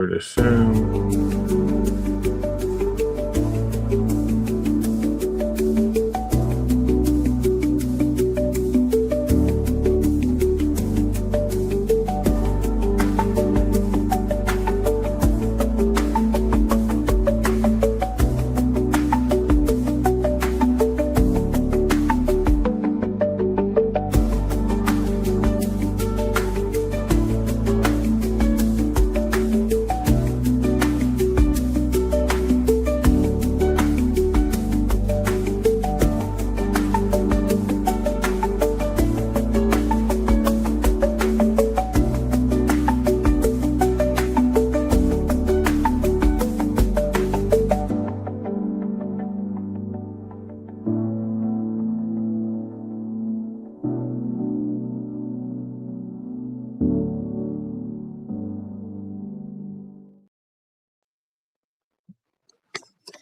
would assume.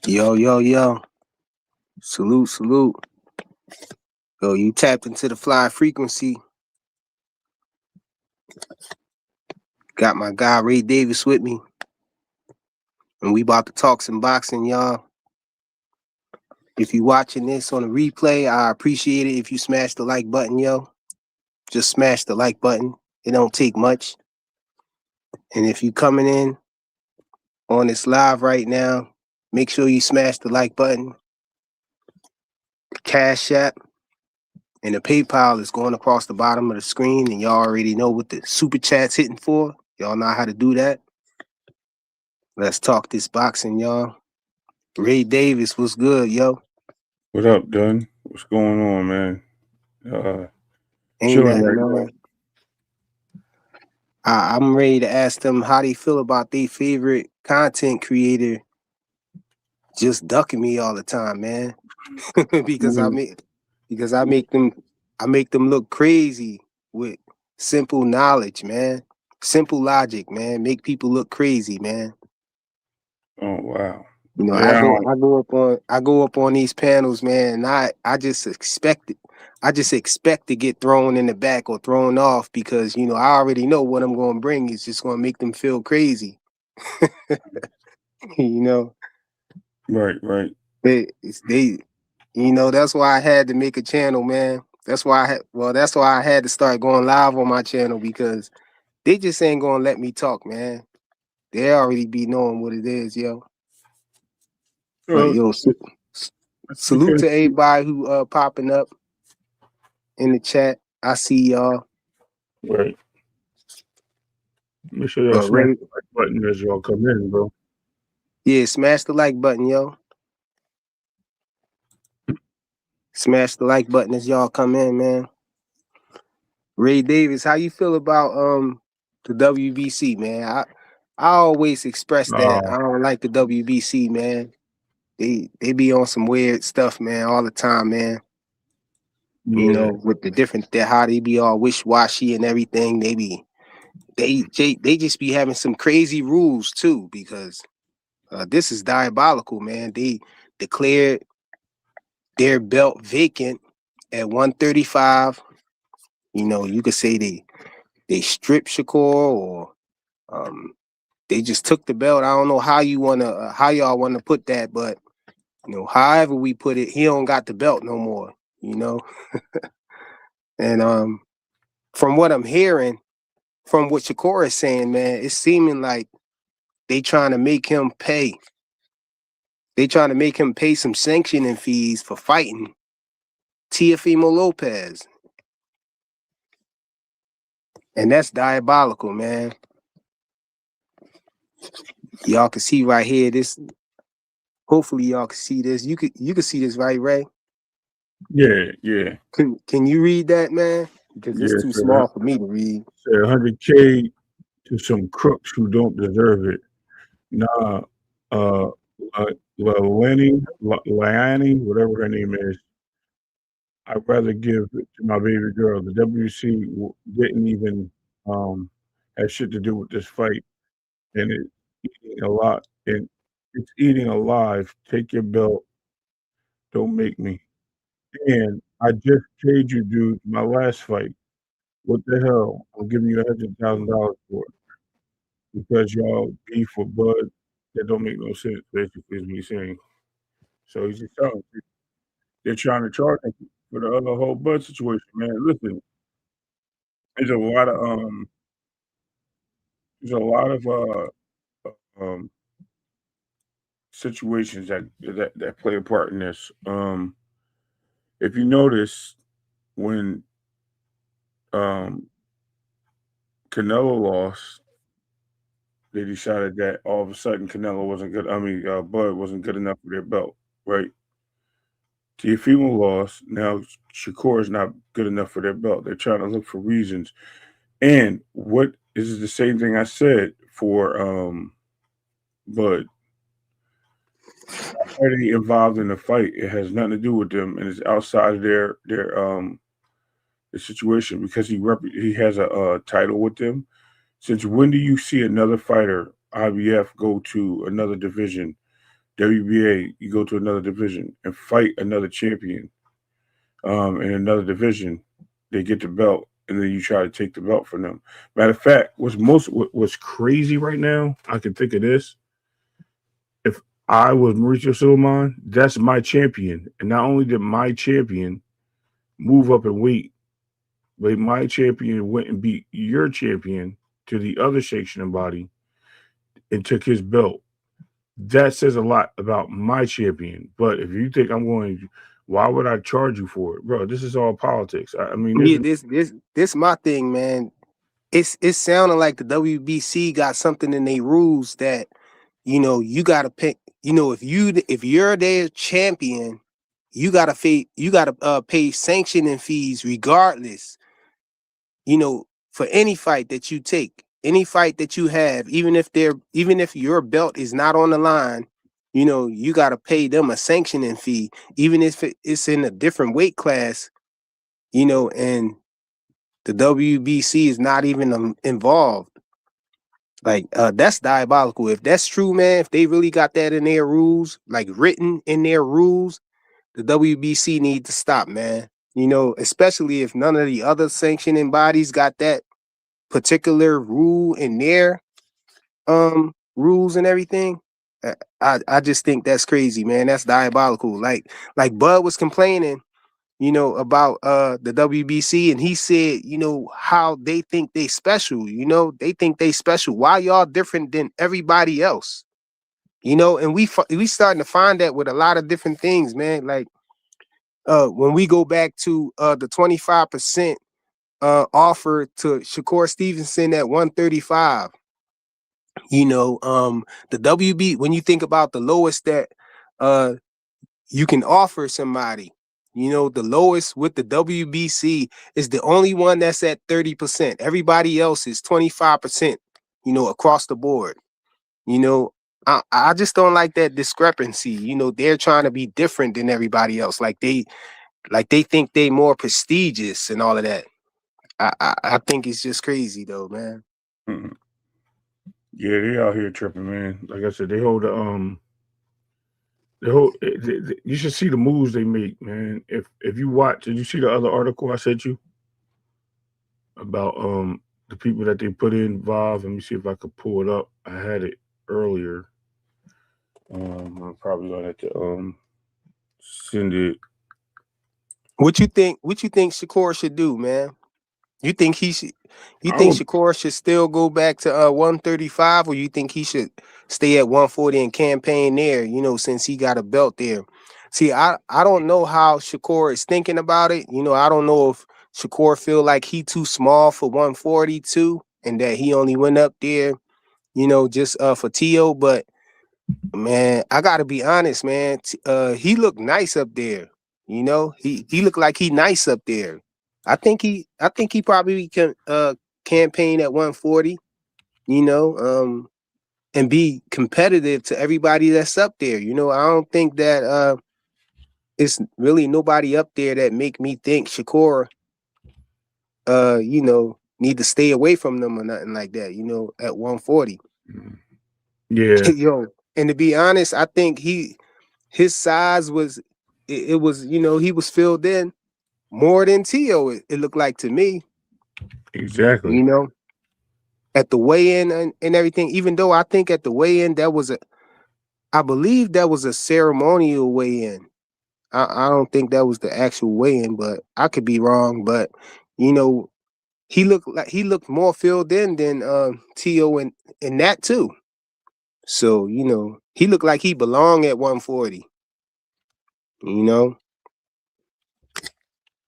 Yo, yo, yo. Salute, salute. Yo, you tapped into the fly frequency. Got my guy Ray Davis with me. And we about to talk some boxing, y'all. If you watching this on a replay, I appreciate it if you smash the like button, yo. Just smash the like button. It don't take much. And if you coming in on this live right now, make sure you smash the like button. Cash App and the PayPal is going across the bottom of the screen, and y'all already know what the super chat's hitting for. Y'all know how to do that. Let's talk this boxing, y'all. Ray Davis, what's good, yo? What up, Dunn? What's going on, man? Ain't Chilling nothing, right man. I'm ready to ask them how they feel about their favorite content creator just ducking me all the time, man. because I make them look crazy with simple knowledge, man. Simple logic, man. Make people look crazy, man. Oh wow. You know, Yeah, I go up on these panels, man, and I just expect it. I just expect to get thrown in the back or thrown off because, you know, I already know what I'm going to bring is just going to make them feel crazy. You know, right. they, you know, that's why I had to make a channel, man. That's why I had to start going live on my channel because they just ain't going to let me talk, man. They already be knowing what it is, yo. But yo, salute to everybody who popping up in the chat. I see y'all. Right. Make sure y'all smash the like button as y'all come in, bro. Yeah, smash the like button, yo. Smash the like button as y'all come in, man. Ray Davis, how you feel about the WBC, man? I always express that I don't like the WBC, man. They be on some weird stuff, man, all the time, man. Yeah. You know, with the different how they be all wish-washy and everything. They just be having some crazy rules too, because this is diabolical, man. They declared their belt vacant at 135. You know, you could say they stripped Shakur or they just took the belt. I don't know how y'all wanna put that, but you know, however we put it, he don't got the belt no more. You know, and from what I'm hearing, from what Shakur is saying, man, it's seeming like they trying to make him pay. They trying to make him pay some sanctioning fees for fighting Teofimo Lopez. And that's diabolical, man. Y'all can see right here, this. Hopefully y'all can see this. You can see this, right, Ray? Yeah. Can you read that, man? Because it's too small for me to read. Say 100K to some crooks who don't deserve it. Nah, Liani, whatever her name is, I'd rather give it to my baby girl. The WC didn't even have shit to do with this fight, and it's eating a lot. And it's eating alive. Take your belt. Don't make me. And I just paid you, dude, my last fight. What the hell? I'm giving you $100,000 for it. because y'all beef with Bud, that don't make no sense, basically, is what he's saying. So he's just telling you, they're trying to charge him for the other whole Bud situation, man. Listen, there's a lot of, there's a lot of, um, situations that play a part in this. If you notice, when, um, Canelo lost, they decided that all of a sudden Canelo wasn't good. I mean, Bud wasn't good enough for their belt, right? Teofimo lost. Now Shakur is not good enough for their belt. They're trying to look for reasons. And what is the same thing I said for Bud? Are they involved in the fight? It has nothing to do with them, and it's outside of their situation because he has a title with them. Since when do you see another fighter, IBF, go to another division? WBA, you go to another division and fight another champion in another division. They get the belt, and then you try to take the belt from them. Matter of fact, what's crazy right now? I can think of this. If I was Mauricio Suleiman, that's my champion, and not only did my champion move up in weight, but my champion went and beat your champion to the other sanctioning body and took his belt. That says a lot about my champion. But if you think I'm going, why would I charge you for it, bro? This is all politics. I mean, Yeah, this my thing, man. It's sounding like the WBC got something in their rules that you gotta pick. If you're their champion, you gotta pay sanctioning fees regardless. For any fight that you take, any fight that you have, even if your belt is not on the line, you gotta pay them a sanctioning fee, even if it's in a different weight class. And the WBC is not even involved. Like that's diabolical. If that's true, man, if they really got that in their rules, like written in their rules, the WBC need to stop, man. Especially if none of the other sanctioning bodies got that particular rule in their rules and everything. I just think that's crazy, man. That's diabolical. Like Bud was complaining, about the WBC, and he said, how they think they special. They think they special. Why y'all different than everybody else? And we starting to find that with a lot of different things, man. Like when we go back to the 25% offer to Shakur Stevenson at 135. The WB, when you think about the lowest that uh you can offer somebody, the lowest with the WBC is the only one that's at 30%. Everybody else is 25%, across the board. You know, I just don't like that discrepancy. They're trying to be different than everybody else. Like they think they more prestigious and all of that. I think it's just crazy though, man. Mhm. Yeah, they out here tripping, man. Like I said, they hold the whole. You should see the moves they make, man. If you watch, did you see the other article I sent you about the people that they put involved? Let me see if I could pull it up. I had it earlier. I'm probably gonna have to send it. What you think? What you think Shakur should do, man? You think he should? You I think would. Shakur should still go back to 135, or you think he should stay at 140 and campaign there? Since he got a belt there. See, I don't know how Shakur is thinking about it. I don't know if Shakur feel like he too small for 142, and that he only went up there, just for Tio. But man, I gotta be honest, man. He looked nice up there. He looked like he nice up there. I think he probably can campaign at 140, and be competitive to everybody that's up there. I don't think that it's really nobody up there that make me think Shakur need to stay away from them or nothing like that, at 140. Yeah, Yo, and to be honest, I think his size was it was, he was filled in more than Tio, it looked like to me, exactly. you know. at the weigh-in and everything. Even though I think at the weigh-in I believe that was a ceremonial weigh-in. I don't think that was the actual weigh-in, but I could be wrong. But you know, he looked more filled in than T.O. in that too. So you know, he looked like he belonged at 140. You know,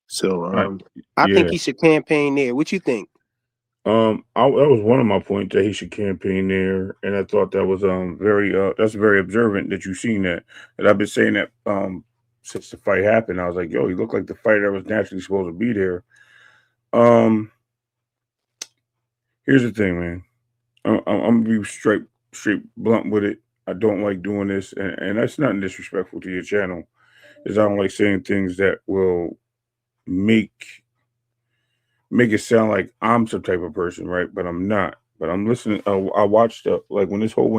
so I, I think yeah. he should campaign there. What you think? That was one of my points that he should campaign there, and I thought that was very that's very observant that you've seen that. And I've been saying that since the fight happened. I was like, yo, he looked like the fighter that was naturally supposed to be there. Um, Here's the thing, man. I'm gonna be straight blunt with it. I don't like doing this, and that's not disrespectful to your channel. Is I don't like saying things that will make make it sound like I'm some type of person, right? But I'm not. But I'm listening. I watched like when this whole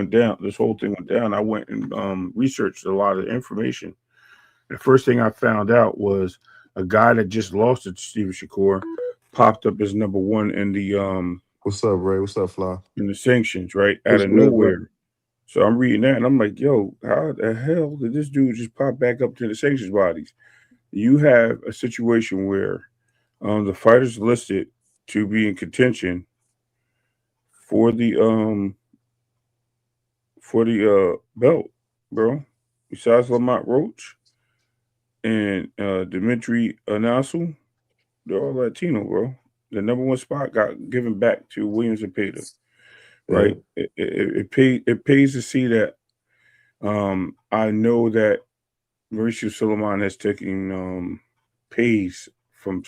thing went down. I went and researched a lot of information. The first thing I found out was a guy that just lost it to Steven Shakur popped up as number one What's up, Ray? What's up, Fly? in the sanctions, right out What's of good, bro? nowhere. So I'm reading that and I'm like, yo, how the hell did this dude just pop back up to the sanctions bodies? You have a situation where the fighters listed to be in contention for the belt, bro. Besides Lamont Roach and Dimitri Anasu, they're all Latino, bro. The number one spot got given back to Williams and Peta, Yeah. right? It pays to see that. I know that Mauricio Suleiman has taken pays from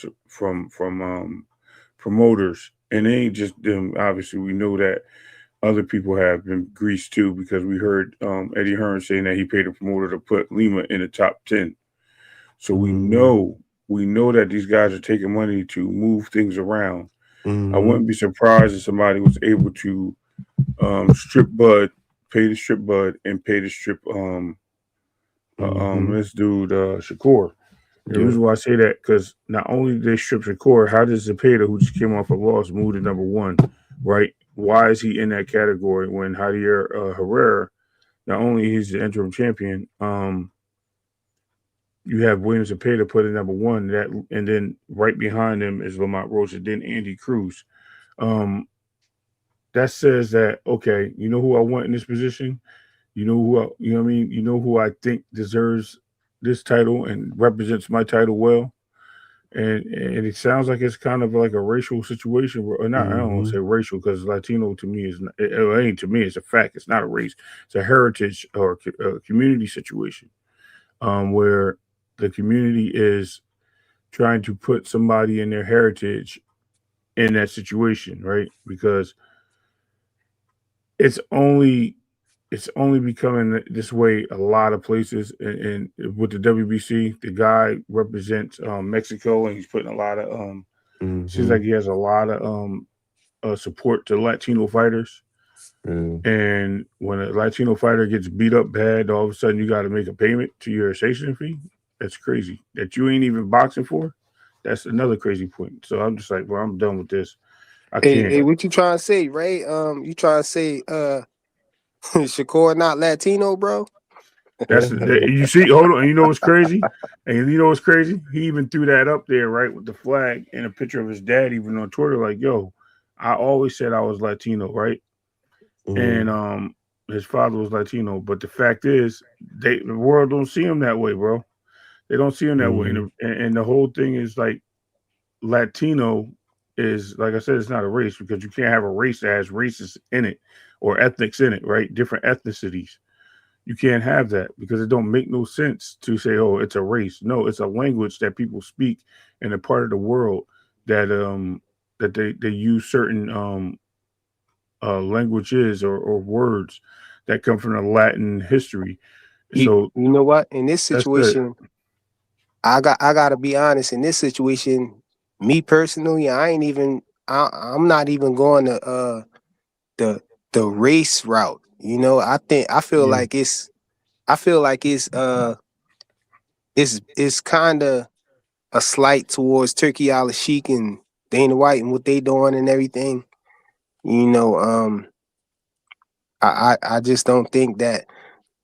promoters, and it ain't just them. Obviously, we know that other people have been greased too because we heard Eddie Hearn saying that he paid a promoter to put Lima in the top 10. So Mm-hmm. we know that these guys are taking money to move things around. I Mm-hmm. wouldn't be surprised if somebody was able to strip Bud, pay the strip Bud, and pay the strip Mm-hmm. this dude Shakur. The Yep. reason why I say that because not only did they strip Shakur, how does Zepeda, who just came off a loss, move to number one, right? Why is he in that category when Javier Herrera, not only he's the interim champion, you have Williams Zepeda put in number one, that, and then right behind him is Lamont Roach, and then Andy Cruz. Um, that says that okay, you know who I want in this position. You know what I mean. You know who I think deserves this title and represents my title well. And it sounds like it's kind of like a racial situation, or not. I don't want to Mm-hmm. say racial because Latino to me is not, it ain't to me. It's a fact. It's not a race. It's a heritage or a community situation, where the community is trying to put somebody in their heritage in that situation, right? Because it's only it's only becoming this way a lot of places. And with the WBC, the guy represents Mexico, and he's putting a lot of seems Mm-hmm. like he has a lot of support to Latino fighters. Yeah. And when a Latino fighter gets beat up bad, all of a sudden you got to make a payment to your station fee. That's crazy. That you ain't even boxing for. That's another crazy point. So I'm just like, well, I'm done with this. I can't. Hey, what you trying to say, Ray? You trying to say Shakur not Latino, bro? You see. Hold on. You know what's crazy? And you know what's crazy? He even threw that up there, right, with the flag and a picture of his dad, even on Twitter. Like, yo, I always said I was Latino, right? And Mm-hmm. his father was Latino. But the fact is, the world don't see him that way, bro. They don't see him that way, Mm-hmm. and the whole thing is like Latino is like I said, it's not a race because you can't have a race that has races in it or ethnics in it, right? Different ethnicities. You can't have that because it don't make no sense to say, "Oh, it's a race." No, it's a language that people speak in a part of the world that they use certain languages or words that come from the Latin history. So You know what? In this that's it. situation, I gotta be honest. In this situation, me personally, I'm not even going to the the race route. You know, Yeah, I feel like it's kind of a slight towards Turkey Al Sheik and Dana White and what they doing and everything. You know, I just don't think that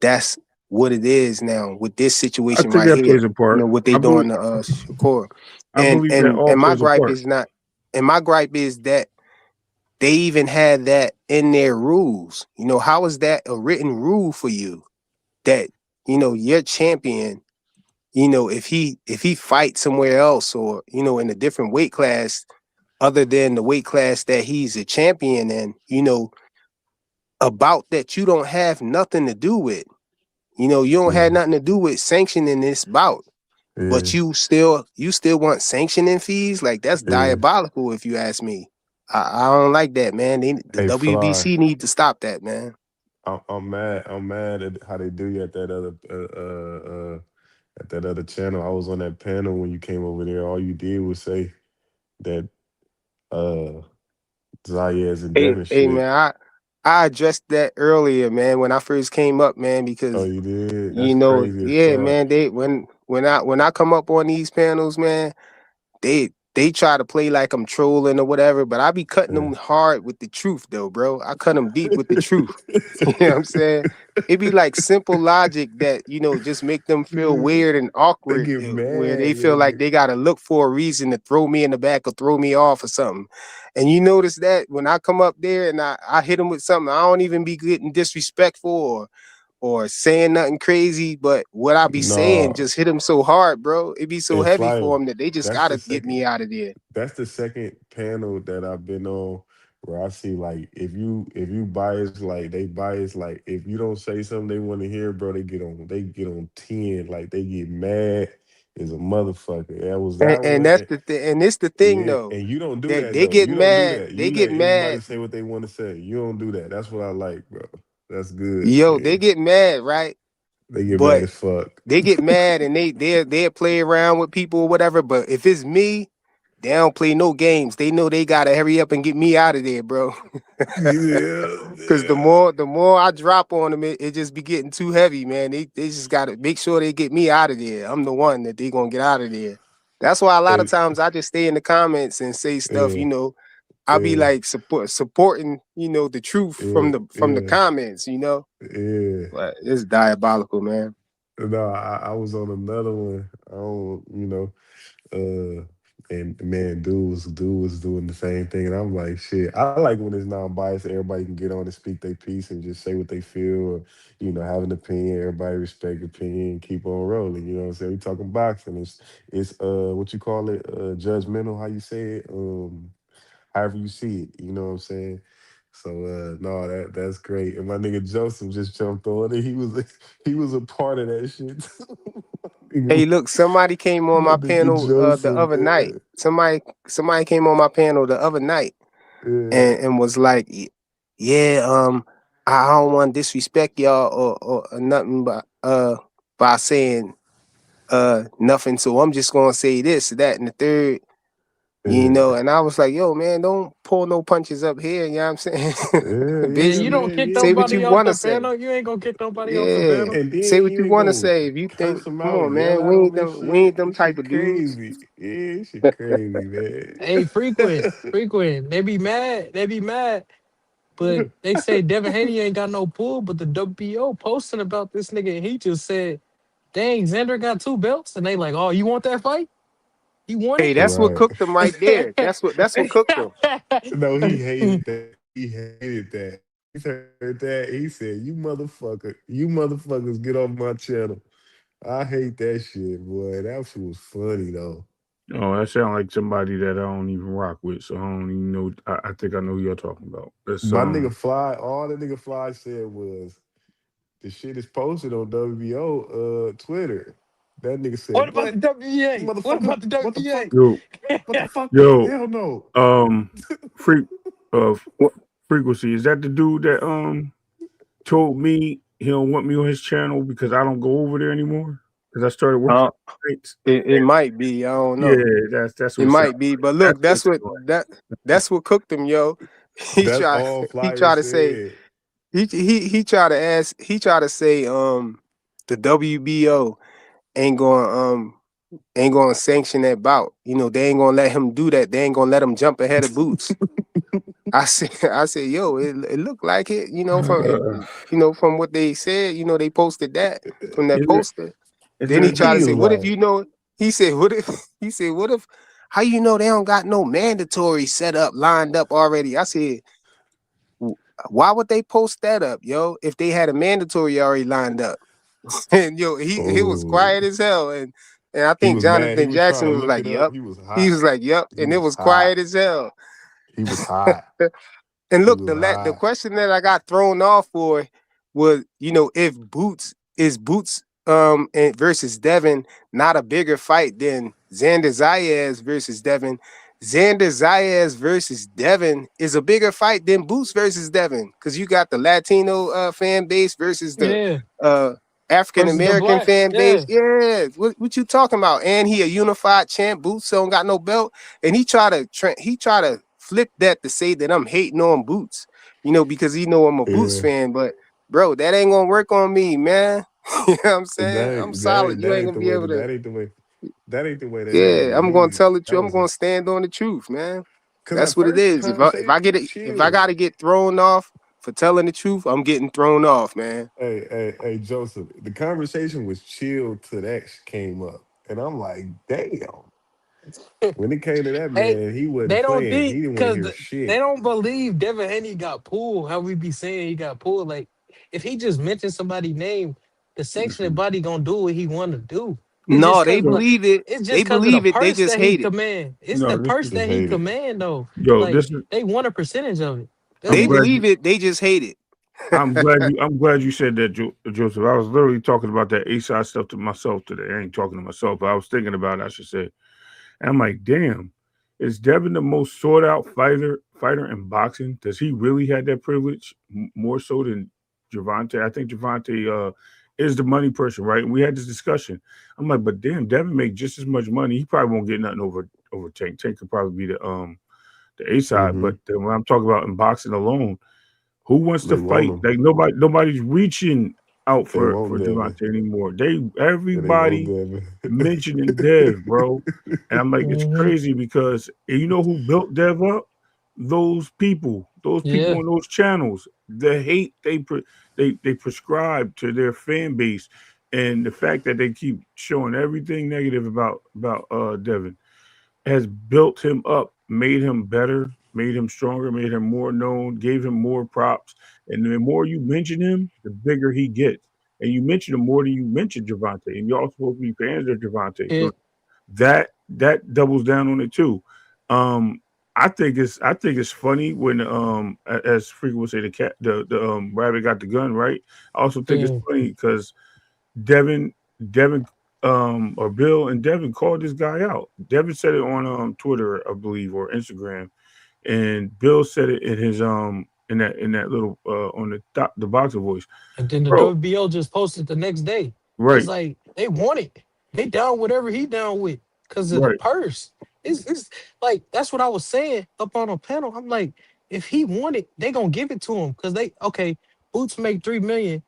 that's what it is now with this I situation think right that here. plays a You part. know what they I believe doing to Shakur. I believe that all And my plays a gripe part. is not, and my gripe is that they even had that in their rules. You know, how is that a written rule for you that, you know, your champion, you know, if he fights somewhere else or, you know, in a different weight class other than the weight class that he's a champion in, you know, about that you don't have nothing to do with. You know, you don't have Yeah. nothing to do with sanctioning this bout, Yeah. but you still want sanctioning fees. Like that's Yeah. diabolical, if you ask me. I don't like that, man. The Hey, Fly. WBC need to stop that, man. I'm mad. I'm mad at how they do you at that other channel. I was on that panel when you came over there. All you did was say that uh Zayas and Devin Hey, shit. man, I addressed that earlier, man, when I first came up, man, Oh, because you did? you That's know, crazy as yeah, fuck. man, they when I come up on these panels, man, they try to play like I'm trolling or whatever, but I be cutting Yeah. them hard with the truth though, bro. I cut them deep with the truth. You know what I'm saying? It be like simple logic that, you know, just make them feel Man, weird and they awkward, get where they mad. Yeah, feel they like get they gotta look for a reason to throw me in the back or throw me off or something. And you notice that when I come up there and I hit them with something, I don't even be getting disrespectful or saying nothing crazy, but what I be saying no. just hit them so hard, bro. It be so And heavy Fly, for them that they just that's the gotta get second. me out of there. That's the second panel that I've been on where I see like if you bias like they bias like if you don't say something they want to hear, bro, they get on 10 like they get mad as a motherfucker. That was that And one. that's the thing, and it's the thing Yeah, though, and you don't do that that they though. get You don't do mad, that. they You get let everybody mad, say what they want to say. You don't do that. That's what I like, bro. That's good, yo, they man. get mad, right? They get mad But as fuck. they get mad and they'll play around with people or whatever. But if it's me, they don't play no games. They know they gotta hurry up and get me out of there, bro. Yeah, Cause yeah. the more I drop on them, it just be getting too heavy, man. They just gotta make sure they get me out of there. I'm the one that they gonna get out of there. That's why a lot of Hey, times I just stay in the comments and say stuff, yeah, you know. I'll be yeah, like supporting, you know, the truth yeah, from the yeah, comments, you know. yeah. But it's diabolical, man. No, I was on another one. I don't, and man, dude was doing the same thing, and I'm like, shit. I like when it's non-biased. Everybody can get on and speak their piece and just say what they feel, or have an opinion. Everybody respect opinion, and keep on rolling. You know what I'm saying? We talking boxing. It's what you call it, judgmental. How you say it? However you see it. You know what I'm saying? So no, that's great. And my nigga Joseph just jumped on it. He was a part of that shit. Hey, Nigga- look, somebody came on my my nigga panel the Joseph, other night. man. Somebody came on my panel the other night Yeah, and was like, yeah, I don't want to disrespect y'all or nothing by saying nothing. So I'm just gonna say this, that, and the third, you know. yeah, And I was like, yo, man, don't pull no punches up here, you know what I'm saying? yeah, Yeah, yeah, you don't Basically, man, kick say what yeah. you nobody off wanna the say. panel. You ain't gonna kick nobody off the Yeah. panel. And Say then what you you ain't wanna gonna say. If you curse think, them come out, on, yell man, at them and we ain't shit. them This type shit of dudes. crazy. Yeah, shit crazy, man. Hey, frequent. They be mad. They be mad. But they say Devin Haney ain't got no pull. But the WBO posting about this nigga, and he just said, "Dang, Xander got 2 belts," and they like, "Oh, you want that fight? You want Hey, that's what Right. cooked them right there. That's what cooked them. No, he hated that. He hated that. He heard that. He said, you motherfuckers get off my channel. I hate that shit, boy. That shit was funny though. Oh, that sounds like somebody that I don't even rock with, so I don't even know. I think I know who you're talking about. That's My nigga Fly, all the nigga Fly said was the shit is posted on WBO Twitter. That nigga what said, about the what? WBA? What Motherfucker, about the what the fuck? WBA?" yo What the fuck? yo Hell no. freak uh What? frequency. Is that the dude that told me he don't want me on his channel because I don't go over there anymore? Because I started Uh, working nights. it might be. I don't Yeah, know. that's what It it sounds might be. like. But That's look, what it sounds that's what cooked him, yo. He That's tried all he Flyer tried to say said. he tried to ask he tried to say the WBO ain't going ain't gonna sanction that bout. You know, they ain't gonna let him do that. They ain't gonna let him jump ahead of Boots. I said, yo, it looked like it. You know, from what they said. You know, they posted that from that Is it? poster. Is Then he it? tried to He say, was what if like, you know? He said, what if? He said, what if? How you know they don't got no mandatory set up lined up already? I said, why would they post that up, yo? If they had a mandatory already lined up, and yo, he was oh, quiet as hell, and I he think was mad. He Jonathan was trying Jackson to was look like, it up. "Yep." He was He hot. was like, "Yep," He and it was was hot. quiet as hell. He was hot. And He look, was the hot. question that I got thrown off for was, you know, if Boots and versus Devin not a bigger fight than Xander Zayas versus Devin. Xander Zayas versus Devin is a bigger fight than Boots versus Devin, because you got the Latino fan base versus the Yeah. African Versus the American blacks. fan base. Yeah. Yeah, what you talking about? And he a unified champ. Boots don't got no belt, and he try to flip that to say that I'm hating on Boots, you know, because he know I'm a Boots Yeah. fan. But bro, that ain't gonna work on me, man. You know what I'm saying? I'm solid. You That ain't ain't gonna the be way able that to. that ain't the way that ain't the way that Yeah, is. I'm gonna tell the That truth. I'm was a gonna stand on the truth, man. because That's at what it first the is. If I conversation get was it, if I chill. gotta get thrown off for telling the truth, I'm getting thrown off, man. Hey, Joseph, the conversation was chill till that came up. And I'm like, damn. When it came to that Hey, man, he wasn't they don't playing. He think didn't want to because hear they shit. don't believe Devin Haney got pulled. How we be saying he got pulled? Like if he just mentioned somebody's name, the sanctioning Listen, body gonna do what he want to do. It's just No, they because of the. believe it. It's They just because of the believe it. They purse just that he hate it. command. It's no, the this purse is Just that he hate it. command though. yo. Like This is. they want a percentage of it. That's I'm They it. glad believe you. it. They just hate it. I'm glad you said that, Joseph. I was literally talking about that A side stuff to myself today. I ain't talking to myself, but I was thinking about it, I should say. And I'm like, damn, is Devin the most sought out fighter in boxing? Does he really have that privilege more so than Javante? I think Javante is the money person, right? And we had this discussion. I'm like, but damn, Devin make just as much money. He probably won't get nothing over Tank. Tank could probably be the A side, Hmm. but when I'm talking about in boxing alone, who wants to They want fight? him. Like nobody's reaching out They for want Devin. Javante anymore. They want Everybody Devin. mentioning Dev, bro. And I'm like, it's Hmm. crazy because and you know who built Dev up? Those people Yeah. on those channels. The hate they prescribe to their fan base, and the fact that they keep showing everything negative about Devin has built him up, made him better, made him stronger, made him more known, gave him more props. And the more you mention him, the bigger he gets. And you mention him more than you mention Javante. And you're all supposed to be fans of Javante. Yeah. So that doubles down on it too. Um, I think it's funny when as Freak would say the rabbit got the gun, right? I also think it's Yeah. funny because Devin, Devin, or Bill and Devin called this guy out. Devin said it on Twitter, I believe, or Instagram, and Bill said it in his in that little on the boxer voice, And then the bro. WBO just posted the next day. It's Right, like they want it. They down whatever he down with because of the right. purse. It's like that's what I was saying up on a panel. I'm like, if he want it, they gonna give it to him because they okay. Boots make 3 million,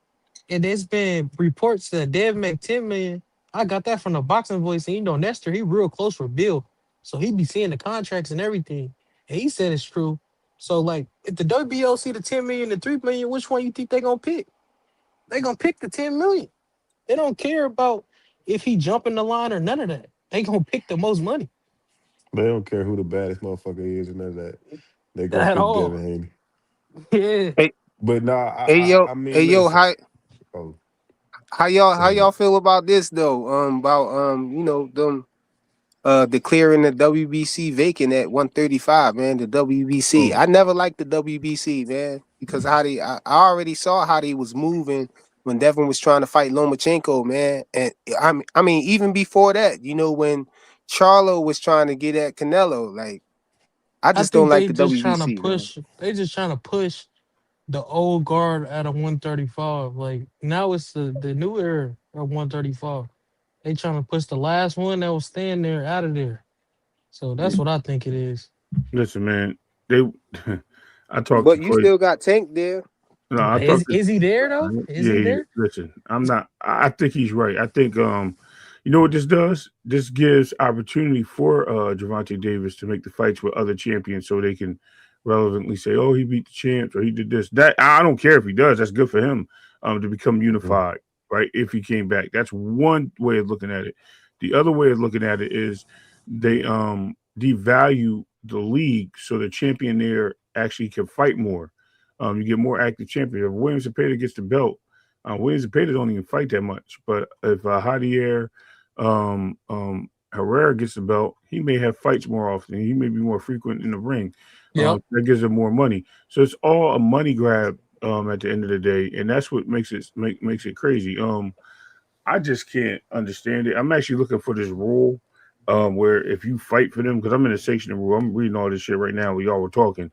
and there's been reports that Dev make 10 million. I got that from the boxing voice, and you know Nestor, he real close with Bill, so he be seeing the contracts and everything, and he said it's true. So like, if the WBO see the 10 million, the 3 million, which one you think they gonna pick? They gonna pick the 10 million. They don't care about if he jumping the line or none of that. They gonna pick the most money They don't care who the baddest motherfucker is and none of that. They gonna at pick all. Devin Haney. Yeah, Hey, But nah, I hey mean, yo, listen. how Oh, how y'all go how ahead. y'all feel about this though? About you know, them declaring the WBC vacant at 135, man. The WBC. Oh, I never liked the WBC, man, because I already saw how they was moving when Devin was trying to fight Lomachenko, man. And I mean, even before that, you know, when Charlo was trying to get at Canelo, like I I just don't think like they the just trying to WBC, man. push. They just trying to push the old guard at a 135. Like now it's the new era of 135. They trying to push the last one that was staying there out of there. So that's what I think it is. listen, man. They, I talked to But you Clay. still got Tank there. No, I Is talked to. is he there though? Is Yeah, he yeah. there? Listen, I'm not. I think he's right. I think You know what this does? This gives opportunity for Gervonta Davis to make the fights with other champions, so they can relevantly say, "Oh, he beat the champs," or "He did this." That I don't care if he does. That's good for him to become Mm. unified, right? If he came back, that's one way of looking at it. The other way of looking at it is they devalue the league, so the champion there actually can fight more. You get more active champions. If Williams Zepeda gets the belt, Williams Zepeda don't even fight that much, but if Javier Herrera gets the belt, he may have fights more often. He may be more frequent in the ring. Yep. That gives him more money. So it's all a money grab at the end of the day, and that's what makes it crazy. I just can't understand it. I'm actually looking for this rule where if you fight for them, because I'm in the sanctioning rule, I'm reading all this shit right now while y'all were talking.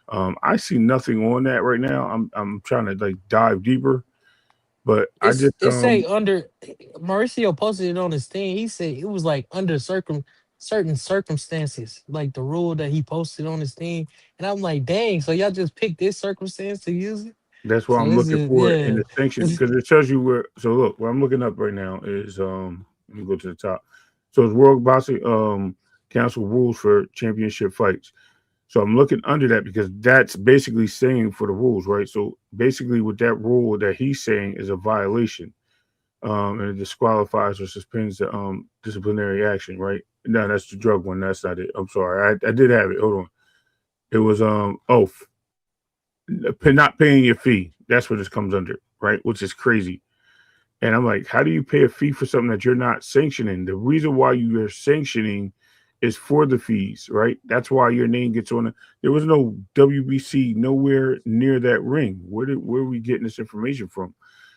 I see nothing on that right now. I'm trying to like dive deeper, but I just It say under Mauricio posted it on his thing. He said it was like under certain circumstances, like the rule that he posted on his thing. And I'm like, dang, so y'all just picked this circumstance to use it? that's why So I'm this looking is for it in yeah. the sanction because it tells you where. So look, what I'm looking up right now is let me go to the top. So it's World Boxing Council rules for championship fights. So I'm looking under that because that's basically saying for the rules, right? So basically, what that rule that he's saying is a violation, and it disqualifies or suspends the disciplinary action, right? No, that's the drug one. That's not it. I'm sorry. I did have it. Hold on. It was not paying your fee. That's what this comes under, right? Which is crazy. And I'm like, how do you pay a fee for something that you're not sanctioning? The reason why you are sanctioning is for the fees, right? That's why your name gets on it. There was no WBC nowhere near that ring. Where are we getting this information from?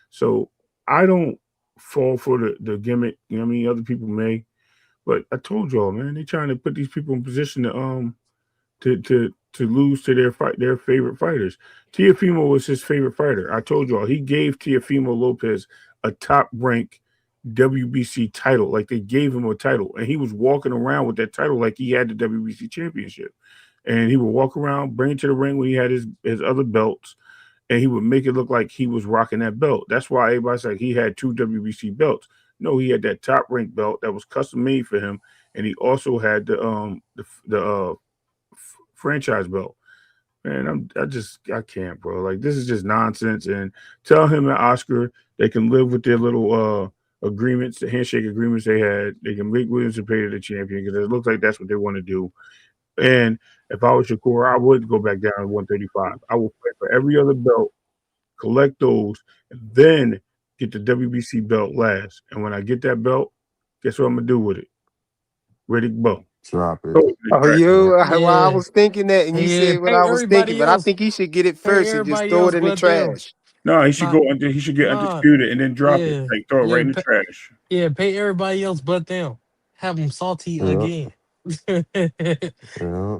So I don't fall for the gimmick. You know what I mean? Other people may, but I told y'all, man, they're trying to put these people in position to lose to their favorite fighters. Teofimo was his favorite fighter. I told y'all he gave Teofimo Lopez a top rank WBC title. Like they gave him a title, and he was walking around with that title like he had the WBC championship. And he would walk around, bring it to the ring when he had his other belts, and he would make it look like he was rocking that belt. That's why everybody's like he had two WBC belts. No, he had that top rank belt that was custom made for him, and he also had the franchise belt. Man, I can't, bro. Like this is just nonsense. And tell him and Oscar they can live with their little agreements, the handshake agreements they had. They can make Williams and Payne the champion because it looks like that's what they want to do. And if I was Shakur, I would go back down to 135. I will fight for every other belt, collect those, and then get the WBC belt last. And when I get that belt, guess what I'm gonna do with it? Ready to go. Drop it. Throw it in the Oh, trash. well, I Yeah. was thinking that, and you Yeah. said what I was thinking, but I think he should get it Pay first and just everybody throw it else in the but them. trash. No, he should Not go under. He should get not undisputed and then drop it. yeah. Like throw it right Yeah. in the trash. Yeah, pay everybody else but them. Have them salty Yeah, again. yeah.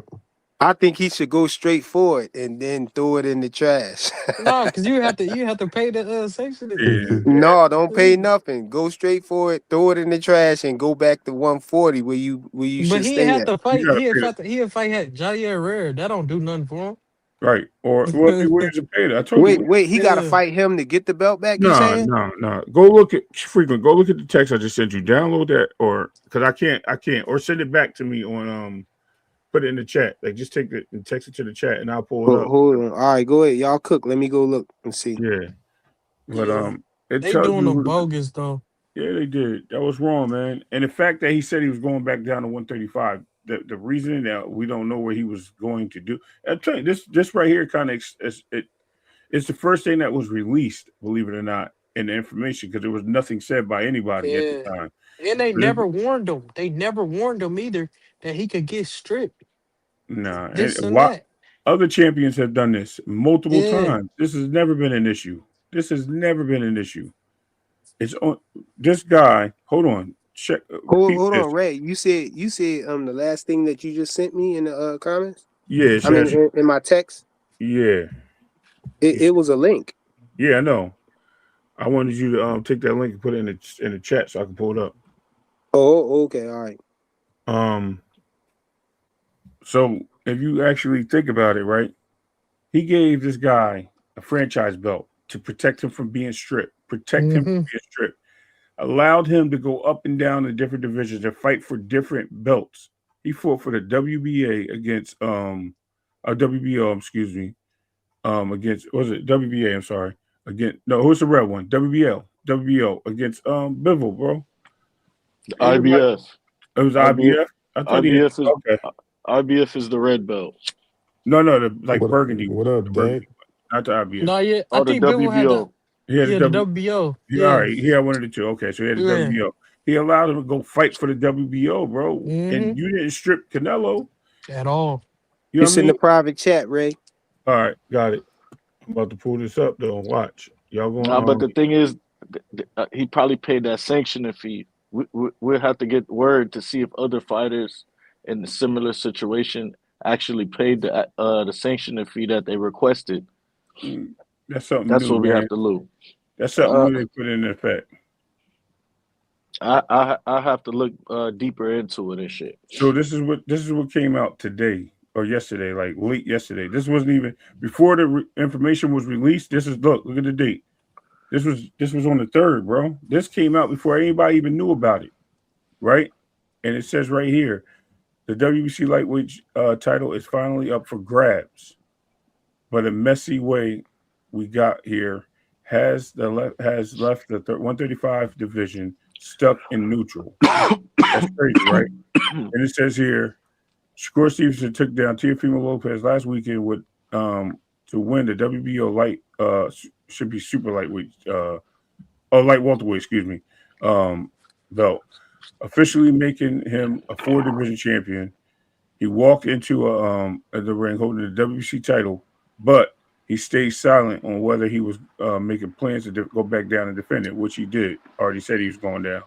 I think he should go straight for it and then throw it in the trash. No, because you have to pay the section. Yeah, No, don't pay nothing. Go straight for it, throw it in the trash, and go back to 140 where you But should he ain't stay have at. to you fight. gotta pay He had fight had Jair Herrera. That don't do nothing for right. Or well, if he him. Williams and Payne. I told you. Wait, he got to Yeah. fight him to get the belt back. You No, saying? no, no. Go look at frequent. Go look at the text I just sent you. Download that, or because I can't, or send it back to me on put it in the chat. Like just take it and text it to the chat, and I'll pull it up. Hold on. All right, go ahead. Y'all cook. Let me go look and see. Yeah, but Yeah. it They tells doing you them who the bogus though. yeah, they did. That was wrong, man. And the fact that he said he was going back down to 135, the reason that we don't know what he was going to do. I'm telling you, this right here kind of it's the first thing that was released, believe it or not, in the information because there was nothing said by anybody at the Yeah. time. And they But never warned him. They never warned him either that he could get stripped. nah, and This a and lot that. other champions have done this multiple Yeah. times. This has never been an issue. This has never been an issue. It's on this guy. Hold on, check. Peep Hold this. on, Ray. You said the last thing that you just sent me in the comments. Yeah, it I mean, says in my text, yeah. it was a link. Yeah, I know. I wanted you to take that link and put it in the chat so I can pull it up. Oh, okay, all right. Um, so if you actually think about it, right, he gave this guy a franchise belt to protect him from being stripped, protect him from Mm-hmm. being stripped. allowed him to go up and down in different divisions and fight for different belts. He fought for the WBA against WBO, excuse me, against was it WBA? I'm sorry, against no, who's the red one? WBO against Bivol, bro. Ain't nobody, IBF. it was IBF. IBF. I thought he had IBF is okay. IBF is the red belt. No, the like What burgundy what one, up, the Dank? burgundy one, not the IBF. No, yeah, I Oh, the think Bivol had the WBO. He had the the W. WBO. All Yeah, right, he had one of the two. Okay, so he had the yeah. WBO. He allowed him to go fight for the WBO, bro. Mm-hmm. And you didn't strip Canelo. At all. You know what It's I in the mean? private chat, Ray. All right, got it. I'm about to pull this up though. Watch. Y'all Nah, gonna but the thing is, he probably paid that sanctioning fee. We'll have to get word to see if other fighters in a similar situation actually paid the sanctioning fee that they requested. that's something That's new, what we have man. to look. That's something Uh, new they put in effect. I have to look deeper into it and shit. So this is what came out today or yesterday, like late yesterday. This wasn't even before the information was released. This is look at the date. This was on the 3rd, bro. This came out before anybody even knew about it, right? And it says right here, the WBC lightweight title is finally up for grabs, but a messy way we got here has left the 135 division stuck in neutral. That's crazy, right? And it says here, Shakur Stevenson took down Teofimo Lopez last weekend with to win the WBO light should be super lightweight light welterweight, excuse me, belt, officially making him a 4 division champion. He walked into the ring holding the WBC title, but he stayed silent on whether he was making plans to go back down and defend it, which he did. Already said he was going down.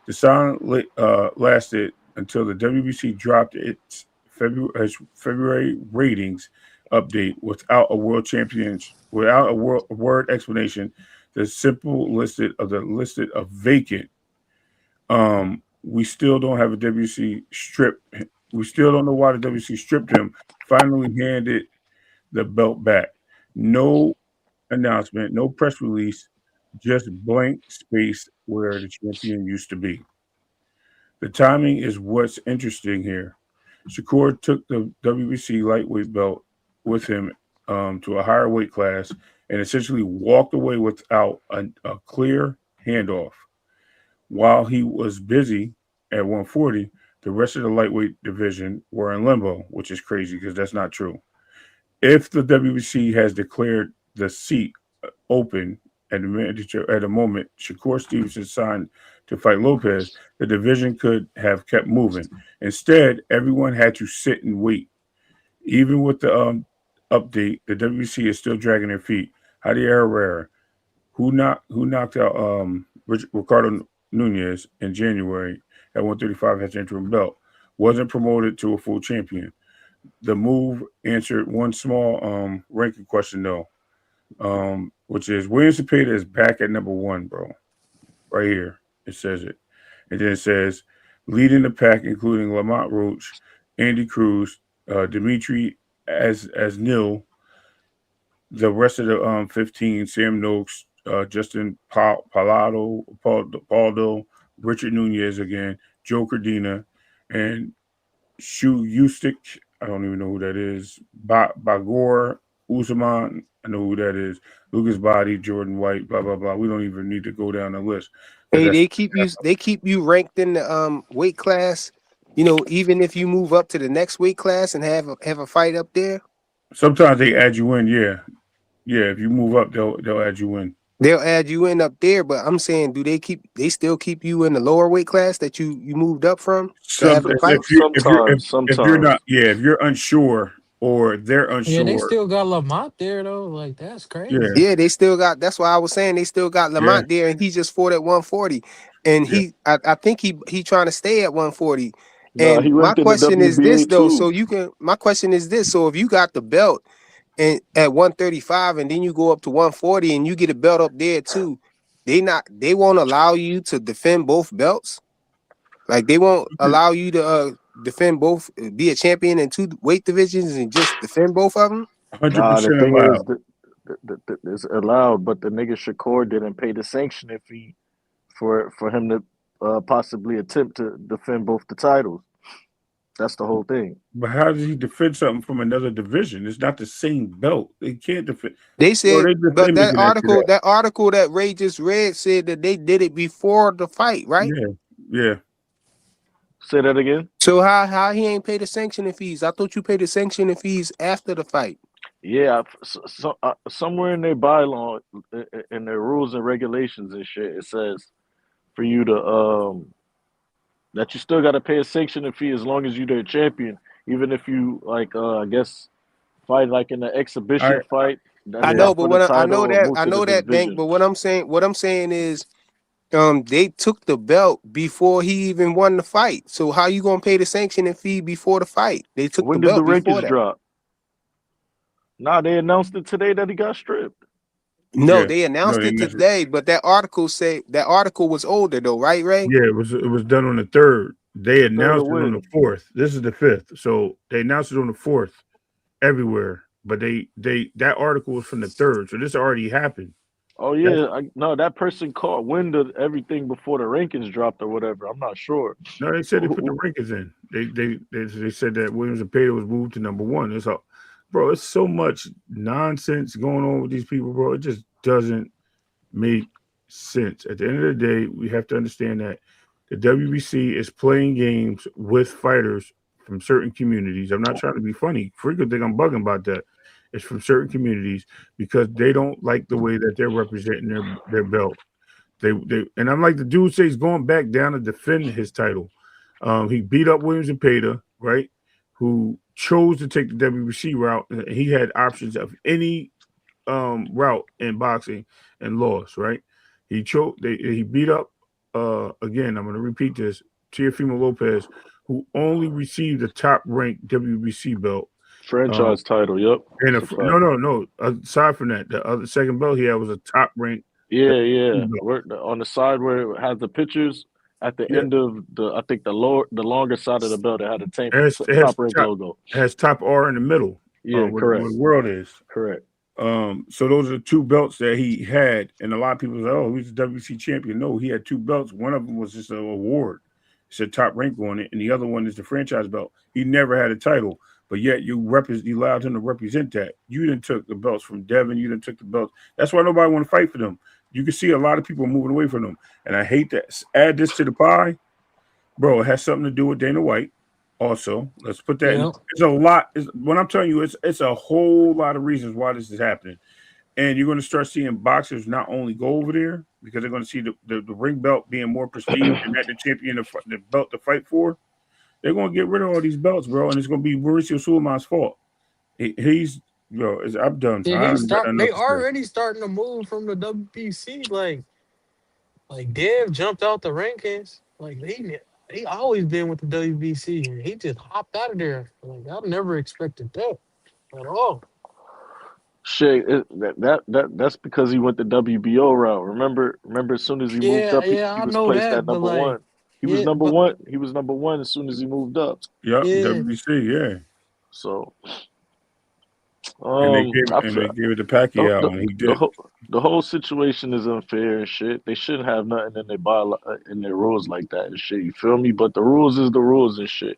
The silence lasted until the WBC dropped its February ratings update without a word explanation. The simple listed of vacant. We still don't have a WBC strip. We still don't know why the WBC stripped him. Finally handed the belt back. No announcement, no press release, just blank space where the champion used to be. The timing is what's interesting here. Shakur took the WBC lightweight belt with him to a higher weight class and essentially walked away without a clear handoff. While he was busy at 140, the rest of the lightweight division were in limbo, which is crazy because that's not true. If the WBC has declared the seat open at the moment Shakur Stevenson signed to fight Lopez, the division could have kept moving. Instead, everyone had to sit and wait. Even with the update, the WBC is still dragging their feet. Javier Herrera, who knocked out Ricardo Nunez in January at 135 as interim belt, wasn't promoted to a full champion. The move answered one small ranking question though, which is William Cepeda is back at number 1, bro. Right here, it says it, and then it says leading the pack, including Lamont Roach, Andy Cruz, Dimitri as Nil, the rest of the 15, Sam Noakes, Justin Paldo, Richard Nunez again, Joe Cardina, and Shu Ustic. I don't even know who that is. Bagor Usman. I know who that is. Lucas Body, Jordan White, blah, blah, blah. We don't even need to go down the list. Hey, That's they keep you ranked in the weight class. You know, even if you move up to the next weight class and have a fight up there, sometimes they add you in, yeah. Yeah, if you move up, they'll add you in. they'll add you in up there. But I'm saying, do they still keep you in the lower weight class that you moved up from to Some have a fight? if you're not, yeah, if you're unsure or they're Yeah, they unsure, still got Lamont there though. Like that's yeah, crazy. Yeah, they still got. That's why I was saying they still got yeah, Lamont there, and he just fought at 140, and yeah. I think he trying to stay at 140. Nah, And he my went to the question is WBA this though, too. so you can. My question is this: so if you got the belt and at 135, and then you go up to 140, and you get a belt up there too, they won't allow you to defend both belts. Like they won't allow you to defend both, be a champion in 2 weight divisions, and just defend both of them. The 100% thing is allowed. that it's allowed, but the nigga Shakur didn't pay the sanctioning fee for him to possibly attempt to defend both the titles. That's the whole thing. But how does he defend something from another division? It's not the same belt. They can't defend. They Bro, said, they but that making that shit up. article that Ray just read said that they did it before the fight, right? Yeah. Say that again. So how he ain't pay the sanctioning fees? I thought you paid the sanctioning fees after the fight. Yeah, somewhere in their bylaw, in their rules and regulations and shit, it says for you to that you still got to pay a sanctioning fee as long as you're their champion, even if you like I guess fight like in an exhibition fight. That's I know, not but for the I title know or that move to the Bank. division. But what I'm saying is, they took the belt before he even won the fight. So how you gonna pay the sanctioning fee before the fight? They took When the did the belt before rankings that. drop? Nah, they announced it today that he got stripped. No, Yeah. they announced they it mentioned- today, but that article was older though, right, Ray? Yeah, it was done on the 3rd. They announced it on the when? 4th. This is the 5th. So they announced it on the 4th everywhere. But that article was from the 3rd. So this already happened. Oh yeah, no, that person called when did everything before the rankings dropped or whatever. I'm not sure. No, they said they put the rankings in. They said that Williams and Payton was moved to number 1. It's all, bro. It's so much nonsense going on with these people, bro. It just doesn't make sense. At the end of the day, we have to understand that the WBC is playing games with fighters from certain communities. I'm not trying to be funny. Frequent think I'm bugging about that. It's from certain communities because they don't like the way that they're representing their belt. They and I'm like the dude says he's going back down to defend his title. He beat up Williams and Payton, right? Who chose to take the WBC route. And he had options of any route in boxing and lost, right? He choked. He beat up. Again, I'm going to repeat this. Teofimo Lopez, who only received the top ranked WBC belt, Franchise title. Yep. and no. Aside from that, the other second belt he had was a top ranked. Yeah. On the side where it has the pictures at the end of the longer side of the belt, it had a top rank logo. It has top R in the middle. Yeah, correct. Where the world is. Correct. So those are the 2 belts that he had, and a lot of people say, "Oh, he's the WBC champion." No, he had 2 belts. One of them was just an award. It said top rank on it, and the other one is the franchise belt. He never had a title, but yet you allowed him to represent that. You didn't took the belts from Devin. You didn't took the belts. That's why nobody want to fight for them. You can see a lot of people moving away from them, and I hate that. Add this to the pie, bro. It has something to do with Dana White. Also, let's put that. Yep. It's a lot. When I'm telling you, it's a whole lot of reasons why this is happening. And you're going to start seeing boxers not only go over there because they're going to see the ring belt being more prestige and that the champion the belt to fight for. They're going to get rid of all these belts, bro, and it's going to be Mauricio Sulaiman's fault. He's I'm done. Yeah, they already starting to move from the WBC. Like Dev jumped out the rankings. Like he always been with the WBC, and he just hopped out of there. Like I never expected that at all. Shit, that's because he went the WBO route. Remember, as soon as he moved up, he was placed at number 1. He was number 1. He was number 1 as soon as he moved up. Yep, WBC, yeah. So, and they gave it to Pacquiao, and he did. The whole situation is unfair and shit. They shouldn't have nothing in their rules like that and shit. You feel me? But the rules is the rules and shit.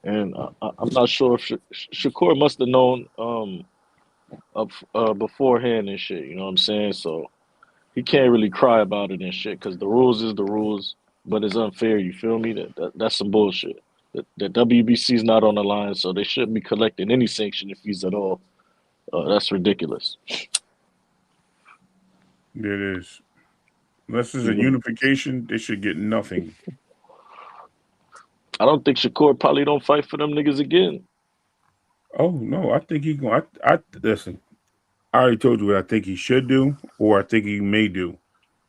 And I'm not sure if Shakur must have known beforehand and shit. You know what I'm saying? So he can't really cry about it and shit because the rules is the rules, but it's unfair. You feel me? That's some bullshit. The WBC is not on the line, so they shouldn't be collecting any sanction fees at all. That's ridiculous. It is. Unless there's a unification, they should get nothing. I don't think Shakur probably don't fight for them niggas again. Oh no, I think he going. I listen. I already told you what I think he should do, or I think he may do.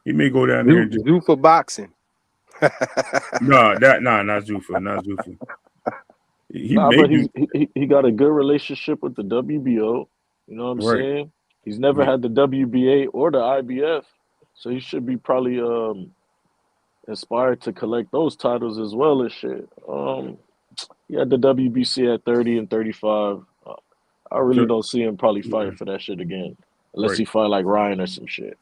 He may go down there and do for boxing. not Zuffa. He got a good relationship with the WBO. You know what I'm saying? He's never had the WBA or the IBF, so he should be probably inspired to collect those titles as well as shit. He had the WBC at 30 and 35. I really don't see him probably fighting for that shit again, unless he fight like Ryan or some shit.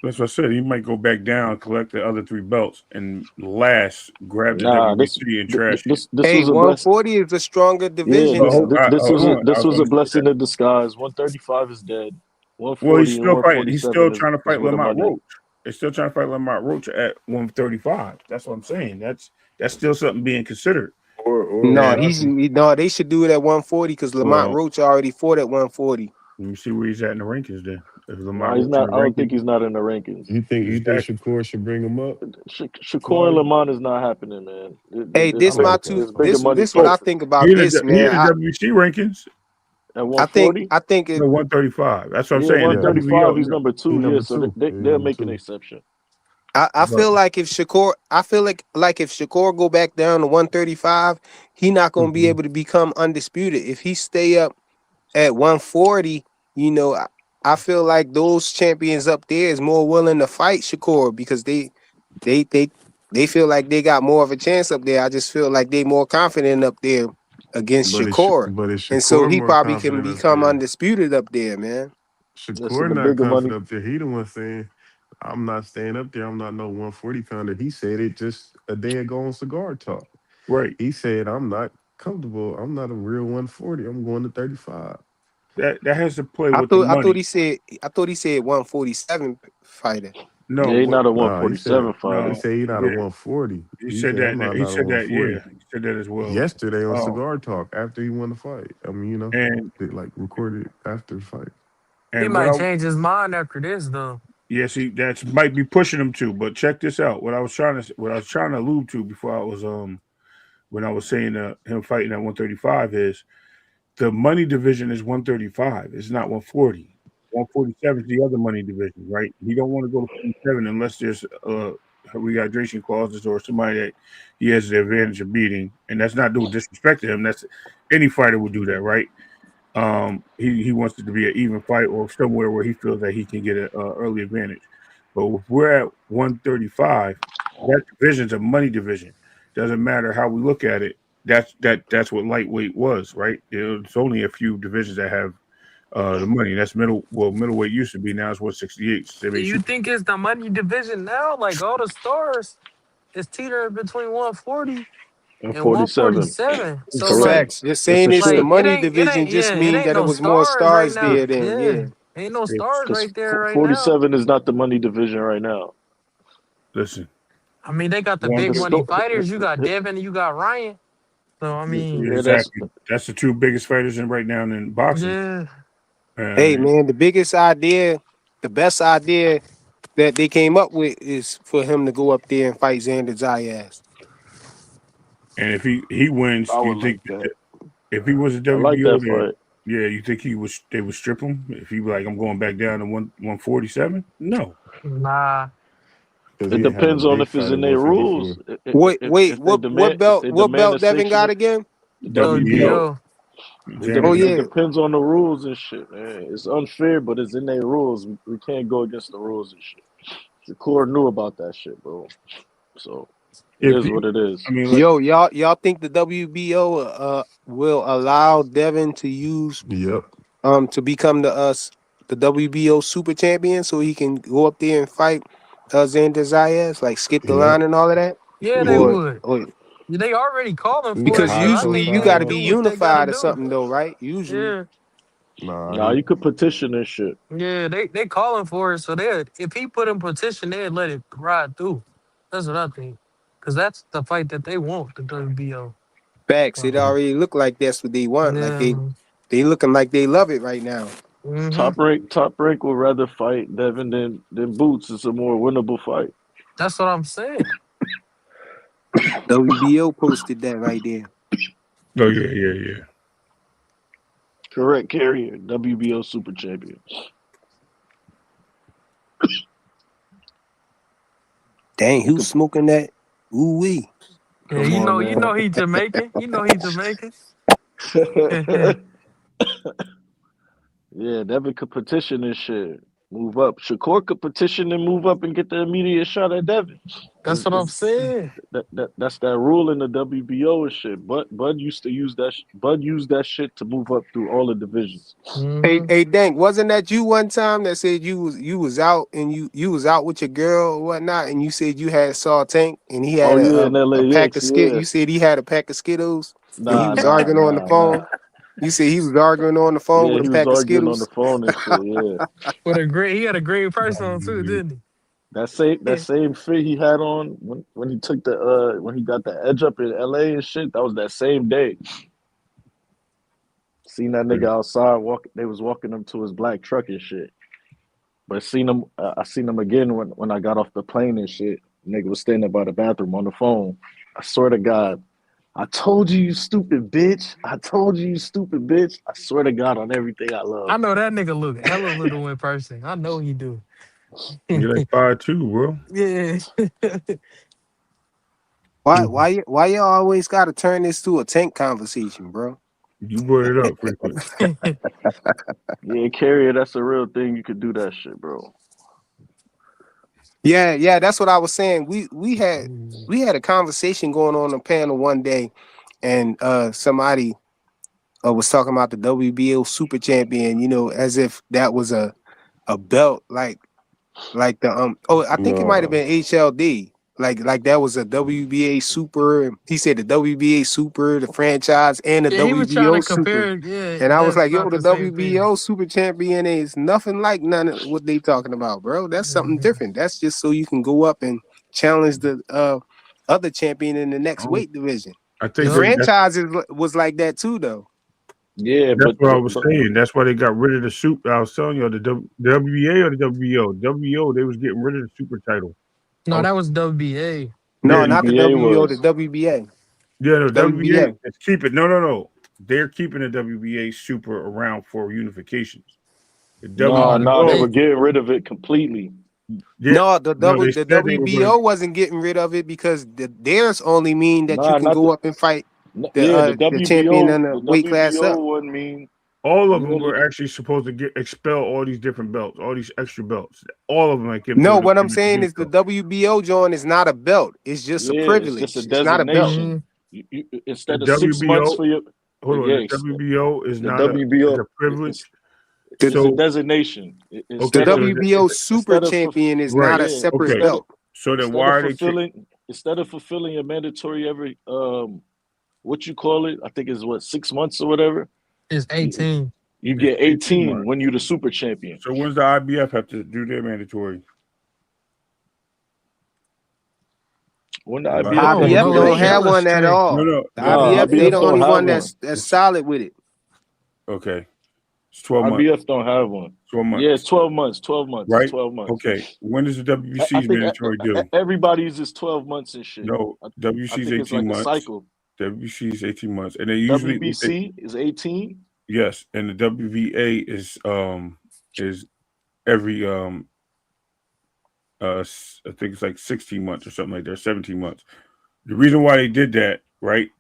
That's what I said. He might go back down, collect the other 3 belts, and last grab the Nah, WBC and trash it. this Hey, was a blessing. 140 is a stronger Yeah, division But though. hold on. I this was was a going to say blessing that. in disguise. 135 is dead. Well, he's 140 and still fighting. He's still 147 trying to is fight where the Lamont money. Roach. They're still trying to fight Lamont Roach at 135. That's what I'm saying. That's still something being considered. Or No, And no. They should do it at 140 because Lamont well, Roach already fought at 140. let me see where he's at in the rankings. Then, if Nah, Lamont he's Roach in not. the I don't think rankings, he's not in the rankings. you think exactly. Shakur should bring him up? Shakur and Slightly. Lamont is not happening, man. Hey, It's this Oh, my okay. two. it's bigger money This what I fights think about this, He man. in the WBC rankings. at 140. I think it. No, 135. That's what I'm Yeah, saying. The Yeah, 135. WBO. He's No, number he 2. Yeah, number so 2. Yeah, he they'll number make an 2. exception. I but feel like if Shakur, if Shakur go back down to 135, he not gonna be able to become undisputed. If he stay up at 140, you know, I feel like those champions up there is more willing to fight Shakur because they they feel like they got more of a chance up there. I just feel like they more confident up there against Shakur, But is and so Shakur he more probably can confident up become there? undisputed up there, man. Listen, Shakur the not bigger money. confident up there. He the one saying, I'm not staying up there. I'm not no 140 pounder. He said it just a day ago on Cigar Talk. right. He said, I'm not comfortable. I'm not a real 140. I'm going to 35. That has to play with the I thought money. he said 147 fighter. Yeah, No, he's what? not a Nah, 147 he fighter. No, said he he not a did. 140. He He said said, I'm that. not, He not a said that. Yeah, 140. he said that as well. Yesterday on Um, Cigar Talk after he won the fight. I mean, and they like recorded after the fight. He what I might change his mind after this though. yeah, see, that might be pushing him to. But check this out. What I was trying to allude to before I was when I was saying him fighting at 135 is the money division is 135. It's not 140. 147 is the other money division, right? He don't want to go to 47 unless there's rehydration clauses or somebody that he has the advantage of beating, and that's not no disrespect to him. That's any fighter would do that, right? He wants it to be an even fight or somewhere where he feels that he can get an early advantage. But if we're at 135, that division's a money division. Doesn't matter how we look at it. That's what lightweight was, right? It's only a few divisions that have the money. That's middleweight used to be. Now it's 168. So Do you think it's the money division now? Like all the stars is teetering between 140 And and 47. 147. So Correct. like Facts. Just It's saying a it's the shift. money it division ain't just yeah, it mean ain't that it no was more stars right stars now. there then. Yeah. Yeah. Ain't no stars Because right there right now. 47 is not the money division right now. Listen, I mean, they got the one big The money sto- fighters. You got Devin and you got Ryan. So I mean, yeah, that's exactly. That's the two biggest fighters in right now in boxing. yeah. Hey And man, the best idea that they came up with is for him to go up there and fight Xander Zayas. if he wins, I you would think like that. if he was a I like WBO, that then fight. yeah, you think they would strip him if he be like, I'm going back down to 147? No. Nah. Because It he ain't had no depends on big if it's fight at in their 154. rules. Wait, If they demand if they what demand a belt Devin sanction, got again? the WBO. WBO. WBO. Oh Xander, It yeah. depends on the rules and shit, man. It's unfair, but it's in their rules. We can't go against the rules and shit. Shakur knew about that shit, bro. So it if is he, what it is. I mean, like, Yo, y'all think the WBO will allow Devin to use Yep. to become the WBO super champion so he can go up there and fight Xander Zayas, like skip the Yep. line and all of that? Yeah, they Yeah. Or, would. or They already calling We got for because it, so I high usually think you they gotta profile. be do what they gotta unified or do. something though, right? Usually. Yeah. Nah, Nah, you could petition this shit. Yeah, they calling for it. So they if he put in petition, they'd let it ride through. That's what I think. Cause that's the fight that they want, the WBO. Facts. It So, already look like that's what they want. Like yeah. they looking like they love it right now. Mm-hmm. Top rank would rather fight Devin than Boots. It's a more winnable fight. That's what I'm saying. WBO posted that right there. oh yeah. Correct, carrier, WBO super champion. Dang, You who's could smoking that? Ooh wee. Yeah, come on, you man. know he Jamaican. You know he Jamaican. Yeah, Devin could petition and shit. Move up. Shakur could petition and move up and get the immediate shot at Devin. That's what I'm saying. That's that rule in the WBO and shit. Bud used to use that. Bud used that shit to move up through all the divisions. Mm-hmm. Hey, Dank, wasn't that you one time that said you was out and you was out with your girl or whatnot, and you said you had saw Tank and he Oh had yeah, in a pack LAX, of skit. yeah. You said he had a pack of Skittles and he Nah, was nah, arguing on the nah, nah. phone. You said he was arguing on the phone Yeah, with a he was pack of arguing on the Skittles. phone and shit. Yeah, He had a great purse on too, didn't that he? same fit he had on when he took the when he got the edge up in LA and shit. That was that same day. Seen that nigga outside walk. They was walking him to his black truck and shit. But seen him. I seen him again when I got off the plane and shit. Nigga was standing by the bathroom on the phone. I swear to God. I told you, you stupid bitch. I told you, you stupid bitch. I swear to God on everything I love. I know that nigga look hella little in person. I know he do. You like 5'2", bro. Yeah. Why you always got to turn this to a Tank conversation, bro? You brought it up frequent. Yeah, carrier, that's a real thing. You could do that shit, bro. Yeah, that's what I was saying. We had a conversation going on a panel one day, and somebody was talking about the WBO super champion, as if that was a belt like the I think it might have No, been HLD. Like that was a WBA super. He said the WBA super, the franchise, and the Yeah, he was trying WBO to super. compare. Yeah, And I was that's like, yo, not the the same thing. WBO super champion is nothing like none of what they talking about, bro. That's something Mhm. different. That's just so you can go up and challenge the other champion in the I next don't. weight division. I The think Yup. franchise was like that too, though. Yeah, that's but what I but was but saying. That's why they got rid of the super. I was telling you the WBA or the WBO. WBO, they was getting rid of the super title. I No, was, that was WBA. No, yeah, not the WBA WBO, the was WBA. yeah, no, WBA WBA. is keeping. No. They're keeping the WBA super around for unifications. The Oh, nah. They WBO, were they getting rid of it completely. yeah, No, no, they the said they were going WBO wasn't getting rid of it because theirs only mean that you Nah, can not go the. up and fight Yeah, the the champion WBO, in the the weight class WBO up. one mean all of you them only were actually supposed to expel all these different belts, all these extra belts. All of them I give to No, the what I'm saying is the WBO. WBO joint is not a belt. It's just a yeah. It's just a privilege. It's not a belt. designation. mhm. You The instead of 6 months WBO, for your hold on, yeah, the WBO is the not a is WBO a privilege. The is a So designation. the okay, Instead of WBO super instead of champion is right, not a yeah, separate okay. instead of belt. So then instead why of are they? fulfilling a mandatory every what you call it? I think it's what 6 months or whatever. It's You, 18. you It's get 18 18 months. when you're the super champion. So when's the IBF have to do their mandatory? When the Well, I IBF got don't to IBF, do know. they their They don't shit. have hella one at strict. no, all. no, The no, the IBF, they IBF the IBF. don't only have one one. that's It's solid with it. okay. It's 12 months. IBF don't have one. 12 months, Yeah, it's 12 months. 12 months. It's right? 12 months. Okay. When does the I WBC's think mandatory due? everybody's is 12 months and shit. No, I WBC's think it's 18 like a months. cycle. WBC is 18 months, and they usually WBC is 18. yes, and the WBA is every I think it's like 16 months or something like that, 17 months. The reason why they did that, right,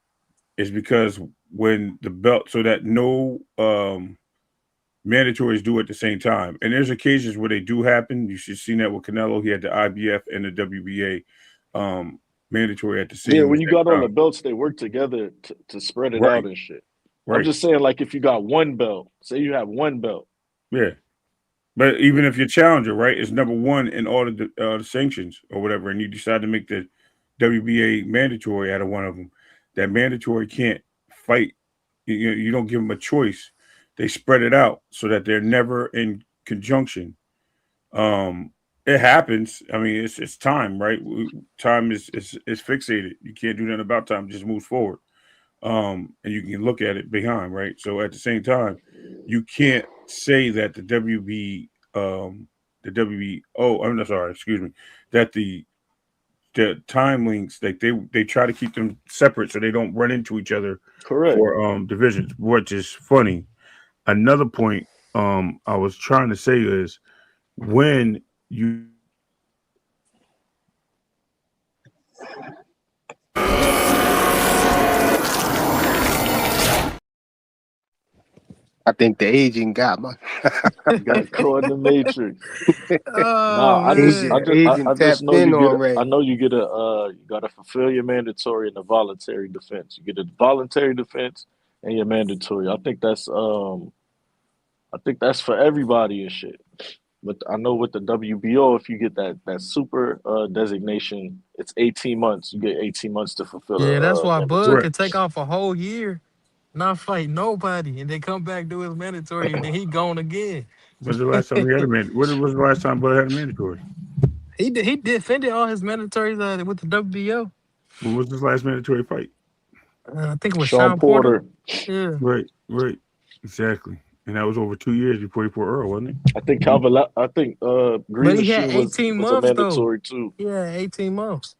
is because when the belt so that no mandatories do at the same time, and there's occasions where they do happen. You should have seen that with Canelo. He had the IBF and the WBA mandatory at the Yeah, same when you got exact all the time. belts, they work together to spread it out Right, and shit. I'm right, just saying, like, if you got one belt, say you have one belt. yeah. But even if your challenger, right, is number one in all of the sanctions or whatever, and you decide to make the WBA mandatory out of one of them, that mandatory can't fight. You don't give them a choice. They spread it out so that they're never in conjunction. Um, it happens. I mean, it's time, right? Time is fixated. You can't do nothing about time. It just moves forward. And you can look at it behind, right? So at the same time, you can't say that the WBO, I'm not sorry, excuse me, that the time links, like they try to keep them separate so they don't run into each other Correct. for divisions, which is funny. Another point I was trying to say is when you I think the agent got my Got caught in the matrix. Oh Nah, man. agent I just tapped know you in get. already. I know you get you gotta fulfill your mandatory and a voluntary defense. You get a voluntary defense and your mandatory. I think that's for everybody and shit. But I know with the WBO, if you get that super designation, it's 18 months. You get 18 months to fulfill Yeah, that's a why Bud mandatory. Correct. could take off a whole year, not fight nobody, and then come back do his mandatory, and then he gone again. When's the last time he had a mandatory? When was the last time Bud had a mandatory? He defended all his mandatories with the WBO. When was his last mandatory fight? I think it was Sean Sean Porter. Porter. Yeah, Right, right. Exactly. And that was over 2 years before he fought Earl, wasn't it? I think Green but he had Machine 18 was a months though. mandatory too. He had 18 months.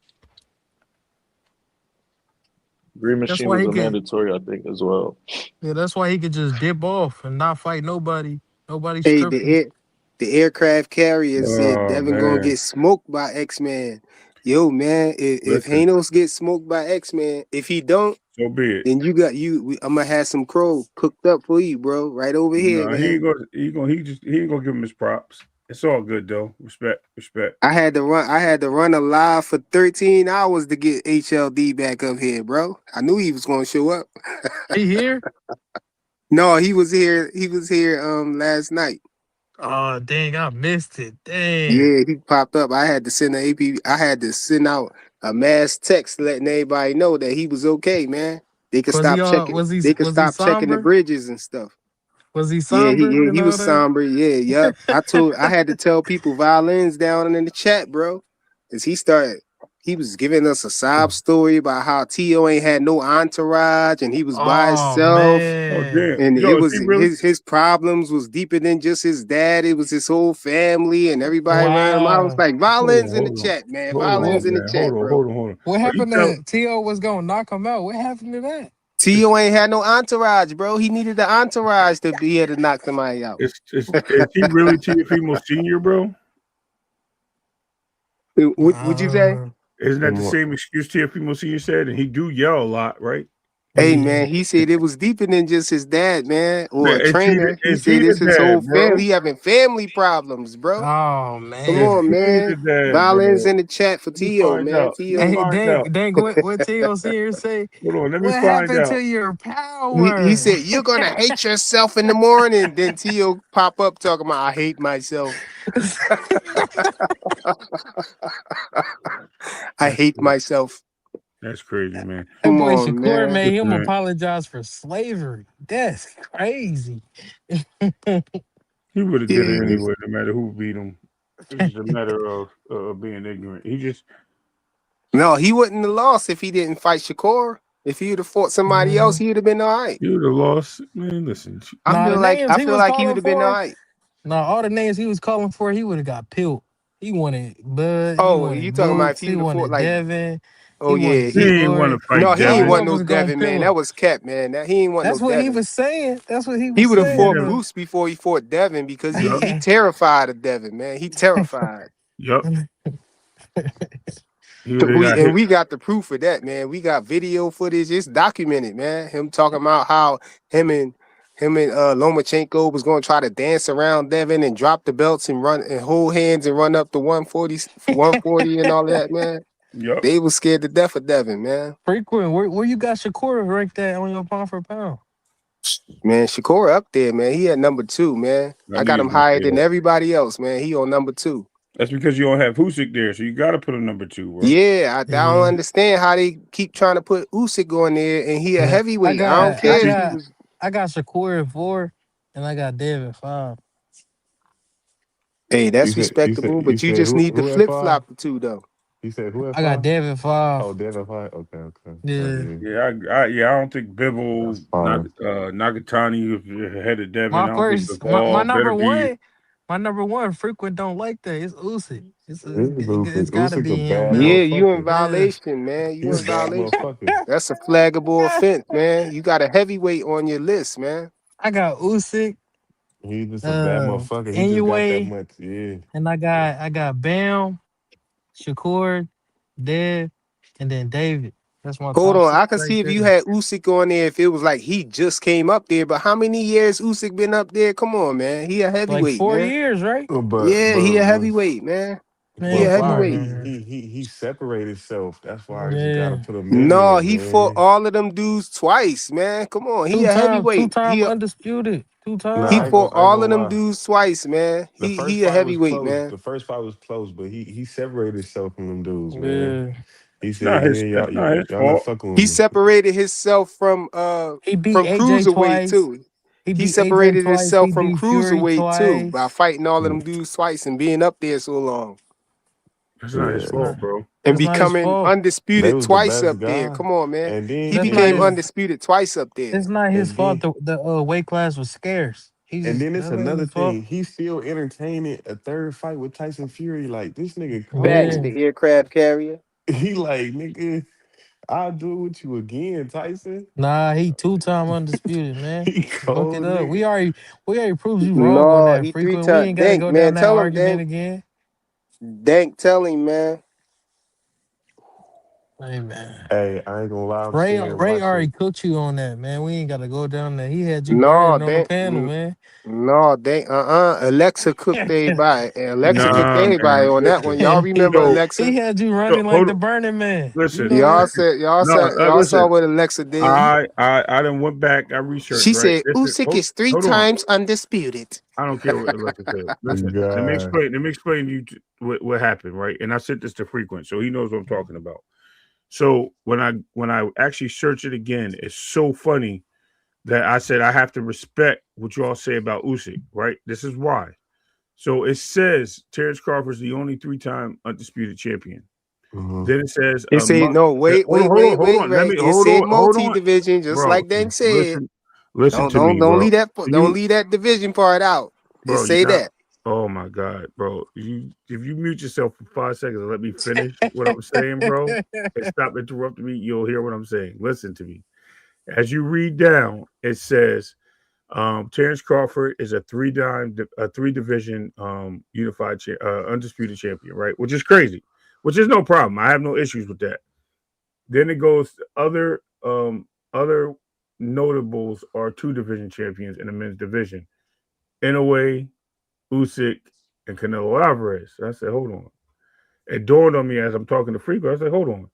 Green That's Machine why was he a could. mandatory, I think, as well. Yeah, that's why he could just dip off and not fight nobody. Nobody Hey, stripped him. the aircraft carrier said Oh Devin gonna man. get smoked by X-Man. Yo, man, if Listen, Hanos gets smoked by X-Man, if he don't, so be it. then you got I'm gonna have some crow cooked up for you, bro. Right over here, No, man. he ain't gonna give him his props. It's all good though. Respect, respect. I had to run a live for 13 hours to get HLD back up here, bro. I knew he was gonna show up. He here? No, he was here. He was here last night. Oh dang, I missed it. Dang. Yeah, he popped up. I had to send an AP. I had to send out a mass text letting everybody know that he was okay, man. They could Was he stop checking. They could was he stop checking the somber? bridges and stuff. Was he Yeah, somber and he all was that? somber. Yeah, yep. I had to tell people violins down in the chat, bro, because he was giving us a sob story about how T.O. ain't had no entourage and he was by Oh himself. Oh man. damn. And it Yo, is was he really? his problems was deeper than just his dad. It was his whole family and everybody around him. I was Wow. like, Hold violins on, in the hold on. chat, man. Hold What Violins on, in the man. Hold chat, on, bro. hold on, hold on. what Are you happened tell to T.O. was gonna knock him out? What happened to that? T.O. ain't had no entourage, bro. He needed the entourage to be able to knock somebody out. is he really Tiafimo Senior, bro? Would you say? Isn't that the More- same excuse Tiafimo Senior said? And he do yell a lot, right? Hey, Yeah. man, he said it was deeper than just his dad, man, or a trainer. He Is he said the it's his whole dad, bro? family. He having family problems, bro. Oh Come Is on, man. he the man. dad, Violins bro? in the chat for Let me T.O., find man. out. Let me T.O. Hey, find out. dang, what T.O. here say? Hold on, let me What find happened out. to your He power? said, you're going to hate yourself in the morning. Then T.O. pop up talking about, I hate myself. I That's hate myself. that's crazy, man. That Come boy on, Shakur man. made him Man, apologize for slavery. That's crazy. he would have did it Yeah. anyway, no matter who beat him. It's just a matter of being ignorant. He just No, he wouldn't have lost if he didn't fight Shakur. If he would have fought somebody else, Mhm. he would have been all right. he would have lost. Man, listen, Nah, the names I he feel was like he would calling have been all for, right. nah, all the names he was calling for, he would have got peeled. He wanted Bud, he Oh, you wanted talking about if Boots, he he would have fought wanted like, Devin, oh he yeah, wanted he ain't want Shakur. to fight he ain't All Devin. want them no was gonna Devin, man. peel That him. was kept, man. He ain't want no That's what he Devin. was saying. That's what he He was would have He fought never. saying. Boots before he fought Devin because Yup, he terrified of Devin, man. He terrified. yup. He would have got hit. We got the proof of that, man. We got video footage. It's documented, man. Him talking about how him and Lomachenko was going to try to dance around Devin and drop the belts and run and hold hands and run up to 140 and all that, man. Yup. They was scared to death of Devin, man. Frequent, where you got Shakur ranked at on your pound for pound? Man, Shakur up there, man. He at number 2, man. I I knew got you him was gonna higher say than that. everybody else, man. He on number 2. That's because you don't have Husyk there, so you got to put him number 2, bro. Yeah, I don't Yeah. understand how they keep trying to put Usyk on there and he a Yeah. heavyweight. I don't It's care if he was. I got Shakur at 4 and I got David at 5. Hey, You that's said respectable, you but you said just need to who at flip 5? flop the two though. You said who at I got 5? David at 5. Oh, Devin 5. Okay, okay. Yeah. Yeah, Yeah, I don't think that's Bivol, fine. Nagatani is ahead of Devin. I don't think My Bivol better be. number one frequent don't like that. It's Usyk. Usyk, It's gotta Usyk a be him, bad Yeah, man. you in motherfucker. Yeah. violation, man. He You a in bad violation. motherfucker. That's a flaggable offense, man. You got a heavyweight on your list, man. I got Usyk, He just a bad motherfucker. He just got that anyway, much. Yeah. and I got Bam, Shakur, Dev, and then David. That's my Hold top on, 6 I can right see if you there. had Usyk on there if it was like he just came up there. But how many years Usyk been up there? Come on, man. He a Like heavyweight, 4 man. years, right? Yeah, he a heavyweight, man. He a But Man, come on, Fire, heavyweight. man. he separated himself. That's why I just gotta Yeah. put him in No, there, he fought man. all of them dudes twice, man. Come on, he Two a time, two heavyweight. time undisputed. Two He Nah, time. fought I ain't all of gonna them lie. dudes twice, man. The first He a fight was heavyweight, close. man. The first fight was close, but he separated himself from them dudes, man. Yeah. He It's said, not his. "Yeah, It's not his y'all not fault. fucking with He me." separated himself He beat from AJ cruiserweight twice. too. He He beat AJ separated twice. himself He from beat Fury cruiserweight too by twice. fighting all of them Mm, dudes twice and being up there so long It's not his That's yeah, fault, not bro. and that's not his becoming fault. they undisputed was the twice best up there. guy, Come on, man. and He That's not became his undisputed twice up there. it's not his and fault then the weight class was scarce. and then it's That ain't another his fault. thing. He's still entertaining a third fight with Tyson Fury. Like this nigga Facts, Yeah. cold. the aircraft carrier. He like nigga, I'll do it with you again, Tyson. Nah, he 2 time undisputed, man. He Look it cold, up. nigga. We already proved you wrong on No, that he three frequent. We times. ain't gotta Dank, go man. down that Tell him, argument Dank. again. Dank, tell him, man. Hey man. Hey, I ain't gonna lie. I'm Ray saying Ray watching. already cooked you on that, man. We ain't gotta go down there. He had you No, burning on the Dank. panel, man. No, Dank. Alexa cooked everybody. And Alexa cooked Nah, everybody man. on that one. Listen. Y'all remember So, Alexa? He had you so running like hold the on. Burning Man. You Listen. know that? Listen. No, Y'all saw listen. what Alexa did. I done went back. I researched. She Right. said Listen. Usyk is three Hold on. times undisputed. I don't care what Alexa said. Listen. Let me God. explain. Let me explain to you what happened. Right. And I sent this to Frequent, so he knows what I'm talking about. So when I actually search it again, it's so funny that I said I have to respect what you all say about Usyk. Right. This is why. So it says Terrence Crawford is the only 3-time undisputed champion. Mhm. Then it says It said no. Wait, hold on, wait, hold on, wait, hold wait, on. Let wait. me It hold said on, hold multi on, division, just bro. like Dan said. Listen to me, Don't bro. leave that. Don't You, leave that division part out. It bro, you're say not. that. Oh my god, bro. If you mute yourself for 5 seconds and let me finish what I'm saying, bro, and stop interrupting me, you'll hear what I'm saying. Listen to me. As you read down, it says Terrence Crawford is a three division unified undisputed champion, right? Which is crazy. Which is no problem. I have no issues with that. Then it goes to other notables are two division champions in the men's division. Inoue, Usyk, and Canelo Alvarez. I said, hold on. It dawned on me as I'm talking to Freako. I said, hold on.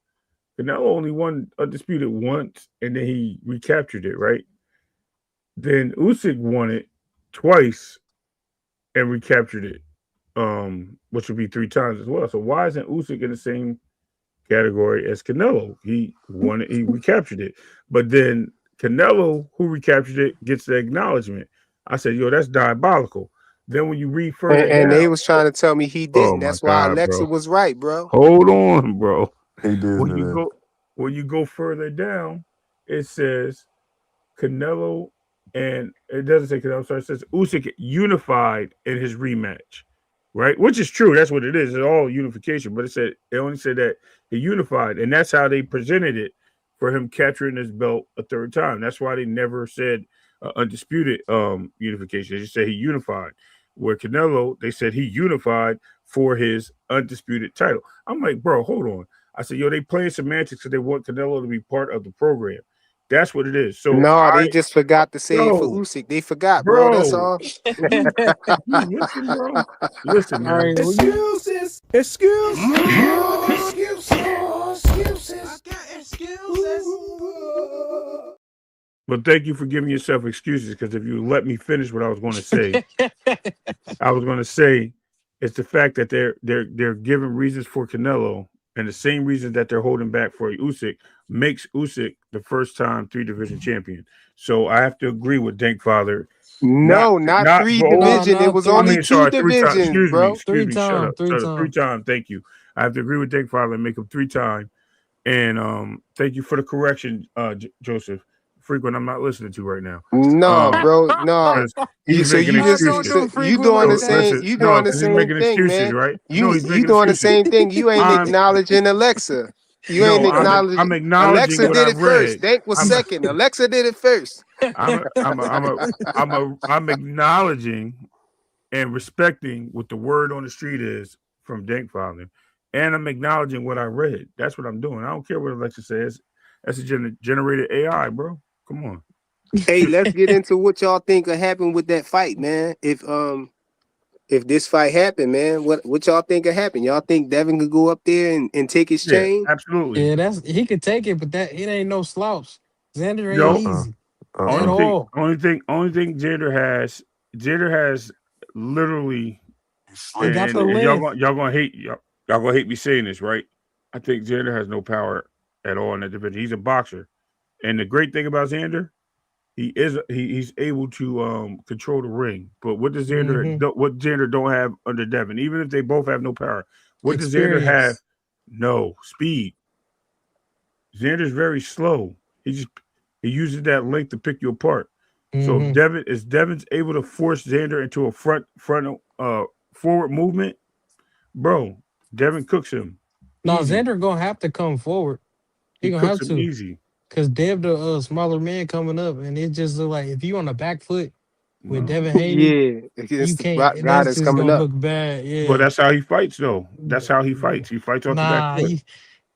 Canelo only won undisputed once, and then he recaptured it, right? Then Usyk won it twice and recaptured it, which would be 3 times as well. So why isn't Usyk in the same category as Canelo? He won it, he recaptured it. But then Canelo, who recaptured it, gets the acknowledgement. I said, yo, that's diabolical. Then when you read further And they down, was trying to tell me he oh didn't. my That's why God, Alexa bro. was right, bro. Hold on, bro. He did When know you that. go further down, it says Canelo and it doesn't say Canelo, sorry, it says Usyk unified in his rematch, right? Which is true. That's what it is. It's all unification. But it only said that he unified, and that's how they presented it for him capturing his belt a third time. That's why they never said undisputed unification. They just said he unified. Where Canelo, they said he unified for his undisputed title. I'm like, bro, hold on. I said, yo, they playing semantics because they want Canelo to be part of the program. That's what it is. So No, they just forgot to say it for yo, Usyk. They forgot, bro. That's bro, all. would you listen, bro? Listen, All man. right, well, Excuses. Excuses. Excuses. Excuses. I got excuses. But thank you for giving yourself excuses because if you let me finish what I was going to say, I was going to say it's the fact that they're giving reasons for Canelo and the same reasons that they're holding back for Usyk makes Usyk the first time 3 division champion. So I have to agree with Dankfather. No, not Not three both. no, division. It no, was I only mean, two sorry, 3 times. divisions, bro. Excuse me. Shut up. three Shut up. time. 3 times. Thank you. I have to agree with Dankfather and make him 3 times. And thank you for the correction, Joseph. Frequent, I'm not listening to right now. No, bro. No. Because he's So making you just Don't excuses. do you frequent doing like the So that. same. listen, You no, doing the because he's same making thing, excuses, man. right? No, You he's you making doing the excuses. same thing. You ain't I'm acknowledging Alexa. You ain't no, I'm acknowledging. acknowledging Alexa what did I it first. read. Dank was I'm second. Alexa did it first. I'm acknowledging and respecting what the word on the street is from Dankfather. And I'm acknowledging what I read. That's what I'm doing. I don't care what Alexa says. That's a generated AI, bro. Come on. Hey, let's get into what y'all think will happen with that fight, man. If this fight happened, man, what y'all think will happen? Y'all think Devin could go up there and take his Yeah, chain? absolutely. Yeah, he could take it, but it ain't no slouch. Xander ain't No, easy at only Uh-uh. thing, all. Xander has literally, He's He slick got as the and shit. length. y'all gonna hate me saying this, right? I think Xander has no power at all in that division. He's a boxer, and the great thing about Xander, he's able to control the ring. But Hmm. what Xander don't have under Devin, even if they both have no power, what does Xander have? Experience. No speed. Xander's very slow. He uses that length to pick you apart. So if Hmm. Devin's able to force Xander into a forward movement, bro, Devin cooks him Now easy. Xander gonna have to come forward. He He gonna have cooks him to, easy. cause Dev the smaller man coming up, and it just look like if you on the back foot with No, Devin Haney, Yeah, you against the can't. guy That's that's just coming gonna up. look bad. but Yeah. that's how he fights, though. That's how he fights. He fights off the back Nah, foot.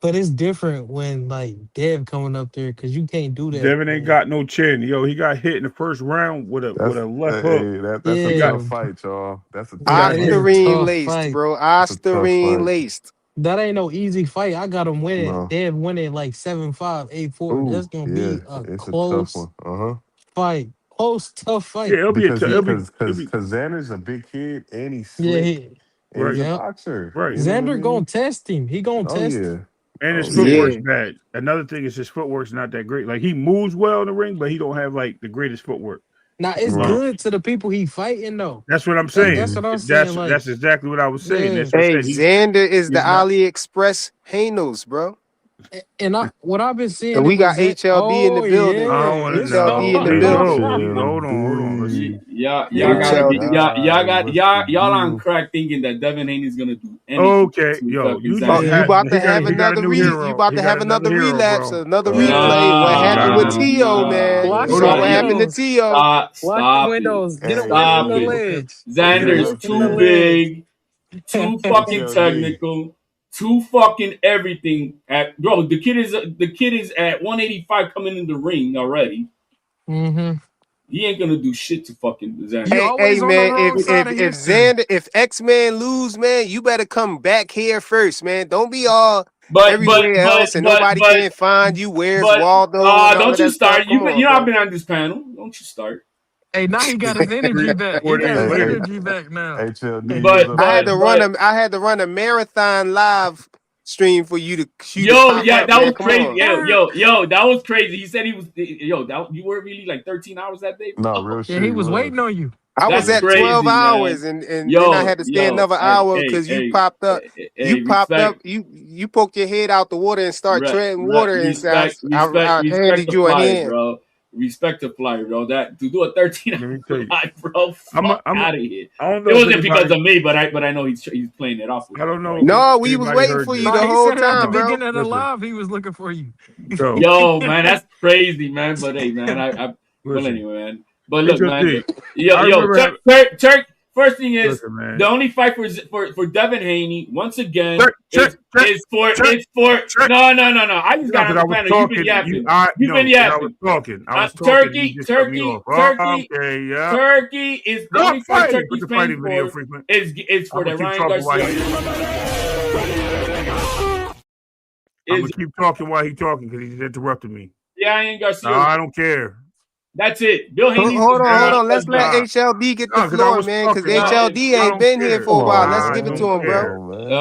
but it's different when like Dev coming up there, cause you can't do that. Devin ain't When got no chin. Yo, he got hit in the first round with That's a left hook. hey, that's a He got yeah, tough fight, y'all. That's a he tough got that is hit. a fight. Ostarine tough laced, fight. bro. That's a tough Ostarine fight. laced. That ain't no easy fight. I got him winning. No. Dev winning like 7-5, 8-4. Ooh, That's gonna yeah, be a it's a tough close one. Uh-huh. fight. Close, tough Yeah, fight. Because he it'll be cause Xander's a big kid and he's Yeah, slick and he's right, a yep. boxer. right. You know what I Xander gonna mean? test him. He gonna Oh test yeah. him. And his Oh yeah. footwork's Yeah. bad. Another thing is his footwork's not that great. Like he moves well in the ring, but he don't have like the greatest footwork. Now it's Right. good to the people he fighting though. That's what I'm That's Hmm. saying. what I'm saying. Like, That's exactly what I was saying. yeah. That's what I Hey, said. Xander is the He's not. AliExpress Hanos, bro. And what I've been seeing And it we got was it. HLD in the Oh building. I don't yeah, want to it's HLD know. in the Here you building. go. Hold on. Let's HLD. Y'all yeah. gotta be HLD. y'all Guys, what's the y'all on deal? crack thinking that Devin Haney's gonna do anything okay, to yo, fucking you Oh, just Xander. you had Yeah. about to have he got a another new you hero. about He to got have another another hero, relapse, bro. another replay. What He got happened with Nah, another. Tio, man? nah, Watch You Hold the saw on. what happened to stop, windows. Tio. Watch the stop it, windows. Get Hey, away from stop the hey, it. Okay. ledge. Get Okay. Xander's away from the too HLD. ledge. big, too fucking HLD. technical, too fucking everything. At bro, the kid is at 185 coming in the ring already. Hmm. He ain't gonna do shit to fucking You Xander. Hey always on the man, wrong side of history. If X-Man lose, man, you better come back here first, man. Don't be all But but everywhere but else and but nobody but can't find you. Where's but Waldo and all of don't you that stuff? start. Come You on, know I've bro. been on this panel. Don't you start. Hey, now he got his energy back. He 4 days got his Hey, hey, later. energy back now. HLD, you was But up but but I had to run a marathon live stream for you to yo, pop yeah, up, that man. was Come crazy. on. Yo, that was crazy. He said he was you were really like 13 hours that day. No, real Oh, Yeah, shit, he he was was. waiting on you. I was that's at 12 crazy, hours man. and then I had to stay another Hey, hour hey, because you hey, popped up. You hey, popped up. respect, You poked your head out the water and start treading water and so I respect handed the you a flyer, hand. bro. Respect the flyer, bro. That to do a 13 Let me tell hour you. live, bro. Fuck I'm a, out of here. I don't It know if wasn't because anybody of me, but I know he's playing it off with I me, don't know bro. if No, we was anybody waiting heard for you this. No, the he whole said it at the time, No. bro. beginning of the Listen. live. He was looking for you. Yo, Yo, man, that's crazy, man. But hey, man, I well listen. anyway, man. But look, man, HLD. yo, I yo, remember having Turk. First thing is listen, man. the only fight for Devin Haney once again Check, is for check, check. no. I just No, got because on I the was panel. You've been talking. yapping. You've been No, because I was yapping. talking. I was talking, and you Turkey, just cut me Turkey, off. Turkey, Okay, yeah. Turkey is the Stop only fight fighting. Put Turkey's the paying fighting video for frequent. is I'm for gonna the keep Ryan talking while Garcia he. I'm gonna is keep talking while he talking because he's interrupting me. Ryan No, Garcia. I don't care. That's it. Bill Haney's Hold the on, one hold Yeah, he on. does Let's let best. nah, HLD get the no, because I floor, was man. Because talking. HLD I ain't don't been here care. for Come a while. on, Let's I give it man. to don't him, Come bro. care. on, man.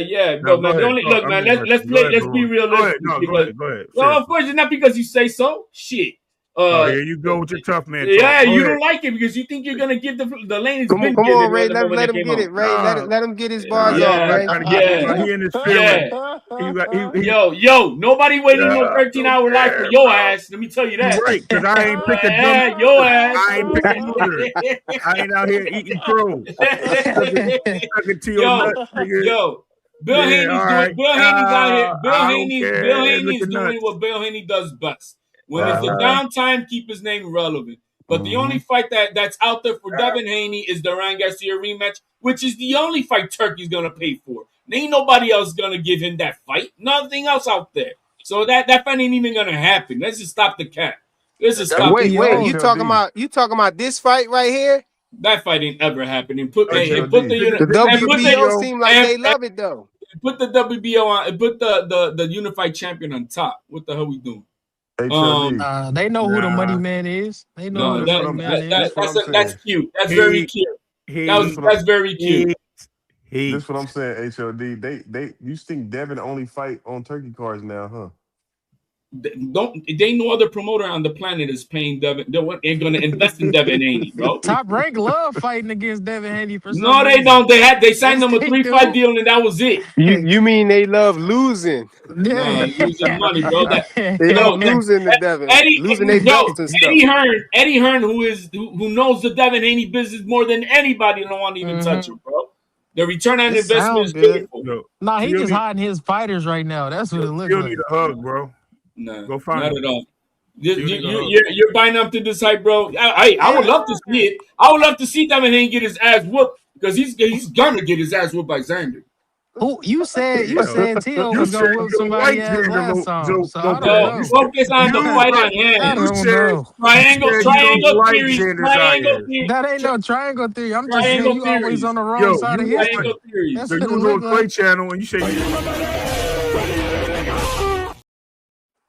Yeah. No, But go man, the ahead. only Talk. look, I'm man. Let's interested. Go ahead, be bro. Go ahead. realistic No, go because ahead. Go ahead. well, of Seriously. course, it's not because you say so. Shit. Oh, Uh, here you go with your tough man talk. yeah, Go you ahead. don't like it because you think you're gonna give the lane has been Come on, given Ray. when the Let moment let that him came get it, out. Ray. Nah, Let him get his bars nah. off, Yeah, Ray. Trying to get yeah, while he in his feelings. yeah. He Yo, nobody waiting no yeah, I 13 don't hour life for care, your bro. ass. Let me tell you You that. right, because I ain't picked a dumb Your loser. ass. I ain't picked a loser. I ain't out here eating crow. Sucking to your yo, nuts, nigga. yo. Bill Yeah, Haney's all doing. right. Bill Haney's out here. I don't Bill care. Haney's Looking doing nuts. what Bill Haney does best. When it's the Uh-huh. downtime, keep his name relevant. But the Mm-hmm. only fight that's out there for Devin Haney is the Ryan Garcia rematch, which is the only fight Turkey's gonna pay for. Ain't nobody else gonna give him that fight. Nothing else out there. So that fight ain't even gonna happen. Let's just stop the cap. Let's just The stop the Wait, cap. you talking about this fight right here? That fight ain't ever happening. Put HLD. The WBO seem like they love it though. Put the WBO on and put the unified champion on top. What the hell we doing? HLD. They know who the money Nah. man is. They know No, who the This what money I'm. man is. This what I'm that's saying. cute. That's very cute. That's very cute. This what I'm saying. HLD. They. You think Devin only fight on turkey cards now, huh? They no other promoter on the planet is paying Devin. They ain't gonna invest in Devin Haney, bro. Top Rank love fighting against Devin Haney for some No, they reason. don't. They signed Yes, them a they 3-5 do. deal and that was it. You mean they love losing? Nah, losing money, bro. They love losing to Devin, losing their belts and stuff. Eddie Hearn, who knows the Devin Haney business more than anybody, don't want to even touch it, bro. The return on It investment is sound good. beautiful. Nah, he just hiding his fighters right now. That's what it looks You like. need a hug, bro. Nah, Go find not him. at all. need a hug. You're buying up to this hype, bro. I would love to see it. I would love to see Devin Haney get his ass whooped because he's gonna get his ass whooped by Xander. Who you said Tio You was said gonna whoop you somebody like ass last time, so I don't know. Focus on the fight at I hand. don't know. Triangle theories. That ain't no triangle theory. I'm just saying Triangle you always theories. on the wrong side of history. Triangle theories. That's So what you it was look on Clay like. channel and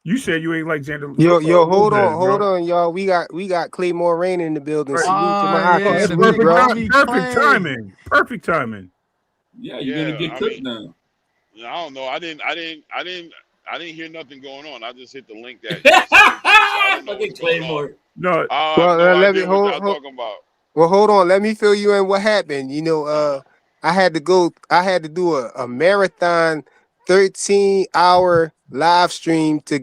you said you ain't like Xander. Yo, hold on, y'all. We got Clay Moraine in the building. Right. Salute to my Oh yeah, hockey, the salute, big bro. homie Perfect Clay. timing. Perfect timing. Yeah, you're gonna get cooked now. I don't know. I didn't hear nothing going on. I just hit the link that you sent me to, so I don't know what's going on. No. I have no idea what y'all talking about. Well, hold on. Let me fill you in what happened. You know, I had to do a marathon 13-hour live stream to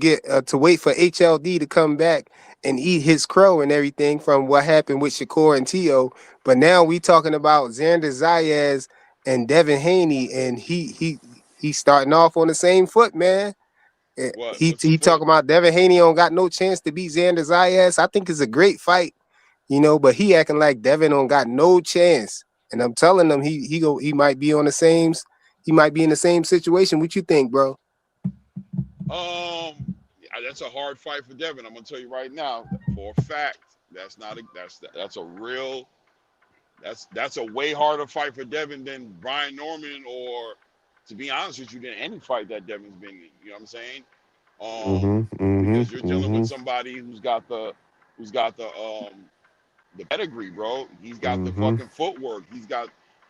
wait for HLD to come back and eat his crow and everything from what happened with Shakur and Tio. But now we talking about Xander Zayas and Devin Haney, and he's starting off on the same foot, man. He talking about Devin Haney don't got no chance to beat Xander Zayas. I think it's a great fight. You know, but he acting like Devin don't got no chance, and I'm telling him he might be in the same situation. What you think, bro? That's a hard fight for Devin. I'm gonna tell you right now, for a fact, that's a way harder fight for Devin than Brian Norman, or to be honest with you, than any fight that Devin's been in. You know what I'm saying? Because you're dealing with somebody who's got the pedigree, bro. He's got the fucking footwork. He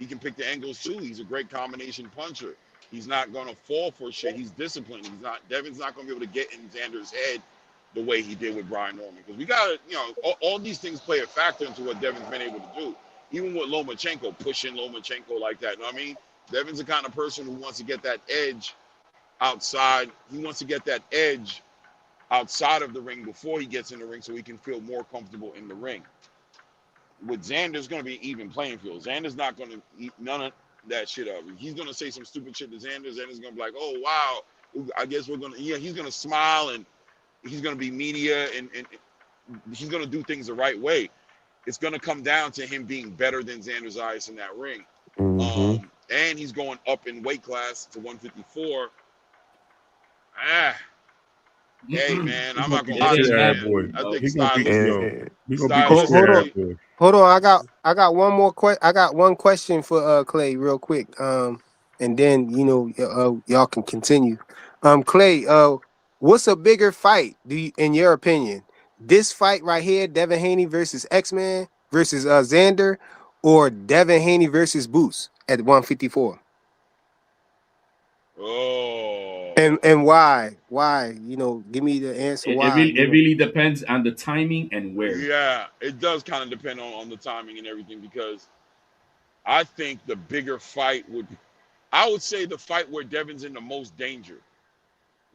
can pick the angles too. He's a great combination puncher. He's not gonna fall for shit. He's disciplined. Devin's not gonna be able to get in Xander's head the way he did with Brian Norman. Because we gotta, all these things play a factor into what Devin's been able to do. Even with Lomachenko, pushing Lomachenko like that. You know what I mean? Devin's the kind of person who wants to get that edge outside. He wants to get that edge outside of the ring before he gets in the ring so he can feel more comfortable in the ring. With Xander's going to be an even playing field. Xander's not going to eat none of that shit up. He's going to say some stupid shit to Xander. Xander's going to be like, oh, wow. I guess we're going to, he's going to smile and he's going to be media and he's going to do things the right way. It's going to come down to him being better than Xander Zayas in that ring. And he's going up in weight class to 154. Hey, man, I'm not going to lie to you, man. I think stylistically. Hold on. I got one more question. I got one question for Clay real quick. And then, y'all can continue. Clay, what's a bigger fight, in your opinion? This fight right here, Devin Haney versus X-Man versus Xander, or Devin Haney versus Boots at 154? Oh. And why? Why? Give me the answer. Why? It really depends on the timing and where. Yeah, it does kind of depend on the timing and everything, because I think the bigger fight I would say the fight where Devin's in the most danger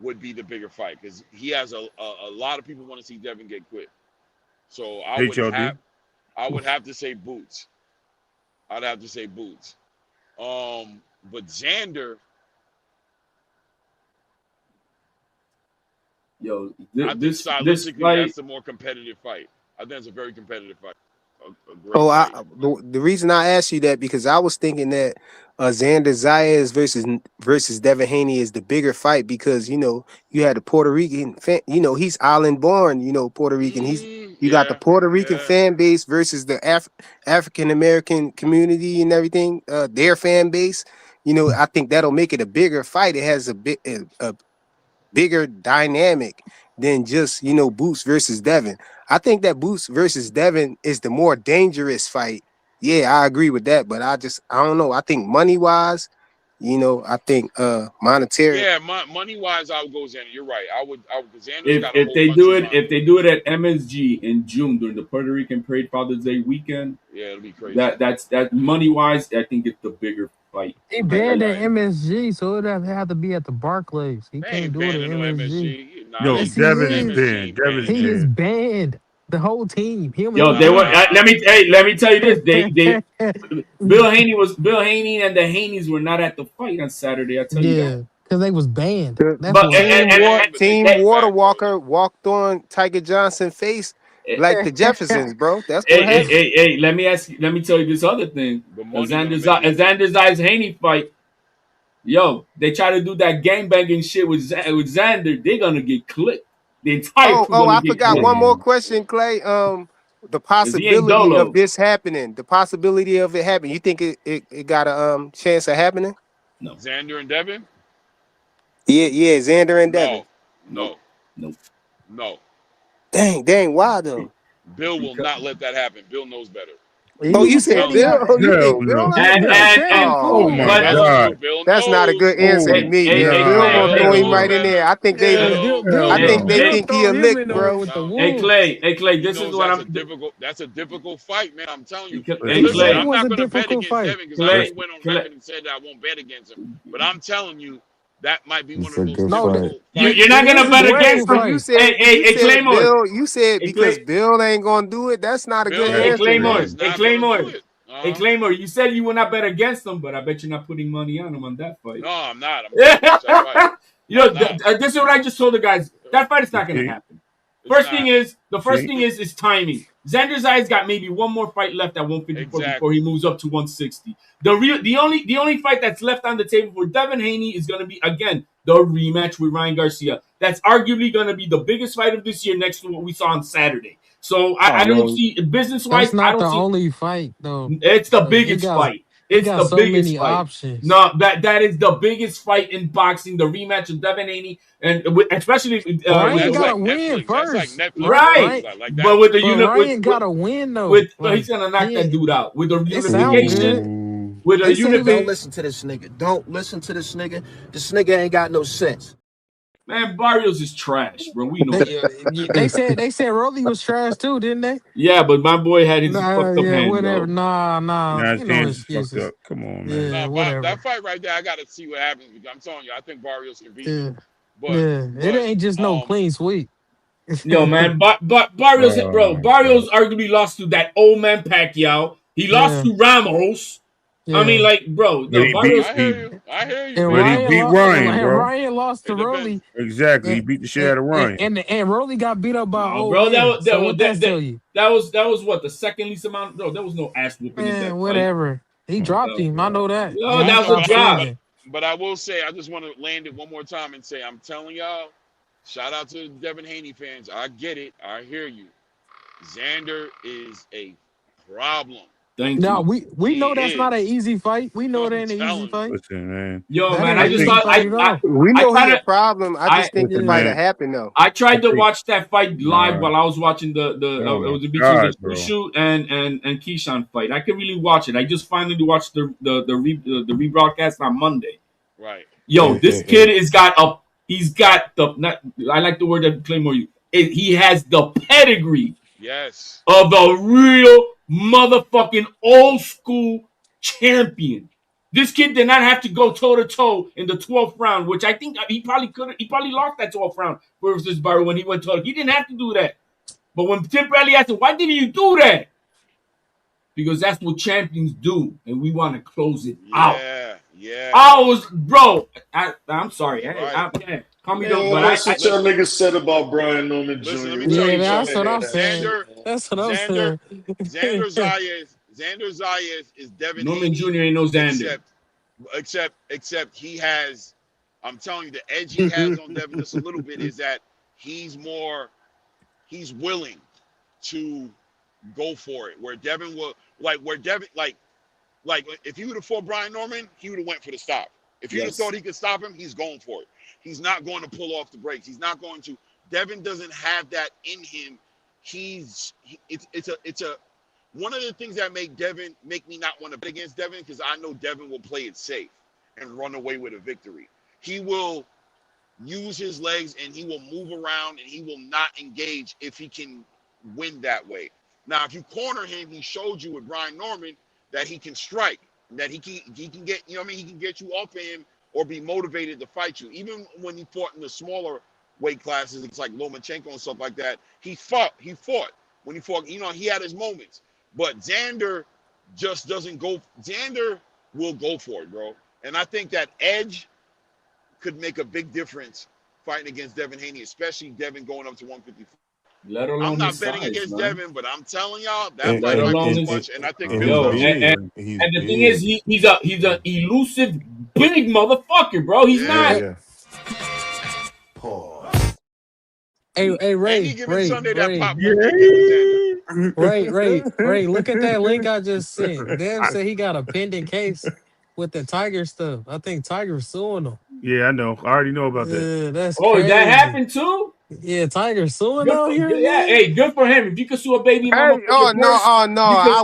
would be the bigger fight, because he has a lot of people want to see Devin get quit. So I would have to say Boots. I'd have to say Boots. But Xander, Yo, I think stylistically that's the more competitive fight. I think it's a very competitive fight. a great fight. The reason I asked you that because I was thinking that Xander Zayas versus Devin Haney is the bigger fight because you had the Puerto Rican fan, he's island born, Puerto Rican. You got the Puerto Rican fan base versus the African American community and everything, their fan base. I think that'll make it a bigger fight. It has a bigger dynamic than just Boots versus Devin. I think that Boots versus Devin is the more dangerous fight. Yeah, I agree with that, but I don't know. I think money wise, I think monetary. Yeah, money wise, I would go Xander. You're right. I would. Xander's got a If whole they bunch do of it, money. if they do it at MSG in June during the Puerto Rican Parade Father's Day weekend, yeah, it'll be crazy. That money wise, I think it's the bigger fight. He banned at MSG, so it'd have to be at the Barclays. He can't do it at MSG. Yo, Yes, Devin he is banned. Devin's He is banned. banned. The whole team. Yo, they were. Let me tell you this. Bill Haney and the Haneys were not at the fight on Saturday. I tell you that. Because they was banned. But Team Water Walker walked on Tiger Johnson's face like the Jeffersons, bro. That's what happened. Hey, let me tell you this other thing. Xander Zayas Haney fight. Yo, they try to do that gangbanging shit with Xander. They're gonna get clipped. The entire I forgot one more question, Clay. The possibility of this happening. The possibility of it happening. You think it got a chance of happening? No. Xander and Devin? Yeah, Xander and Devin. No. Dang, why though? Bill will not let that happen. Bill knows better. You said Bill? Bill? Oh my God! That's not a good answer to me. Bill gonna throw him right in there. I think they think he a lick, bro. Hey Clay, this is what I'm. That's a difficult fight, man. I'm telling you. Hey Listen, Clay, I'm not going to bet against Devin because I already went on record and said that I won't bet against him. But I'm telling you, that might be one of those difficult fights. You're not gonna bet against him. Hey, Claymore. Bill, you said because Bill ain't gonna do it. That's not a good answer. Hey, Claymore. You said you will not bet against him, but I bet you're not putting money on him on that fight. No, I'm not. This is what I just told the guys. That fight is not gonna happen. First thing is timing. Xander Zayas got maybe one more fight left at 154 before he moves up to 160. The only fight that's left on the table for Devin Haney is going to be again the rematch with Ryan Garcia. That's arguably going to be the biggest fight of this year next to what we saw on Saturday. So I don't see business wise. That's not the only fight though. It's the biggest fight. It's the biggest fight. Options. No, that is the biggest fight in boxing. The rematch of Devin Haney, and especially Ryan got to win first, right? But with the Ryan got to win though. He's gonna knock that dude out with the unification. With the unification. Don't listen to this nigga. Don't listen to this nigga. This nigga ain't got no sense. Man, Barrios is trash, bro. We know. They said Rolly was trash too, didn't they? Yeah, but my boy had his fucked up hand. Whatever. Bro. Nah. You know excuses. Up. Come on, man. Yeah, whatever. That fight right there, I got to see what happens. I'm telling you, I think Barrios can beat him. But it ain't just no clean sweep. Yo, man, Barrios arguably lost to that old man Pacquiao. He lost to Ramos. Yeah. I mean, like, bro, Barrios. I hear you. And Ryan he beat Ryan, bro. Ryan lost to Rolly. Exactly, he beat the shit out of Ryan. And Rolly got beat up by old bro. Man. That was what the second least amount. No, there was no ass whooping. Man, whatever. He dropped him. I know that. No, that was a job. But I will say, I just want to land it one more time and say, I'm telling y'all, shout out to the Devin Haney fans. I get it. I hear you. Xander is a problem. No, we know that's not an easy fight. We know it ain't an easy fight. Listen, man. Yo, man, I just thought we know he's a problem. I just think the fight will happen though. I tried to watch that fight live while I was watching it was between the Shoot and Keyshawn fight. I could really watch it. I just finally watched the rebroadcast on Monday. Right. Yo, this kid I like the word that Claymore used. He has the pedigree. Yes. Of a real motherfucking old school champion. This kid did not have to go toe to toe in the 12th round, which I think he probably could. He probably lost that 12th round versus Barrow when he went toe. He didn't have to do that. But when Tim Bradley asked him, "Why didn't you do that?" Because that's what champions do, and we want to close it out. Yeah. I'm sorry. Call me What's what y'all niggas said about Brian Norman Jr.? Yeah, that's what I'm saying. That's what I'm saying. Xander Zayas is Devin Norman Haney, Jr. ain't no Xander. Except he has, I'm telling you, the edge he has on Devin just a little bit is that he's willing to go for it. Where Devin will, like if he would have fought Brian Norman, he would have went for the stop. If he thought he could stop him, he's going for it. He's not going to pull off the brakes. He's not going to. Devin doesn't have that in him. It's a one of the things that make me not want to bet against Devin, because I know Devin will play it safe and run away with a victory. He will use his legs and he will move around and he will not engage if he can win that way. Now, if you corner him, he showed you with Brian Norman that he can strike, that he can get, you know what I mean, he can get you off of him or be motivated to fight you. Even when he fought in the smaller weight classes, it's like Lomachenko and stuff like that, he fought. When he fought, you know, he had his moments. But Xander just doesn't go. Xander will go for it, bro. And I think that edge could make a big difference fighting against Devin Haney, especially Devin going up to 154. Let alone I'm not his betting size, against man. Devin, but I'm telling y'all that fight might be too much. And I think and Bill's he's gonna big. And the thing is, he's an elusive big motherfucker, bro. He's not. Yeah. Pause. Hey, Any given Sunday that pop Ray, look at that link I just sent. Damn said he got a pending case with the Tiger stuff. I think Tiger's suing him. Yeah, I know. I already know about that. That's crazy. That happened too? Yeah, Tiger's suing out here. Yeah, hey, good for him. If you could sue a baby mama for your purse, I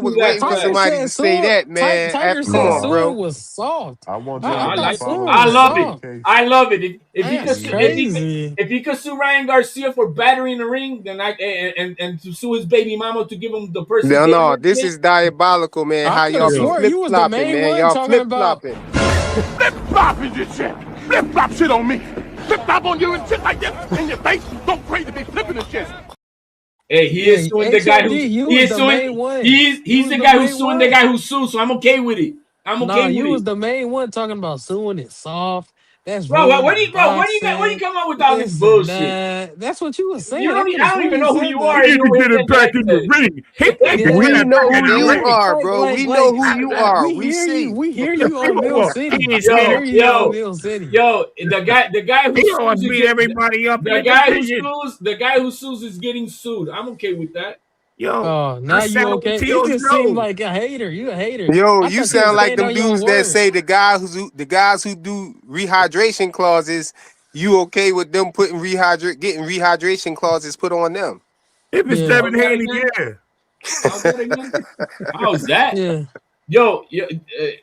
was waiting for somebody to say that, man. Tiger said suing was soft. I want I love it. I love it. If he could sue Ryan Garcia for battery in the ring, then and to sue his baby mama to give him the person. No, this is diabolical, man. How y'all flip flopping, man? Y'all flip flopping. Flip flopping your shit. Flip flop shit on me. Flip flop on you and shit like that in your face. Don't crazy be flipping the shit. Hey, he is suing the guy he's the guy who's suing the guy who sues, so I'm okay with it. You was the main one talking about suing it soft. That's bro. When you come up with all this bullshit? That's what you was saying. I don't even know who you are. You need to get it back in the ring. We know who you are, bro. We know who you are. We see. We hear you on Mill City. Yo, the guy who sues beat everybody up. The guy who sues is getting sued. I'm okay with that. Yo, now you okay? You just seem like a hater. You a hater. Yo, you sound like them dudes that say the guys who do rehydration clauses. You okay with them getting rehydration clauses put on them? If it's Devin Haney, yeah. How's that? Yeah. Yo,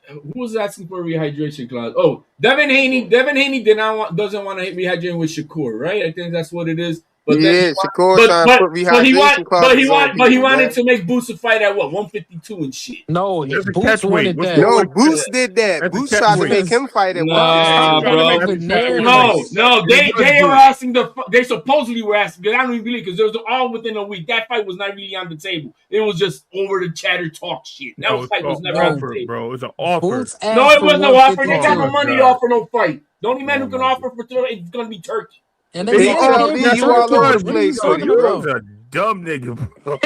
who was asking for a rehydration clause? Oh, Devin Haney doesn't want to rehydrate with Shakur, right? I think that's what it is. But Shakur trying to put rehydration clauses but he wanted to make Boots a fight at what 152 and shit. No, Boots wanted that. No, Boots did that. Boots tried to make him fight at 152. No, they were asking they supposedly were asking, because I don't even believe, because it was all within a week. That fight was not really on the table. It was just over the chatter talk shit. That fight was never on the table, bro. It was an offer. No, it wasn't no offer. They got no money to offer no fight. The only man who can offer for it's gonna be Turkey. And they you all over the place with it, bro. You're a dumb nigga, bro.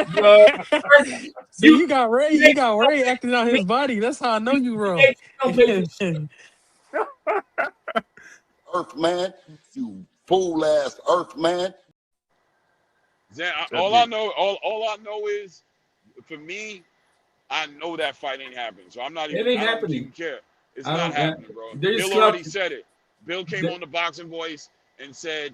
So you got Ray acting out his body. That's how I know you wrong. Earth man, you fool ass Earth man. All I know is, for me, I know that fight ain't happening. So I'm not even. It ain't I don't happening. even care. It's not happening, bro. Bill already said it. Bill came on the Boxing Voice and said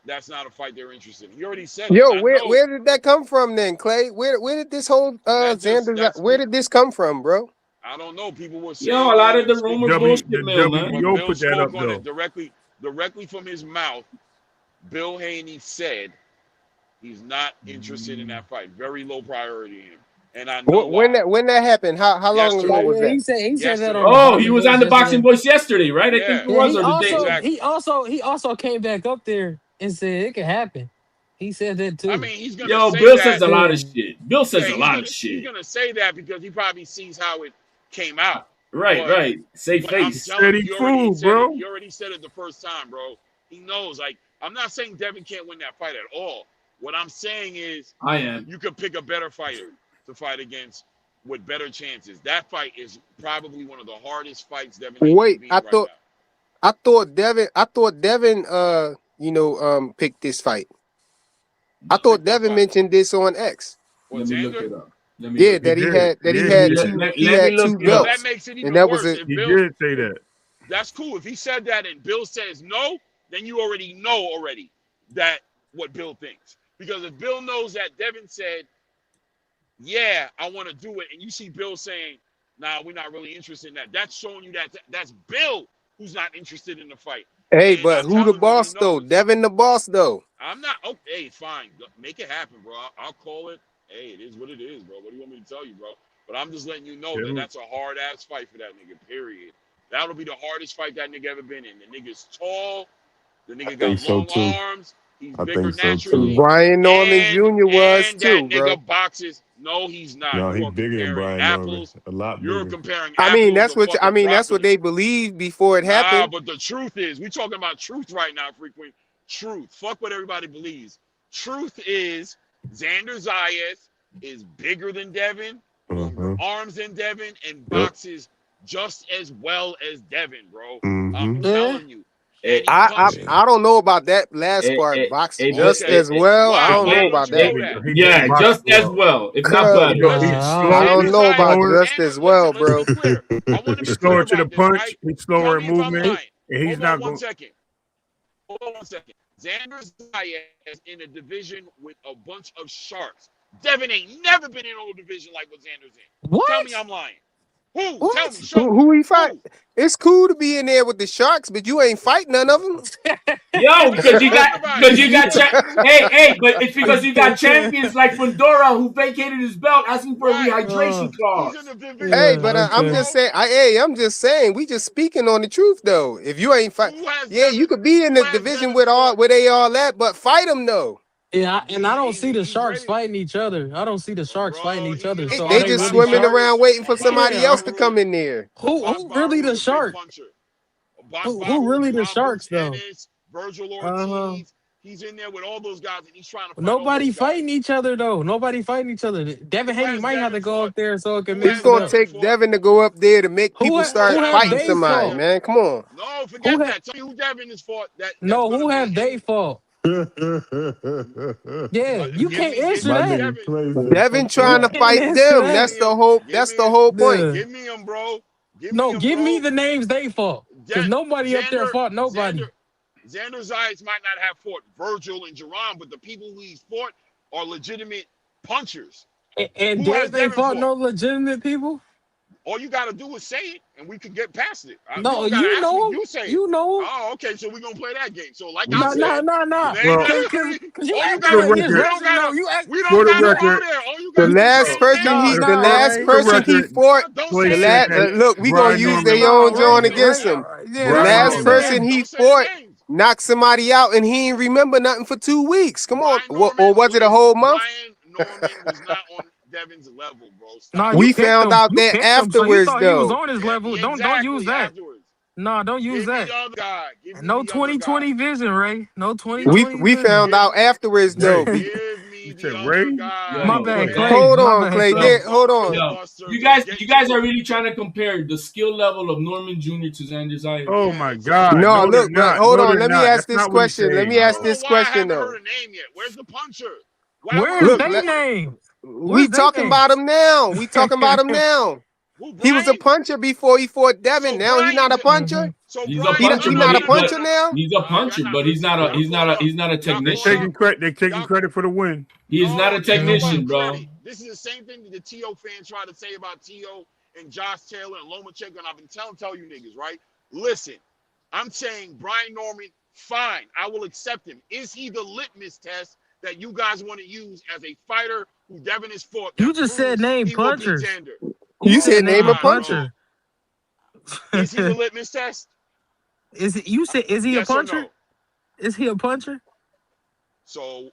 that's not a fight they're interested in. He already said it. Yo, where did that come from then, Clay? Where did this whole Xander, where did this come from, bro? I don't know. People were saying a lot of the rumors bullshit, man. Bill put that up on it directly from his mouth. Bill Haney said he's not interested in that fight. Very low priority to him. And I know when that happened. How long ago was that? He said that. He was on the Boxing Voice yesterday, right? I think it was. He also came back up there and said it could happen. He said that too. I mean, he's gonna. Say Bill that. says a lot of shit. Bill says a lot of shit. He's gonna say that because he probably sees how it came out. Right. Save face. Steady food, bro. You already said it the first time, bro. He knows. Like, I'm not saying Devin can't win that fight at all. What I'm saying is, I am. you could pick a better fighter to fight against with better chances. That fight is probably one of the hardest fights Devin Haney Wait, can be in right now. I thought Devin picked this fight. I thought Devin mentioned this on X. Let me look it up. Yeah, that he had two You know, belts. that makes it even and that worse. was it. If He Bill, did say that. That's cool. If he said that and Bill says no, then you already know that what Bill thinks. Because if Bill knows that Devin said, yeah, I want to do it, and you see Bill saying, nah, we're not really interested in that, that's showing you that that's Bill who's not interested in the fight. Hey, And but I'm who the telling you, boss he though? knows. Devin the boss though. I'm not. Oh, hey, fine. Make it happen, bro. I'll call it. Hey, it is what it is, bro. What do you want me to tell you, bro? But I'm just letting you know that that's a hard-ass fight for that nigga, period. That'll be the hardest fight that nigga ever been in. The nigga's tall. The nigga got long arms. He's bigger naturally. Brian Norman Jr. was and too, that bro. nigga boxes. No, he's not. No, You he's are bigger than comparing Brian apples. Norman. A lot You're bigger. comparing I apples mean, that's to what fucking that's what broccoli. they believed before it happened. But the truth is, we talking about truth right now, frequent. Truth. Fuck what everybody believes. Truth is, Xander Zayas is bigger than Devin, longer arms than Devin, and boxes just as well as Devin, bro. I'm telling you. I don't know about that last part. Boxing just as well. I don't know about that. Yeah, just as well, if not better. I don't know about just as well, bro. He's slower to the punch. He's slower in movement, and he's not going. Hold on 1 second. Xander Zayas in a division with a bunch of sharks. Devin ain't never been in a division like what Xander's in. What? Tell me I'm lying. Who? What? Tell me. Show me. Who he fight? It's cool to be in there with the sharks, but you ain't fight none of them. Yo, because you got hey, but it's because you got champions like Fundora who vacated his belt asking for a rehydration clause. Hey, but I'm just saying. I'm just saying. We just speaking on the truth though. If you ain't fight, you could be in the division with where they all at, but fight them though. Yeah, and I don't see the sharks fighting each other. I don't see the sharks fighting each other. So They are just really swimming sharks? around waiting for somebody else to come in there. Who really the shark? Who really the sharks though? Virgil Ortiz. He's in there with all those guys, and he's trying to fight Nobody fighting each other though. Nobody fighting each other. Devin Haney might have to go up there so it can mix It's gonna it take Devin to go up there to make people start fighting somebody, fought? man. Come on. No, forget that. Tell me who Devin is fought. No, who have they fought? Yeah, you can't answer that. Devin trying to fight them. That's the whole. That's the whole point. Give me them, bro. Give me the names they fought. Because nobody up there fought nobody. Xander Zayas might not have fought Virgil and Jerron, but the people who he's fought are legitimate punchers. And Dev ain't fought no legitimate people? All you got to do is say it, and we can get past it. No, you know. You say it. You know. Oh, okay, so we're going to play that game. So like No. I said. Because you act like this random. No, you act. We don't got to go there. The last person he fought. Look, we gonna use their own joint against him. The last person he fought knocked somebody out, and he ain't remember nothing for 2 weeks. Come on, or was it a whole month? Brian Norman was not on Devin's level, bro. No, we found out that afterwards, so though. He was on his level. Don't use that. No, don't use that. No 2020 vision, Ray. No 2020 We found out afterwards, though. My bad, Clay. Hold on, Clay. Hold on. Yo, you guys are really trying to compare the skill level of Norman Jr. to Xander Zayas. Oh my God! No, look, but hold on. Let me ask this question. Let me ask this question though. Where's the puncher? Where's their name? We talking about him now. We talking about him now. He was a puncher before he fought Devin. Now he's not a puncher. He's a puncher. He's not a puncher now. He's a puncher, but he's not a technician. They're taking credit for the win. He is not a technician, bro. This is the same thing that the T.O. fans try to say about T.O. and Josh Taylor and Lomachenko, and I've been telling you niggas, right? Listen, I'm saying Brian Norman, fine, I will accept him. Is he the litmus test that you guys want to use as a fighter who Devin has fought? You just said name punchers. You said name a puncher. Is he the litmus test? Is he a puncher? No? Is he a puncher? So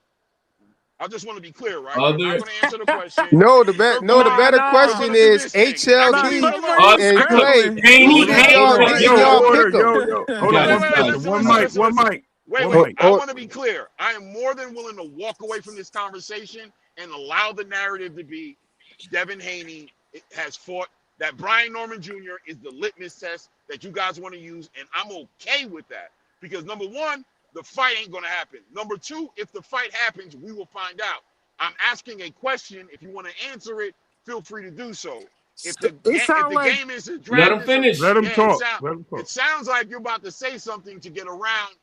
I just want to be clear, right? I'm not going to answer the question. No, the better question is HLD and Clay. One mic. Wait. I want to be clear. I am more than willing to walk away from this conversation and allow the narrative to be Devin Haney has fought, that Brian Norman Jr. is the litmus test that you guys want to use, and I'm okay with that. Because number one, the fight ain't going to happen. Number two, if the fight happens, we will find out. I'm asking a question. If you want to answer it, feel free to do so. If the game is a draft, let him finish. Let him talk. It sounds like you're about to say something to get around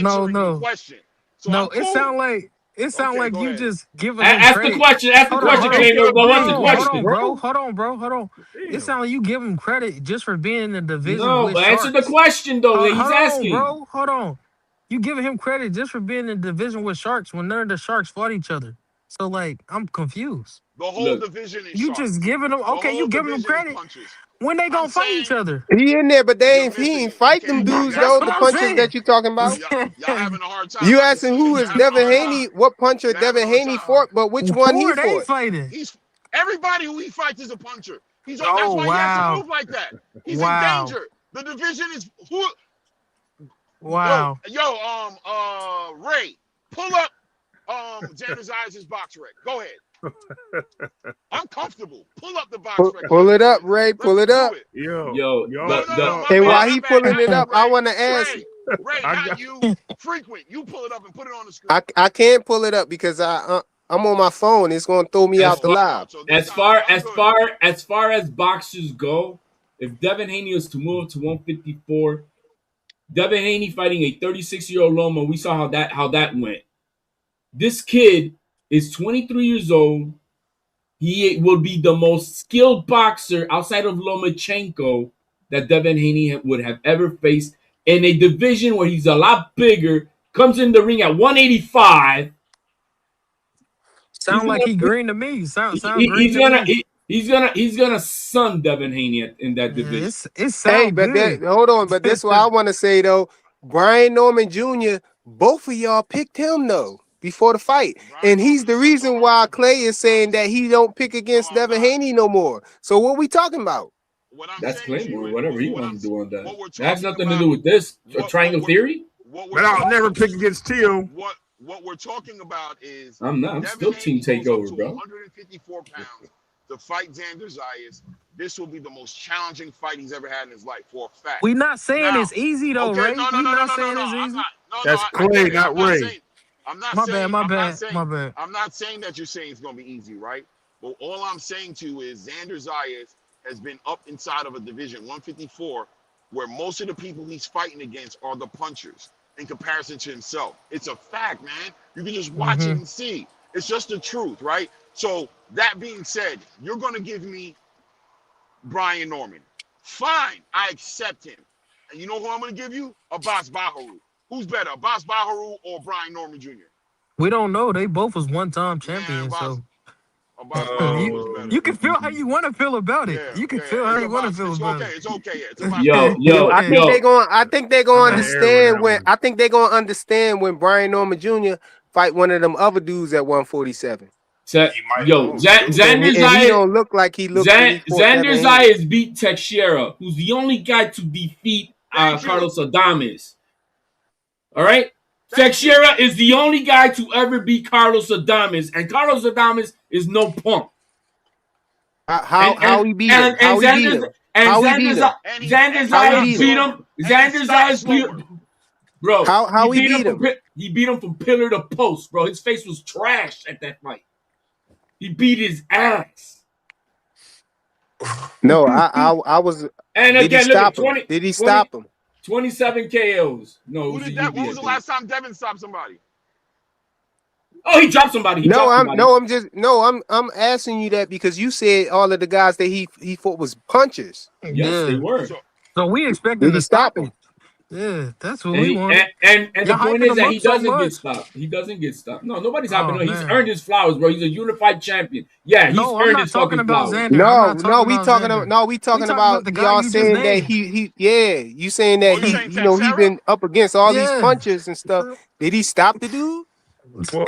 answering the question. So no, cool. it sound like you ahead. just giving him Ask credit. the question. Ask the question, Jamer. But what's the question, Hold on. It sounds like you give him credit just for being in the division. No, but answer the question though. He's asking. Hold on. You giving him credit just for being in the division with Sharks when none of the Sharks fought each other. So like, I'm confused. The whole division is you Sharks. Just giving them. Okay, you giving them credit. When they gonna fight each other? He in there, but he ain't fight them dudes though. The punches that you talking about. Y'all having a hard time. You asking who is Devin Haney? What puncher Devin Haney fought? But which one he fought? Fighting? Everybody who he fights is a puncher. That's why he has to move like that. He's in danger. The division is who. Wow. Yo, Ray, pull up Xander Zayas' box rec. Go ahead. I'm comfortable. Pull up the box rec. Pull it up, Ray. Pull it up. Yo. Hey, while he pulling it up, I want to ask. Ray, not you. Frequent. You pull it up and put it on the screen. I can't pull it up because I'm on my phone. It's gonna throw me out the live. As far as boxers go, if Devin Haney was to move to 154, Devin Haney fighting a 36-year-old Loma, we saw how that went. This kid is 23 years old. He will be the most skilled boxer outside of Lomachenko that Devin Haney would have ever faced in a division where he's a lot bigger. Comes in the ring at 185. Sound like he green to me. Sound green to me. He's gonna sun Devin Haney in that division. Hold on, but this is what I want to say though. Brian Norman Jr. Both of y'all picked him though before the fight, and he's the reason why Clay is saying that he don't pick against Devin Haney no more. So what we talking about? That's Claymore, whatever he wants to do on that. That has nothing to do with this. A triangle theory. But I'll never pick against Tio. What we're talking about is I'm still team takeover, bro. 154 pounds to fight Xander Zayas. This will be the most challenging fight he's ever had in his life for a fact. We not saying it's easy though, okay, right? No. That's Clay, not Ray. My bad. I'm not saying that you're saying it's going to be easy, right? But all I'm saying to you is Xander Zayas has been up inside of a division 154 where most of the people he's fighting against are the punchers in comparison to himself. It's a fact, man. You can just watch it and see. It's just the truth, right? So that being said, you're going to give me Brian Norman. Fine, I accept him. And you know who I'm going to give you? Abbas Baharu. Who's better, Abbas Baharu or Brian Norman Jr.? We don't know. They both was one-time champions, so you can feel how you want to feel about it. You can feel how you want to feel about it. It's okay. I think they're gonna understand when. I think they're gonna understand when Brian Norman Jr. fight one of them other dudes at 147. Xander Zayas, he don't look like he looks. Xander Zayas beat Teixeira, who's the only guy to defeat Carlos Adames. All right. Teixeira is the only guy to ever beat Carlos Adames, and Carlos Adames is no punk. How he beat him? Xander Zayas beat him. Xander Zayas beat him. Bro, how he beat him? He beat him from pillar to post, bro. His face was trash at that fight. He beat his ass. No, I was. And again, did he stop him? 27 KOs. No, when was the last time Devin stopped somebody? Oh, he dropped somebody. I'm asking you that because you said all of the guys that he fought was punchers. Yes, they were. So we expected to stop him. Yeah, that's what we want. And the point is that he doesn't get stopped. He doesn't get stopped. No, nobody's hyping him. He's earned his flowers, bro. He's a unified champion. Yeah, he's earned his fucking flowers. We talking about y'all saying that you saying that he been up against all these punches and stuff. Did he stop the dude?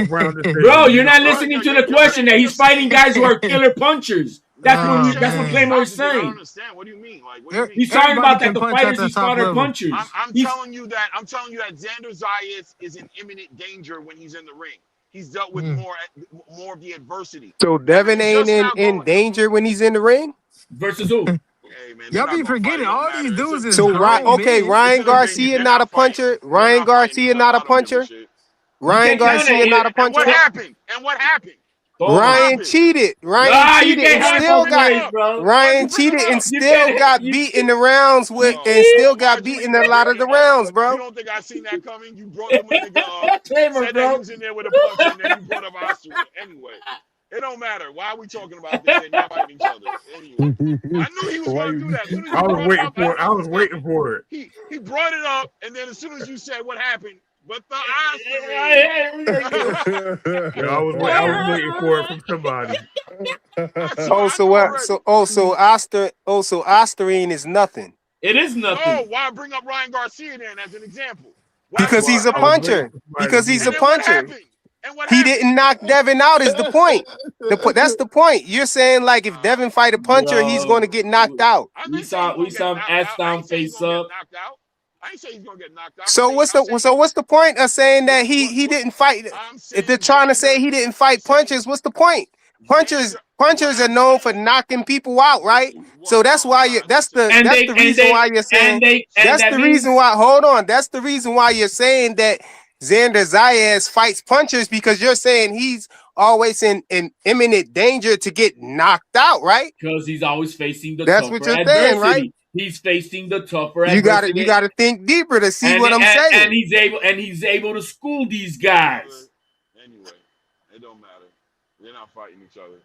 Bro, you're not listening to the question that he's fighting guys who are killer punchers. That's I what understand that's what what Claymore is boxers do. I don't saying. understand. What do you mean? Like, what do you mean? He's talking Everybody about that can the punch at fighters the he top fought are level. punchers. I'm telling you that Xander Zayas is in imminent danger when he's in the ring. He's dealt with more of the adversity. So Devin ain't in danger when he's in the ring? Versus who? Hey man, Y'all be forgetting all these dudes is So grown men. Ryan Garcia not a puncher. Ryan Garcia not a puncher. Ryan Garcia not a puncher. And what happened? Ryan cheated. Ryan cheated and still got Ryan cheated and still got beat in the rounds with and still got beat in a lot of the rounds, bro. You don't think I seen that coming? You brought the nigga up, said that he was in there with a puncher, and then you brought up Oscar. Anyway, it don't matter. Why are we talking about this and y'all fighting each other? Anyway, I knew he was going to do that. As soon as I was waiting for it. I was waiting for it. He brought it up, and then as soon as you said what happened, but the Oscar. I was waiting for it from somebody. Ostarine is nothing. It is nothing. No, why bring up Ryan Garcia then as an example? Because he's a puncher. Because he's a puncher. He didn't knock Devin out is the point. That's the point. You're saying like if Devin fight a puncher, he's going to get knocked out. We saw him ass down, face up. I ain't say he's gonna get knocked out. So what's the point of saying that he didn't fight? If they're trying to say he didn't fight punchers, what's the point? Punchers are known for knocking people out, right? So that's why that's the reason why you're saying that's the reason why. Hold on, that's the reason why you're saying that Xander Zayas fights punchers because you're saying he's always in imminent danger to get knocked out, right? Because he's always facing the that's tougher what you're adversity. saying, right? He's facing the tougher adversity. You gotta think deeper to see what I'm saying. And he's able to school these guys. Anyway, it don't matter. They're not fighting each other.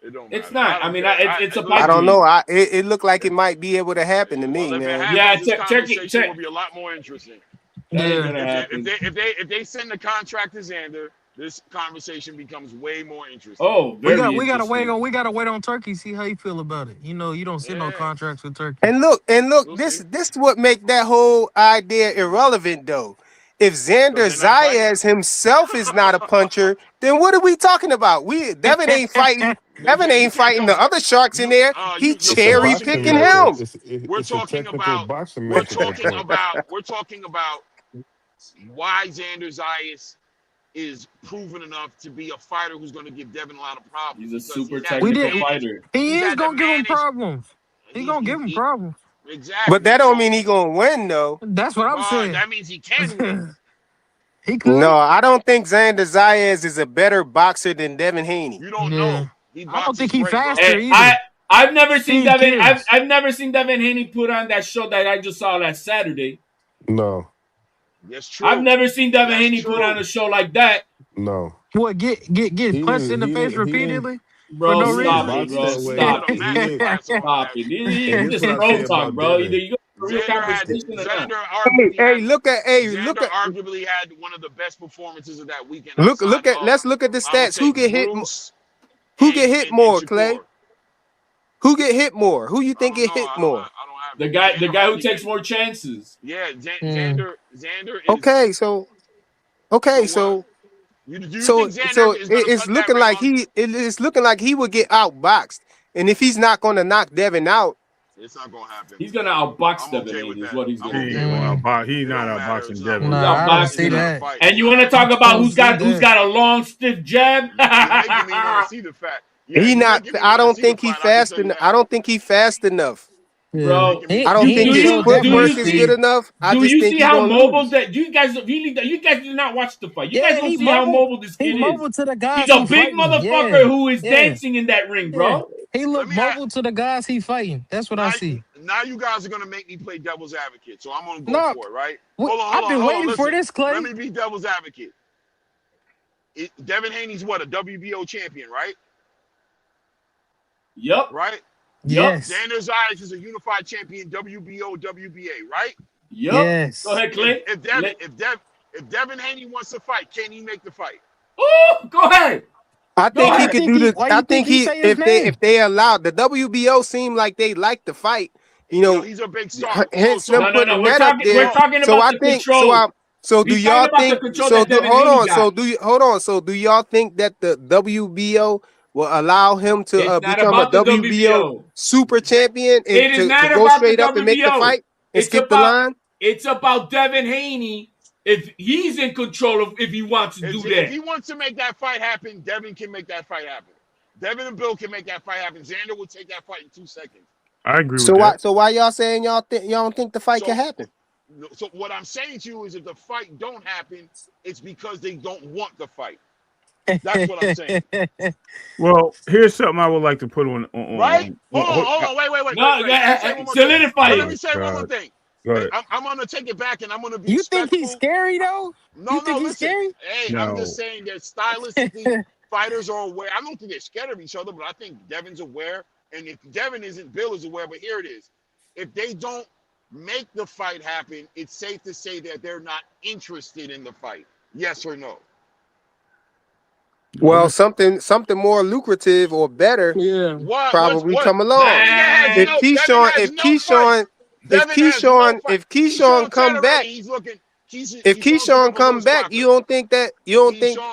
It don't matter. It's not. I mean, it's a. I don't know. It looked like it might be able to happen to me, man. Yeah, this conversation will be a lot more interesting. If they send the contract to Xander, this conversation becomes way more interesting. Oh, we gotta wait on Turkey, see how you feel about it. You know, you don't send no contracts with Turkey. And look, this is what make that whole idea irrelevant though. If Xander Zayas himself is not a puncher, then what are we talking about? Devin ain't fighting. Devin ain't fighting the other sharks in there. He cherry picking him. We're talking about why Xander Zayas is proven enough to be a fighter who's going to give Devin a lot of problems. He's a super technical fighter. He is going to give him problems. He's going to give him problems. Exactly. But that don't mean he going to win, though. That's what I'm saying. That means he can win. He could. No, I don't think Xander Zayas is a better boxer than Devin Haney. You don't know. I don't think he's faster either. I've never seen Devin. I've never seen Devin Haney put on that show that I just saw last Saturday. No. That's true. I've never seen Devin Haney put on a show like that. No. What, get punched in the face repeatedly? Bro, for no stop reason? it, bro. Stop it. Stop it. It's just road talk, bro. Either you go to a real conversation or not. Xander arguably had one of the best performances of that weekend. Let's look at the stats. Who get hit? Who get hit more, Clay? Who get hit more? Who you think get hit more? The guy who takes more chances. Yeah, Xander is. Okay, so it's looking like he would get outboxed, and if he's not going to knock Devin out, it's not going to happen. He's going to outbox Devin Haney is what he's going to do. He's not outboxing Devin. I see that. And you want to talk about who's got a long stiff jab? You're making me want to see the fact. Yeah, I don't think he's fast enough. Bro, I don't think his footwork is good enough. Do you see how mobile that you guys did not watch the fight? You guys don't see how mobile this kid is. Mobile to the guys. He's a big motherfucker who is dancing in that ring, bro. He look mobile to the guys he fighting. That's what I see. Now you guys are gonna make me play devil's advocate, so I'm gonna go for it, right? Hold on, I've been waiting for this, Clay. Let me be devil's advocate. Devin Haney's what, a WBO champion, right? Yep. Right? Yes. Xander Zayas is a unified champion, WBO, WBA, right? Yep. Yes. Go ahead, Clay. If Devin Haney wants to fight, can he make the fight? Oh, go ahead. I think he could do the. I think if they allowed the WBO, seem like they like to fight. You know, he's a big star. Hence them putting we're that up there. We're talking about the control. So do y'all think? So do y'all think that the WBO will allow him to It's not become a about the WBO WBO. super champion It and is to not go about the straight up and make the WBO. fight and It's skip the about line? it's about Devin Haney if he's in control of if he wants to do If that. he wants to make that fight happen, Devin can make that fight happen. Devin and Bill can make that fight happen. Xander will take that fight in 2 seconds. I agree with that. So why y'all saying y'all don't think the fight can happen? So what I'm saying to you is if the fight don't happen, it's because they don't want the fight. That's what I'm saying. Well, here's something I would like to put on. Right? Hold on. Wait. No, solidify Let me say one more thing. Go ahead. I'm going to take it back and I'm going to be You respectful. think he's scary though? No, think he's listen. scary? Hey, No. I'm just saying that stylistically, fighters are aware. I don't think they're scared of each other, but I think Devin's aware. And if Devin isn't, Bill is aware. But here it is. If they don't make the fight happen, it's safe to say that they're not interested in the fight. Yes or no? Well, something more lucrative or better probably come along. If Keyshawn come back, if Keyshawn come back, you don't think that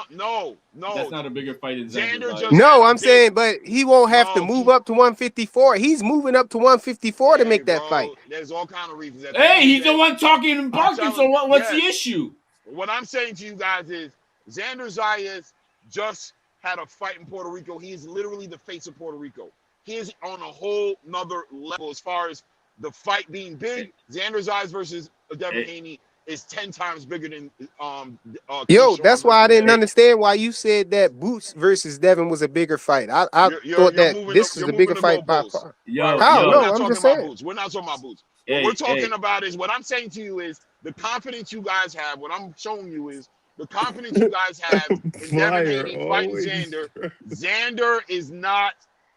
No. That's not a bigger fight than Xander. No, I'm saying, but he won't have to move up to 154. He's moving up to 154 to make that fight. There's all kind of reasons. Hey, he's the one talking and barking. So what's the issue? What I'm saying to you guys is Xander Zayas just had a fight in Puerto Rico. He is literally the face of Puerto Rico. He is on a whole nother level as far as the fight being big. Xander Zayas versus Devin Haney is 10 times bigger than that's why I didn't understand why you said that Boots versus Devin was a bigger fight. I thought that this is a bigger fight by far. I'm just saying. Boots. We're not talking about Boots. What we're talking about is what I'm saying to you is the confidence you guys have. What I'm showing you is the confidence you guys have in Devin Haney fighting Xander. Xander is not,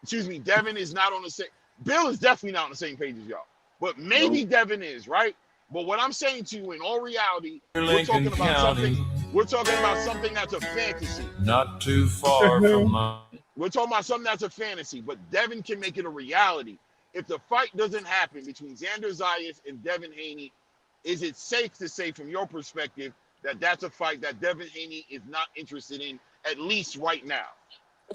Devin is not on the same. Bill is definitely not on the same page as y'all. But maybe Devin is, right? But what I'm saying to you, in all reality, we're talking about something that's a fantasy. Not too far from mine. We're talking about something that's a fantasy, but Devin can make it a reality. If the fight doesn't happen between Xander Zayas and Devin Haney, is it safe to say from your perspective that that's a fight that Devin Haney is not interested in, at least right now?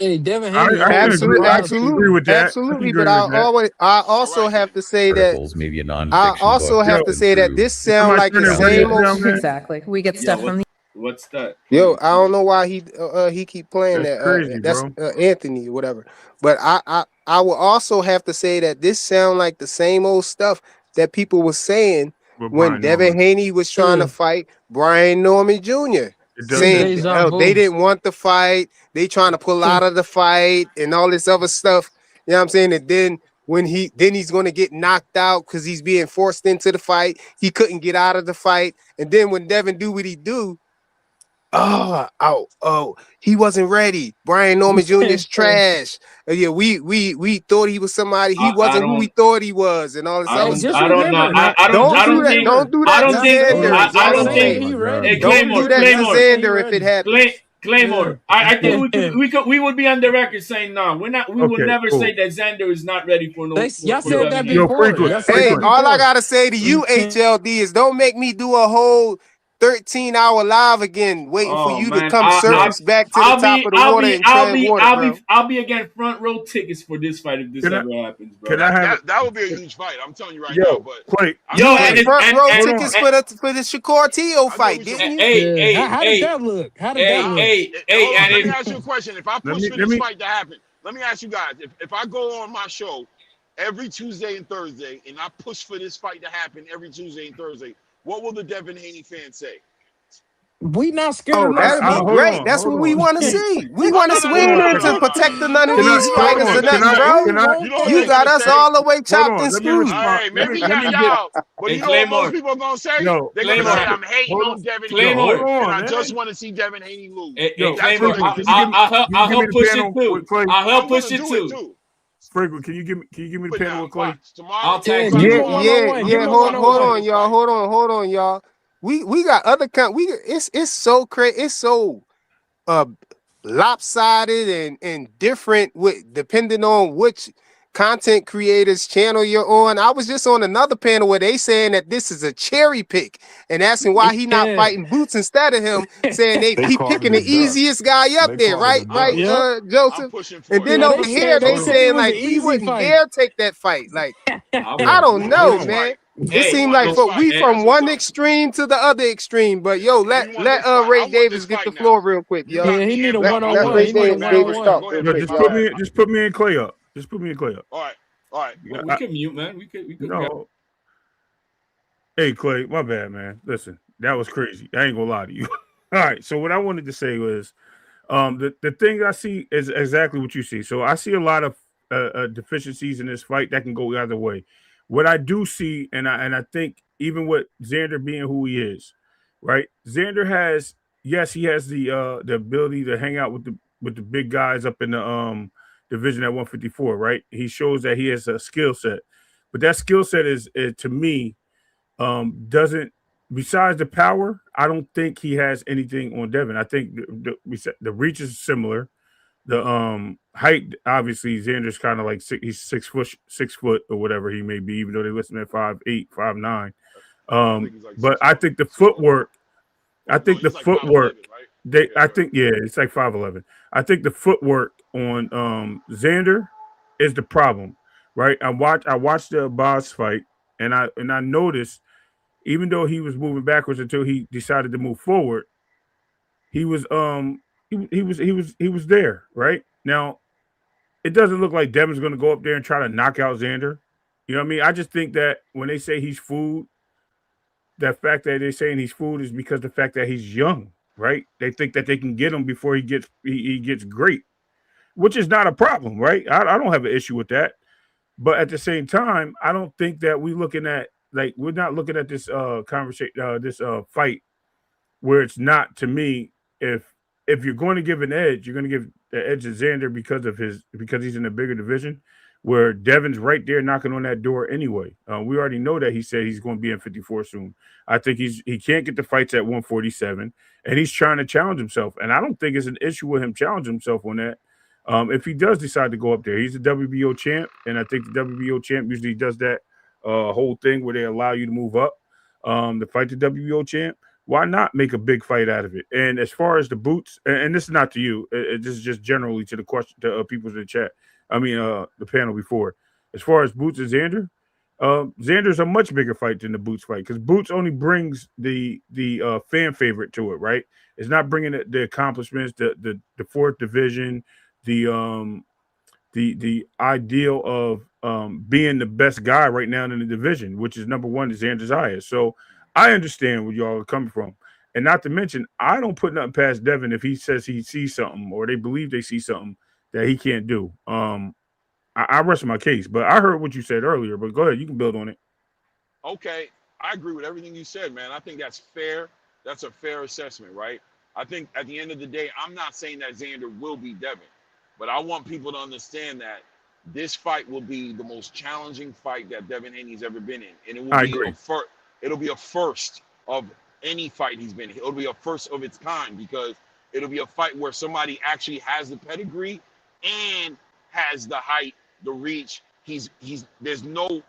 Hey, Devin Haney, absolutely with that. Absolutely, but I also have to say that maybe a I also have to say that this sounds like the same old. Exactly. We get stuff from the. What's that? Yo, I don't know why he keep playing that's that. Crazy, that's bro. Anthony or whatever. But I will also have to say that this sound like the same old stuff that people were saying when Devin Haney was trying to fight Brian Norman Jr. Saying they didn't want the fight, they trying to pull out of the fight and all this other stuff. You know what I'm saying? And then when he's going to get knocked out because he's being forced into the fight, he couldn't get out of the fight. And then when Devin do what he do, he wasn't ready. Brian Norman Jr. is trash. Yeah, we thought he was somebody. He wasn't who we thought he was, and all this other stuff. I don't know. Don't do that to Xander. I don't think. Don't do that to Xander if it happens. Claymore. I think we would be on the record saying no. We're not. We would never say that Xander is not ready for no. Y'all said that before. Hey, all I gotta say to you, HLD, is don't make me do a whole 13-hour live again, waiting for you to come surface back to the top of the water and tread water, I'll be again front row tickets for this fight if this ever happens, bro. That would be a huge fight. I'm telling you right now. But front row tickets for the Shakur Teo fight, didn't you? How did that look? Let me ask you a question. If I push for this fight to happen, let me ask you guys. If I go on my show every Tuesday and Thursday and I push for this fight to happen every Tuesday and Thursday, what will the Devin Haney fans say? We not scared. That'd be great. That's what we want to see. We want to swing in to protect none of these fighters and nothing, bro. You got us all the way chopped and screwed. Maybe y'all. But you know what most people are gonna say? They're gonna say I'm hating on Devin Haney, and I just want to see Devin Haney lose. I'll help push it too. I'll help push it too. Sprinkle, can you give me the panel with Clay? I'll take Hold on, y'all. We got other it's so crazy. It's so lopsided and different with depending on which content creators channel you're on. I was just on another panel where they saying that this is a cherry pick and asking why he not Yeah. fighting Boots instead of him, saying they keep called picking it the a duck. easiest guy up They there, called it a right? duck. Right, Yep. I'm Joseph? pushing for And it. then Yeah, over they here, said they it saying was an like we easy wouldn't fight. dare take that fight. Like, I I would. don't We know, want this man. fight. It Hey, seemed want like this look, fight. we hey, from That's what's one up. extreme to the other extreme. But yo, let We want this fight. Ray I want Davis this get the fight floor now. real quick, You yo. got Yeah, he me need and a Bell. I Let want one-on-one. Ray He this need a fight now. Davis one-on-one. talk Go real ahead, No, quick, big just bro. put y'all. me in Clay up. Just put me in Clay up. All right. All right. we can mute, man. We could. No. Hey Clay, my bad, man. Listen, that was crazy. I ain't gonna lie to you. All right. So what I wanted to say was, the thing I see is exactly what you see. So I see a lot of deficiencies in this fight that can go either way. What I do see, and I think even with Xander being who he is, right? Xander has, yes, he has the ability to hang out with the big guys up in the division at 154, right? He shows that he has a skill set, but that skill set is to me doesn't, besides the power, I don't think he has anything on Devin. I think the reach is similar. The height, obviously, Xander's kind of like he's 6 foot or whatever he may be, even though they listen at 5'8", 5'9". I think he's like But 6'1", I No, think the he's like 5'11", footwork, right? I think, yeah, it's like 5'11". I think the footwork on Xander is the problem, right? I watched the boss fight, and I noticed, even though he was moving backwards until he decided to move forward, he was he was there, right? Now, it doesn't look like Devin's going to go up there and try to knock out Xander. You know what I mean? I just think that when they say he's food, that fact that they're saying he's food is because the fact that he's young, right? They think that they can get him before he gets great, which is not a problem, right? I don't have an issue with that. But at the same time, I don't think that we're not looking at this conversation, this fight, where it's not, to me, if you're going to give an edge, you're going to give the edge to Xander because he's in a bigger division, where Devin's right there knocking on that door anyway. We already know that he said he's going to be in 54 soon. I think he can't get the fights at 147, and he's trying to challenge himself. And I don't think it's an issue with him challenging himself on that. If he does decide to go up there, he's a WBO champ, and I think the WBO champ usually does that whole thing where they allow you to move up to fight the WBO champ. Why not make a big fight out of it? And as far as the Boots, and this is not to you, this is just generally to the question to people in the chat. I mean, the panel before. As far as Boots and Xander, Xander's a much bigger fight than the Boots fight, because Boots only brings the fan favorite to it, right? It's not bringing the accomplishments, the fourth division, the the ideal of being the best guy right now in the division, which is number one, is Xander Zayas. So I understand where y'all are coming from. And not to mention, I don't put nothing past Devin if he says he sees something or they believe they see something that he can't do. I rest my case, but I heard what you said earlier, but go ahead, you can build on it. Okay, I agree with everything you said, man. I think that's fair. That's a fair assessment, right? I think at the end of the day, I'm not saying that Xander will be Devin, but I want people to understand that this fight will be the most challenging fight that Devin Haney's ever been in, and it will I be agree. it'll be a first of any fight he's been in. It'll be a first of its kind, because it'll be a fight where somebody actually has the pedigree and has the height, the reach. He's there's no,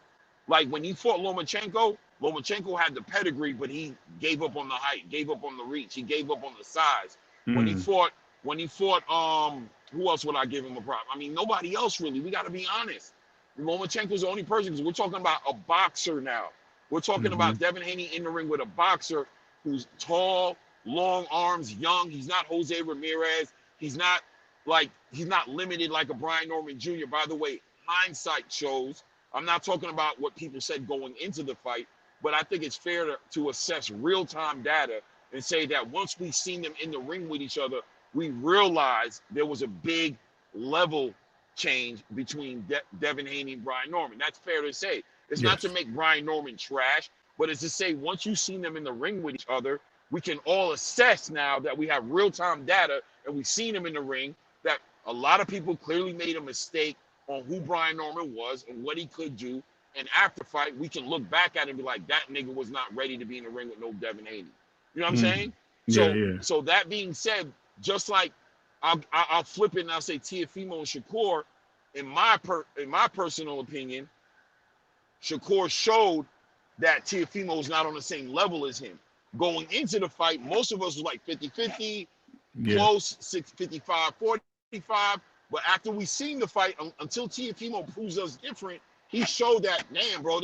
like when he fought Lomachenko had the pedigree, but he gave up on the height, gave up on the reach, he gave up on the size. When he fought who else would I give him a prop? I mean, nobody else really. We got to be honest. Lomachenko's the only person, because we're talking about a boxer now. We're talking about Devin Haney in the ring with a boxer who's tall, long arms, young. He's not Jose Ramirez. He's not limited like a Brian Norman Jr. By the way, hindsight shows. I'm not talking about what people said going into the fight, but I think it's fair to assess real-time data and say that once we seen them in the ring with each other, we realized there was a big level change between Devin Haney and Brian Norman. That's fair to say. It's not to make Brian Norman trash, but it's to say once you've seen them in the ring with each other, we can all assess now that we have real-time data and we've seen him in the ring, that a lot of people clearly made a mistake on who Brian Norman was and what he could do. And after fight, we can look back at it and be like, that nigga was not ready to be in the ring with no Devin Haney. You know what I'm saying? So that being said, just like I'll flip it and I'll say Tiafimo and Shakur, in my personal opinion, Shakur showed that Teofimo is not on the same level as him. Going into the fight, most of us was like 50-50, close, 55-45. But after we seen the fight, until Teofimo proves us different, he showed that, damn, bro,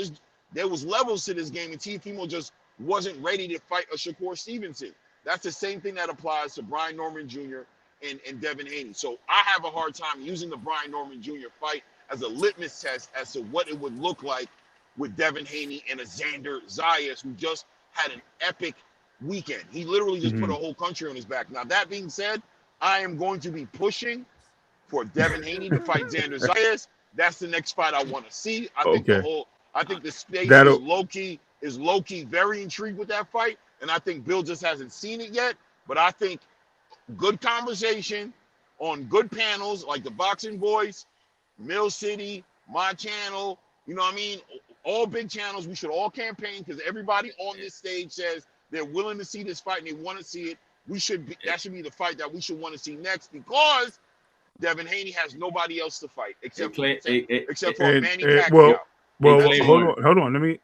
there was levels to this game, and Teofimo just wasn't ready to fight a Shakur Stevenson. That's the same thing that applies to Brian Norman Jr. and Devin Haney. So I have a hard time using the Brian Norman Jr. fight as a litmus test as to what it would look like with Devin Haney and a Xander Zayas, who just had an epic weekend. He literally just put a whole country on his back. Now, that being said, I am going to be pushing for Devin Haney to fight Xander Zayas. That's the next fight I want to see. I think the state is low-key very intrigued with that fight, and I think Bill just hasn't seen it yet. But I think good conversation on good panels like the Boxing Voice, Mill City, my channel, you know what I mean? All big channels, we should all campaign because everybody on this stage says they're willing to see this fight and they want to see it. That should be the fight that we should want to see next, because Devin Haney has nobody else to fight except for Manny Pacquiao. Well, hold on. Let me.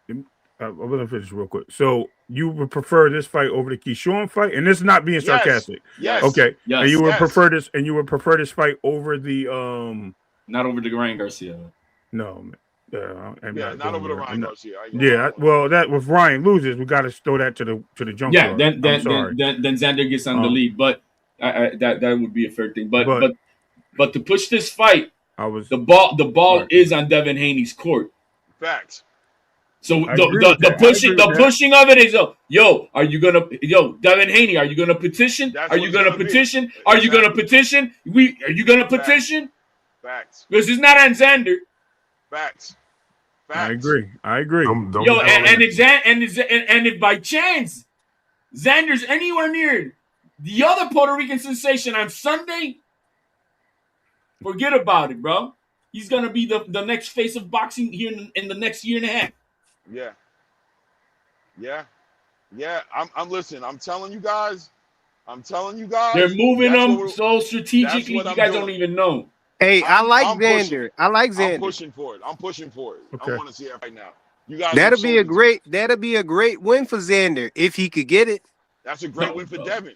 I'm gonna finish real quick. So you would prefer this fight over the Keyshawn fight, and this is not being sarcastic. Yes. Okay. Yes. And you would prefer this, and you would prefer this fight over the not over the Ryan Garcia. No. Not over the Ryan Garcia. Well, that if Ryan loses, we got to throw that to the junk. Yeah, then Xander gets on the lead, but that would be a fair thing. But to push this fight, the ball is on Devin Haney's court. Facts. So the pushing of it is are you gonna Devin Haney, are you gonna petition? Are you gonna petition? Are you gonna petition? Are you gonna petition? Facts. Because it's not on Xander. Facts. I agree. And if by chance Xander's anywhere near the other Puerto Rican sensation on Sunday, forget about it, bro. He's gonna be the next face of boxing here in the next year and a half. Yeah. I'm telling you guys. They're moving them so strategically. You guys don't even know. Hey, I like Xander. I'm pushing for it. Okay. I want to see it right now. You guys. That'll be a great win for Xander if he could get it. That's a great win for Devin.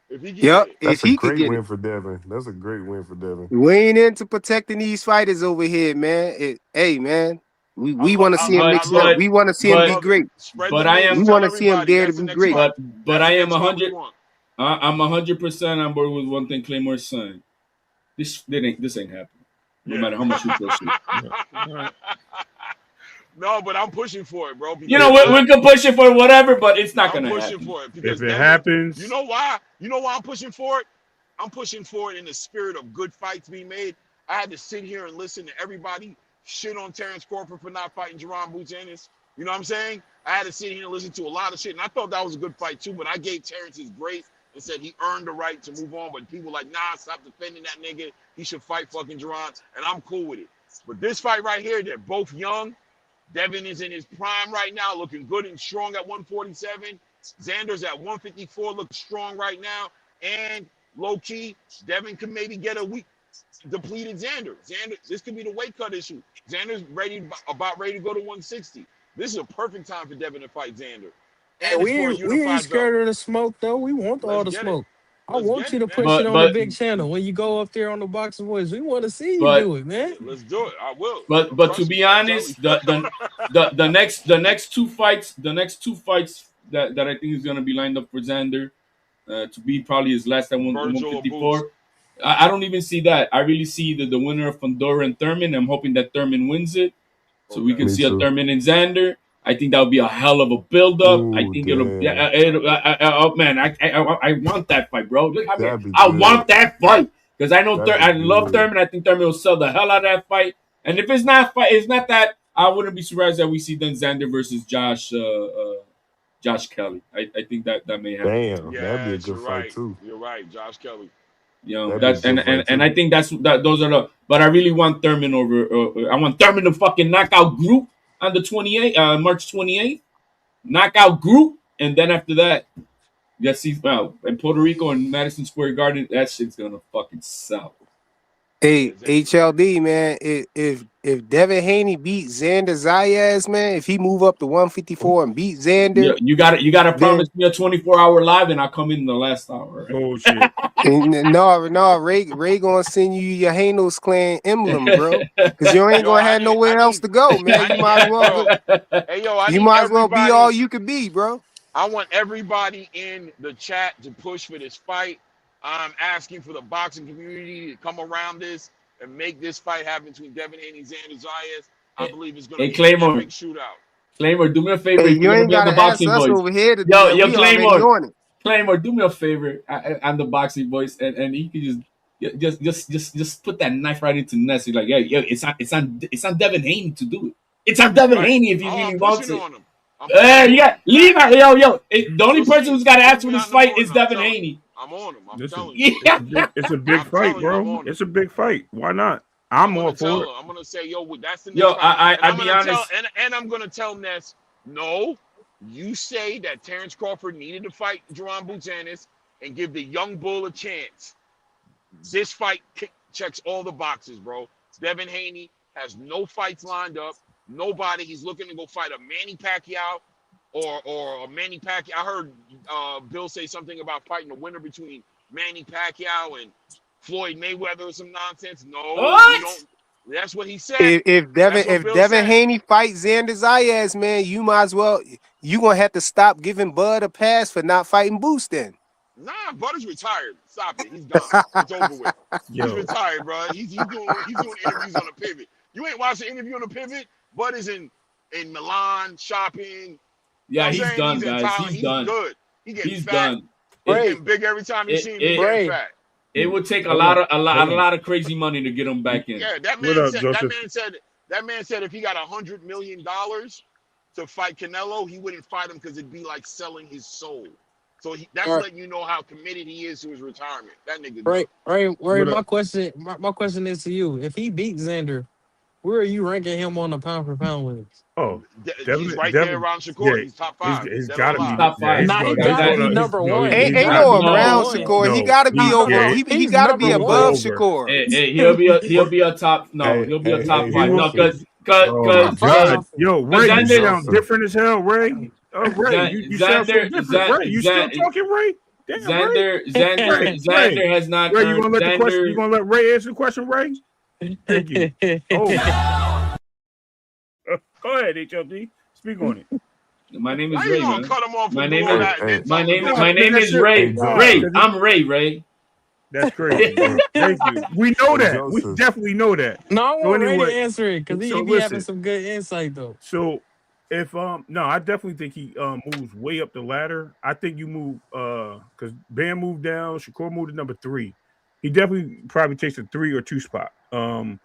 If he gets it. That's a great win for Devin. That's a great win for Devin. We ain't into protecting these fighters over here, man. We want to see him mix up. We want to see him be great. We want to see him there to be great. But I am 100. I'm 100% on board with one thing Claymore's saying. This ain't happening. No matter how much you push it. No, but I'm pushing for it, bro. We can push it for whatever, but it's not gonna happen. I'm pushing for it because if it happens, you know why? You know why I'm pushing for it? I'm pushing for it in the spirit of good fights being made. I had to sit here and listen to everybody shit on Terrence Crawford for not fighting Jerron Boots Ennis. You know what I'm saying? I had to sit here and listen to a lot of shit, and I thought that was a good fight too. But I gave Terrence his grace and said he earned the right to move on. But people like, nah, stop defending that nigga. He should fight fucking Jerron, and I'm cool with it. But this fight right here, they're both young. Devin is in his prime right now, looking good and strong at 147. Xander's at 154, looking strong right now. And low-key, Devin could maybe get a weak, depleted Xander. This could be the weight cut issue. Xander's about ready to go to 160. This is a perfect time for Devin to fight Xander. And we ain't scared of the smoke, though. We want all the smoke. I want you to push it on the big channel when you go up there on the Boxing Voice. We want to see you do it, man. Let's do it. I will. But to be honest, the next two fights that I think is gonna be lined up for Xander to be probably his last at 154. I don't even see that. I really see the winner of Fundora and Thurman. I'm hoping that Thurman wins it, so we can see a Thurman and Xander. I think that would be a hell of a build-up. I think oh man, I want that fight, bro. Look, I want that fight because I know I love Thurman. I think Thurman will sell the hell out of that fight. And if it's not that, I wouldn't be surprised that we see then Xander versus Josh Kelly. I think that may happen. Damn, that'd be a good fight too. You're right, Josh Kelly. That's and I think those are the. But I really want Thurman over. I want Thurman to fucking knock out Group on the 28th, March 28th. Knock out Group, and then after that, in Puerto Rico and Madison Square Garden, that shit's gonna fucking sell. Hey, HLD, man. If Devin Haney beat Xander Zayas, man, if he move up to 154 and beat Xander, You gotta then promise me a 24-hour live, and I'll come in the last hour. Oh shit. no, Ray gonna send you your Hanos clan emblem, bro. Cause you ain't gonna have nowhere else to go, man. You might as well you might as well be all you could be, bro. I want everybody in the chat to push for this fight. I'm asking for the boxing community to come around this and make this fight happen between Devin Haney and Xander Zayas. I believe it's going to be an epic shootout. Claymore, do me a favor. Hey, If you you're gonna ain't be on the gotta ask boxing us voice. over here to do Yo, that. We already on it. Claymore, do me a favor. I'm the boxing voice, and you can just put that knife right into Ness. You're like, yo, it's on Devin Haney to do it. It's on Devin Haney if he really wants it. You got leave out, yo. The only person who's got to ask for this fight is Devin Haney. I'm on him. I'm Listen, telling you. it's a big fight, bro. It's a big fight. Why not? I'm all for it. I'm gonna say, yo, that's the next Yo, fight. I'll be honest. And I'm gonna tell Ness, no, you say that Terrence Crawford needed to fight Jerron Butanis and give the young bull a chance. This fight checks all the boxes, bro. Devin Haney has no fights lined up. Nobody. He's looking to go fight a Manny Pacquiao or a Manny Pacquiao. I heard Bill say something about fighting the winner between Manny Pacquiao and Floyd Mayweather or some nonsense. No, you don't. That's what he said. If Devin Haney fights Xander Zayas, man, you might as well. You gonna have to stop giving Bud a pass for not fighting Boost then. Nah, Bud is retired. Stop it. He's done. It's over with. He's retired, bro. He's doing interviews on the pivot. You ain't watching an interview on the pivot. Bud is in Milan shopping. Yeah, he's done, guys. He's done. Good. He getting he's fat. done. He's getting big every time you see him. He's getting fat. It would take a lot of crazy money to get him back in. Yeah, that man said if he got $100 million to fight Canelo, he wouldn't fight him because it'd be like selling his soul. So that's letting you know how committed he is to his retirement. That nigga. Ray, my question is to you: if he beats Xander, where are you ranking him on the pound for pound list? Oh, he's right there around Shakur. Yeah, he's top 5. He's got to be top 5. Nah, he got to be number one. Ain't no around Shakur. He got to be over. He got to be above Shakur. He'll be a top. No, he'll be a top 5. No, because yo, Ray, you sound different as hell, Ray. Ray, you sound so different. Ray, you still talking, Ray? Damn, Xander has not. Ray, you gonna let the question? You gonna let Ray answer the question, Ray? Thank you. Oh. Go ahead, HLD. Speak on it. My name is Ray, man. My name is Ray. Ray, I'm Ray. That's crazy, bro. Thank you. We know that. We definitely know that. No, I want Ray to answer it because he be having some good insight though. So if no, I definitely think he moves way up the ladder. I think you move because Bam moved down, Shakur moved to number 3. He definitely probably takes a 3 or 2 spot. In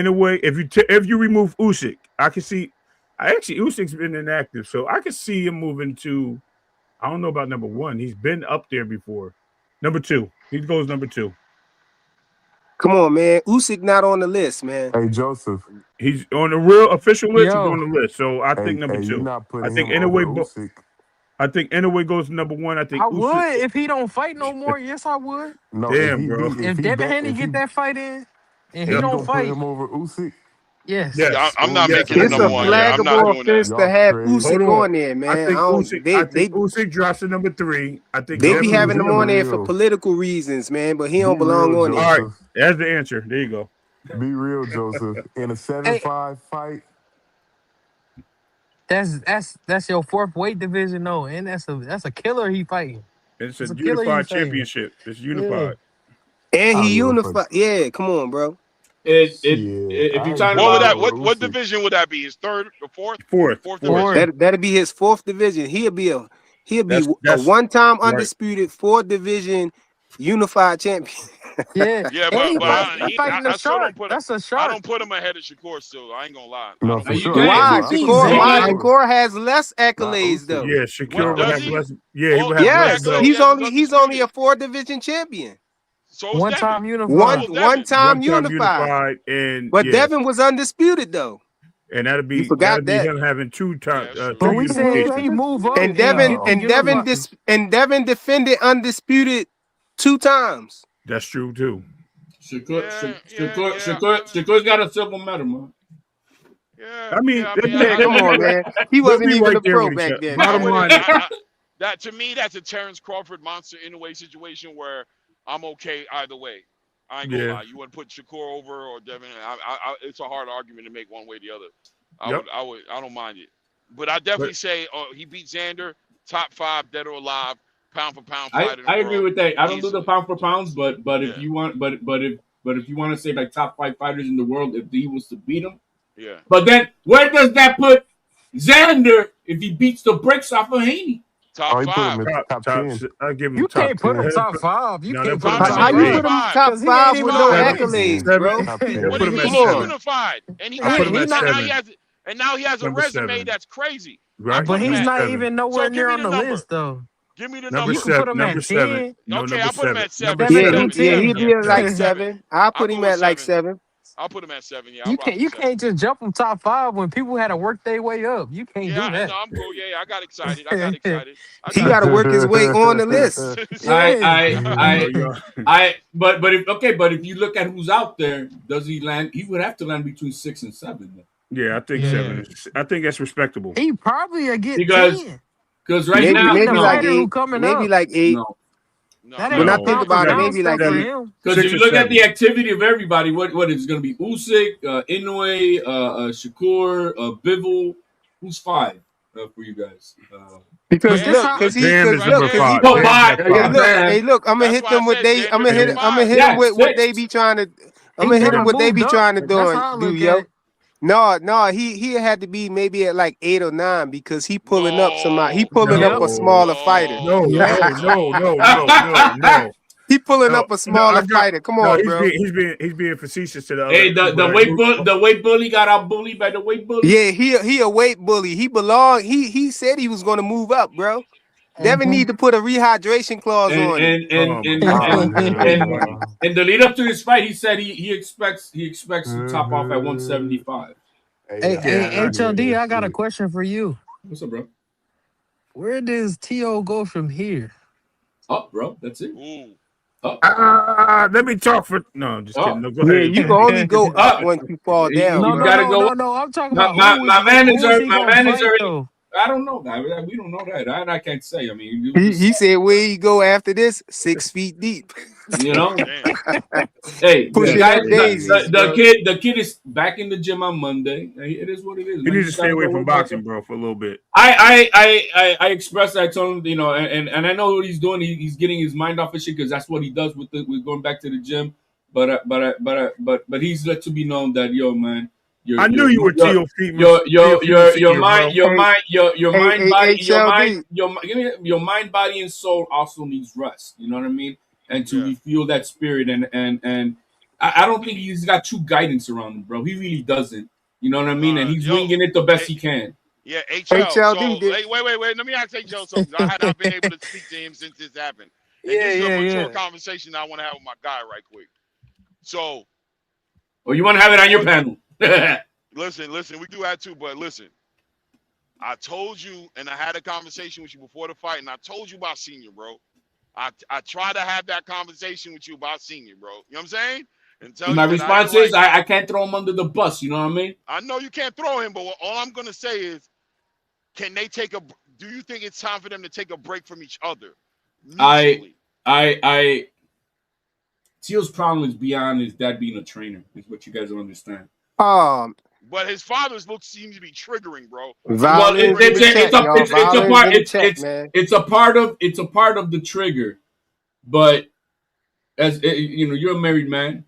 a way, if you remove Usyk, I can see. Usyk's been inactive, so I can see him moving to. I don't know about number 1. He's been up there before. Number 2. He goes number 2. Come on, man. Usyk not on the list, man. Hey, Joseph. He's on the real official list. He's on the list. So I think number 2. I think Inoue goes to number 1. I think I Usyk, would if he don't fight no more. Yes, I would. No, damn, bro. If Devin Haney get that fight in and he don't fight him over Usyk. Yes. I'm not making him number 1. I'm not doing that. To have Usyk on there, man. I think Usyk drops to number 3. I think they be having him on there for political reasons, man. But he don't belong on there. All right, that's the answer. There you go. Be real, Joseph. In a 7-5 fight. That's your 4th weight division, though, and that's a killer he fighting. It's a unified championship. It's unified. Yeah. And he unified. Yeah, come on, bro. If you're talking about what division would that be? His 3rd or 4th? Fourth division. That'd be his 4th division. He'll be a one-time undisputed 4th division unified champion. Yeah, but that's a shot. I don't put him ahead of Shakur still. I ain't gonna lie. No, for sure. Why? Shakur has less accolades though. Yeah, Shakur would have less. Yeah, he would have less. He's only a 4-division champion. So one-time unified. One-time unified. But Devin was undisputed though. And that'd be him having 2 times. But we said if he move up, and Devin defended undisputed 2 times. That's true too. Shakur's got a silver medal, man. Yeah, I mean, come on, man. He wasn't even a pro back then. Bottom line, that to me, that's a Terrence Crawford Monster Inoue situation where I'm okay either way. I ain't gonna lie. You want to put Shakur over or Devin? It's a hard argument to make one way or the other. I don't mind it, but I definitely say he beat Xander, top 5, dead or alive, pound for pound fighter. I agree with that. I don't do the pound for pounds, but if you want, but if you want to say like top 5 fighters in the world, if he was to beat him, yeah. But then where does that put Xander if he beats the bricks off of Haney? Top 5. Top 10. I give him You top can't put 10. him top 5. You can't put him top 5. How you put him top 5 with no accolades, bro? What do you mean? He's unified, and now he has a resume that's crazy. Right, but he's not even nowhere near on the list, though. Give me the number. You can put him at 10. Okay, I'll put him at 7. Yeah, he'd be at like 7. I'll put him at like 7. I'll put him at 7. Yeah, you can't just jump from top 5 when people had to work their way up. You can't do that. No, I'm cool. Yeah, I got excited. He got to work his way on the list. But if you look at who's out there, does he land? He would have to land between 6 and 7. Yeah, I think 7. I think that's respectable. He probably get 10. Because right now, maybe like 8. Maybe like 8. When I think about it, maybe like 8. Because if you look at the activity of everybody, what is going to be Usyk, Inoue, Shakur, Bivol, who's 5 for you guys? Because look, I'm gonna hit them with I'm gonna hit them with what they be trying to. I'm gonna hit them what they be trying to do, yo. No, he had to be maybe at like 8 or 9 because he pulling up somebody. He pulling up a smaller fighter. No. He pulling up a smaller fighter. Come on, bro. He's being facetious to the other. Hey, the weight bully got out bullied by the weight bully. Yeah, he a weight bully. He belong. He said he was gonna move up, bro. Devin need to put a rehydration clause on it. And the lead up to this fight, he said he expects to top off at 175. Hey, HLD, I got a question for you. What's up, bro? Where does T.O. go from here? Up, bro. That's it. Let me talk for. No, I'm just kidding. No, go ahead. You can only go up once you fall down. You gotta go. No. I'm talking about my manager. I don't know that. We don't know that. I can't say. I mean, he said where you go after this, 6 feet deep. You know. Hey, the kid is back in the gym on Monday. It is what it is. You need to stay away from boxing, bro, for a little bit. I expressed. I told him, you know, and I know what he's doing. He's getting his mind off of shit because that's what he does with going back to the gym. But he's let to be known that, yo, man. I knew you were T.O. feet. Your mind, body, and soul also needs rest. You know what I mean? And to refuel that spirit, and I don't think he's got true guidance around him, bro. He really doesn't. You know what I mean? And he's winging it the best he can. Yeah, HL. So, wait. Let me ask HL something. I have not been able to speak to him since this happened. And this is a mature conversation I want to have with my guy right quick. So, you want to have it on your panel? Listen, we do have to, but listen. I told you, and I had a conversation with you before the fight, and I told you about Senior, bro. I try to have that conversation with you about Senior, bro. You know what I'm saying? And my response is I can't throw him under the bus. You know what I mean? I know you can't throw him, but all I'm gonna say is, can they take a? Do you think it's time for them to take a break from each other? Mutually? Teal's problem is beyond his dad being a trainer. Is what you guys don't understand. But his father's look seems to be triggering, bro. Well, it's a part of the trigger. But as you know, you're a married man.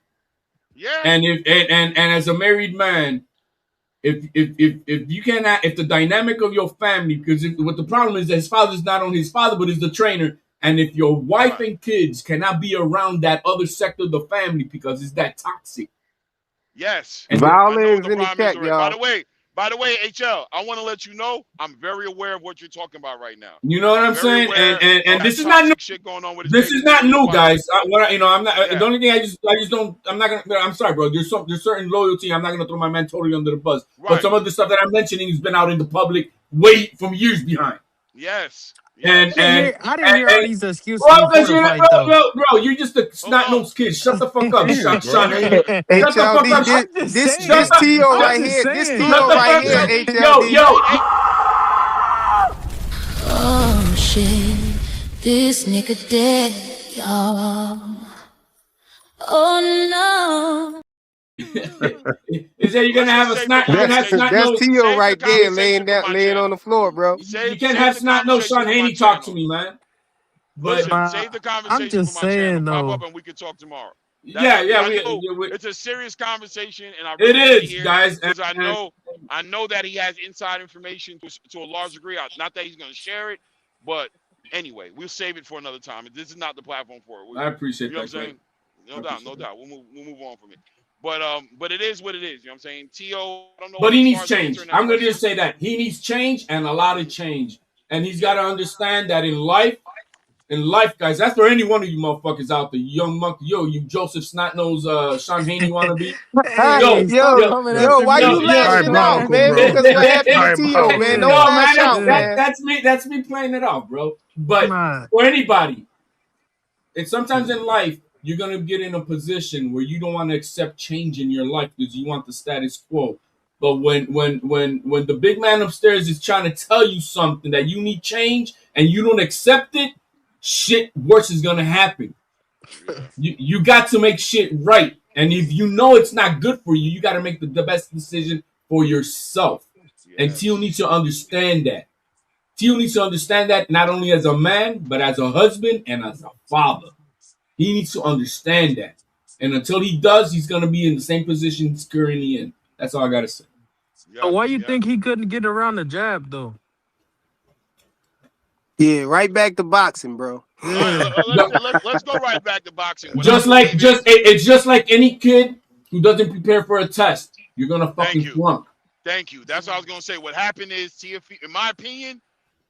Yeah. And as a married man, if you cannot, if the dynamic of your family, because what the problem is that his father's not only his father, but is the trainer. And if your wife and kids cannot be around that other sector of the family because it's that toxic. Yes. And violence in the check, y'all. By the way, HL, I want to let you know I'm very aware of what you're talking about right now. You know what I'm saying? And this is not new. Shit going on with this is not new, guys. I'm not. The only thing I just don't. I'm not gonna. I'm sorry, bro. There's certain loyalty. I'm not gonna throw my man totally under the bus. Right. But some of the stuff that I'm mentioning has been out in the public way from years behind. Yes. And I didn't hear all these excuses well, before because the you're fight, bro, though. you're just a snot-nosed kid. Shut the fuck up, Damn, Sean bro. Haney. Shut the fuck up. I'm just This saying. T.O. I'm right just here. This saying. T.O. right here, HLD. Oh shit, this nigga dead, y'all. Oh no. Is that you're gonna have a snot? You're gonna have snot That's nose. T.O. right there, laying on the floor, bro. You can't have snot nose Sean Haney talk to me, man. But Listen, save the conversation I'm just for my channel. saying, Pop though. up and we can talk tomorrow. It's a serious conversation, and I it really is, guys. Because I know that he has inside information to a large degree. Not that he's going to share it, but anyway, we'll save it for another time. This is not the platform for it. I appreciate you know that. What I'm saying? No doubt. We'll move on from it. But it is what it is. You know what I'm saying? T.O. I don't know. But he needs change. I'm going to just say that he needs change and a lot of change, and he's got to understand that in life, guys, that's for any one of you motherfuckers out there, you young monkey, you Joseph Snotnose, Sean Haney wannabe. Yo, why you lashing out, man? Bro. Because what happened to T.O., man? Don't lash out, man. That's me playing it off, bro. But for anybody, and sometimes in life, you're gonna get in a position where you don't want to accept change in your life because you want the status quo. But when the big man upstairs is trying to tell you something that you need change and you don't accept it, shit worse is gonna happen. You got to make shit right, and if you know it's not good for you, you got to make the best decision for yourself. And Teal needs to understand that. Teal needs to understand that not only as a man, but as a husband and as a father. He needs to understand that. And until he does, he's gonna be in the same position he's currently in. That's all I gotta say. So why you think he couldn't get around the jab, though? Yeah, right back to boxing, bro. Let's go right back to boxing. It's just like any kid who doesn't prepare for a test. You're gonna fucking flunk. Thank you. That's what I was gonna say. What happened is, TFE, in my opinion,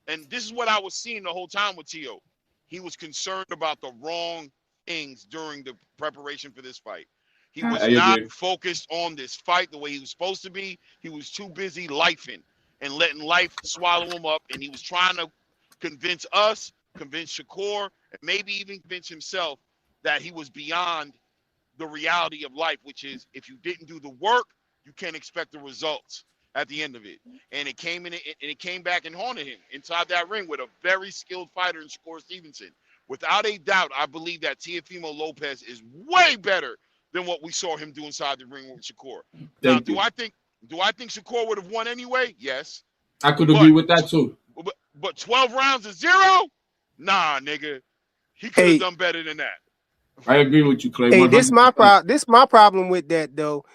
and this is what I was seeing the whole time with T.O., he was concerned about the wrong things during the preparation for this fight. He was not focused on this fight the way he was supposed to be. He was too busy lifing and letting life swallow him up, and he was trying to convince us, convince Shakur, and maybe even convince himself that he was beyond the reality of life, which is if you didn't do the work, you can't expect the results at the end of it. And it came back and haunted him inside that ring with a very skilled fighter in Shakur Stevenson. Without a doubt, I believe that Teofimo Lopez is way better than what we saw him do inside the ring with Shakur. Now, do I think Shakur would have won anyway? Yes. I could agree with that too. But 12 rounds to 0? Nah, nigga. He could have done better than that. I agree with you, Clay. Hey, this my problem with that, though.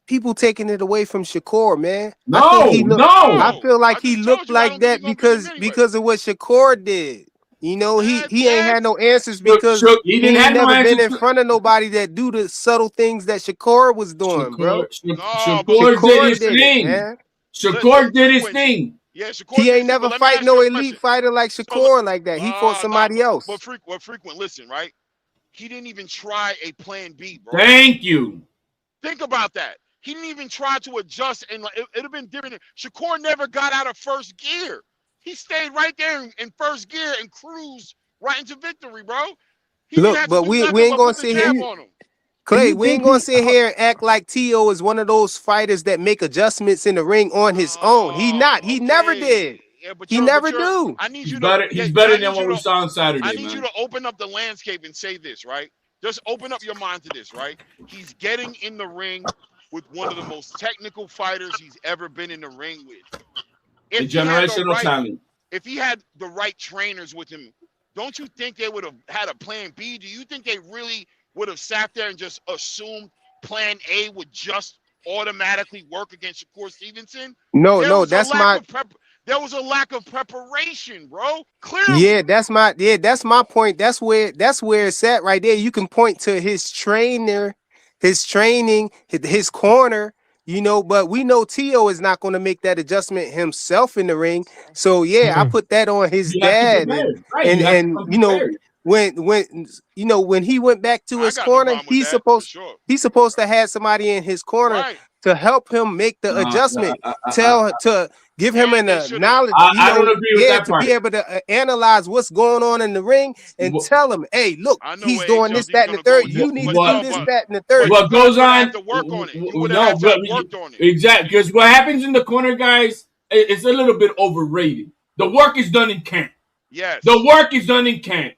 People taking it away from Shakur, man. I feel like he looked like that because of what Shakur did. You know, he ain't had no answers because he ain't never been in front of nobody that do the subtle things that Shakur was doing, bro. Shakur did his thing, man. Shakur did his thing. Yeah, Shakur. He ain't never fight no elite fighter like Shakur like that. He fought somebody else. But frequent, listen, right? He didn't even try a plan B, bro. Thank you. Think about that. He didn't even try to adjust, and it'd have been different. Shakur never got out of first gear. He stayed right there in first gear and cruised right into victory, bro. Look, but we ain't gonna sit here. Clay, we ain't gonna sit here and act like T.O. is one of those fighters that make adjustments in the ring on his own. He not. He never did. Yeah, but he never do. I need you to. He's better than what we saw on Saturday. I need you to open up the landscape and say this, right? Just open up your mind to this, right? He's getting in the ring with one of the most technical fighters he's ever been in the ring with. A generational talent. If he had the right trainers with him, don't you think they would have had a plan B? Do you think they really would have sat there and just assumed plan A would just automatically work against Shakur Stevenson? No, that's my. There was a lack of preparation, bro. Clearly. Yeah, that's my point. That's where it's at right there. You can point to his trainer, his training, his corner, you know, but we know T.O. is not going to make that adjustment himself in the ring. So yeah, I put that on his dad. And you know, when he went back to his corner, he's supposed to have somebody in his corner to help him make the adjustment. Give him And they a should've- knowledge, I don't agree with that to part. be able to analyze what's going on in the ring and tell him, hey, look, I know he's where doing this, HLD's that, and the gonna go third. with You this, need but to do no, this, but that, and the third. What you goes guys would on? have to work on it. You would have No, had to have worked on it. exactly, because what happens in the corner, guys, it's a little bit overrated. The work is done in camp. Yes. The work is done in camp.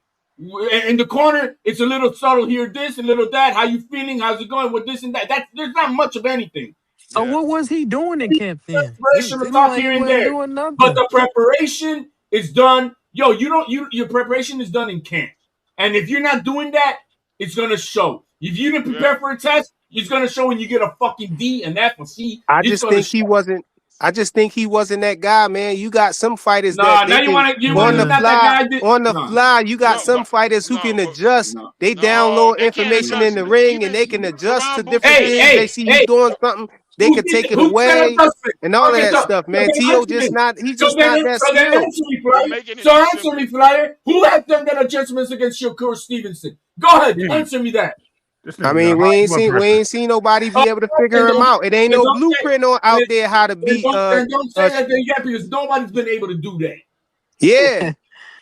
In the corner, it's a little subtle here, this, a little that. How you feeling? How's it going with this and that? There's not much of anything. So what was he doing in camp then? Preparation to talk here and wasn't there, doing nothing. but the preparation is done. Yo, your preparation is done in camp, and if you're not doing that, it's gonna show. If you didn't prepare for a test, it's gonna show when you get a fucking D, an F, or C. I It's just gonna think show. he wasn't. I just think he wasn't that guy, man. You got some fighters Nah, that now they you can want to. on the Not fly. that guy. On the Nah. fly, you got No, some but- fighters who no, can but- adjust. No. They No, download they can't information in adjust. the ring Even and they can adjust to Ron different Hey, things. hey, They see hey. you doing something, they can take it Who's that away adjustment? and all of Okay, that so stuff, man. then T.O. answer just me. not. He's just not that So then skilled. answer me, You're Flyer. making it So too answer simple. me, Flyer. Who has done that adjustments against Shakur Stevenson? Go ahead, answer me that. I mean, we ain't seen nobody be able to figure him out. It ain't no blueprint out there how to beat. Don't say that thing yet because nobody's been able to do that. Yeah,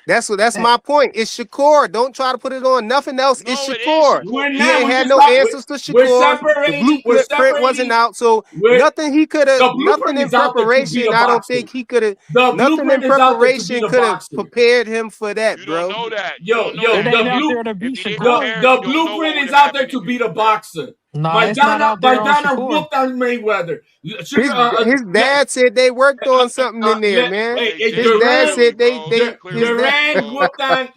that's my point. It's Shakur. Don't try to put it on nothing else. No, it's it is Shakur. Shakur. He Yeah, ain't we had just no got- answers to We're Shakur. The separating. We're blueprint wasn't separating. out, so nothing he could have. The Nothing blueprint in is out there to beat preparation. a I don't boxer. think he could have. The Nothing in blueprint is out there to beat preparation a could have boxer. prepared him for that, You bro. don't know that. You don't know Yo, that. It ain't out there to If beat he didn't Shakur. prepare, the you don't know what blueprint would is have out there happened to if he beat a prepared. boxer. Nah, it's not out there on Maidana Shakur. whooped on Mayweather. His dad said they worked on something in there, man. His dad said Duran whooped on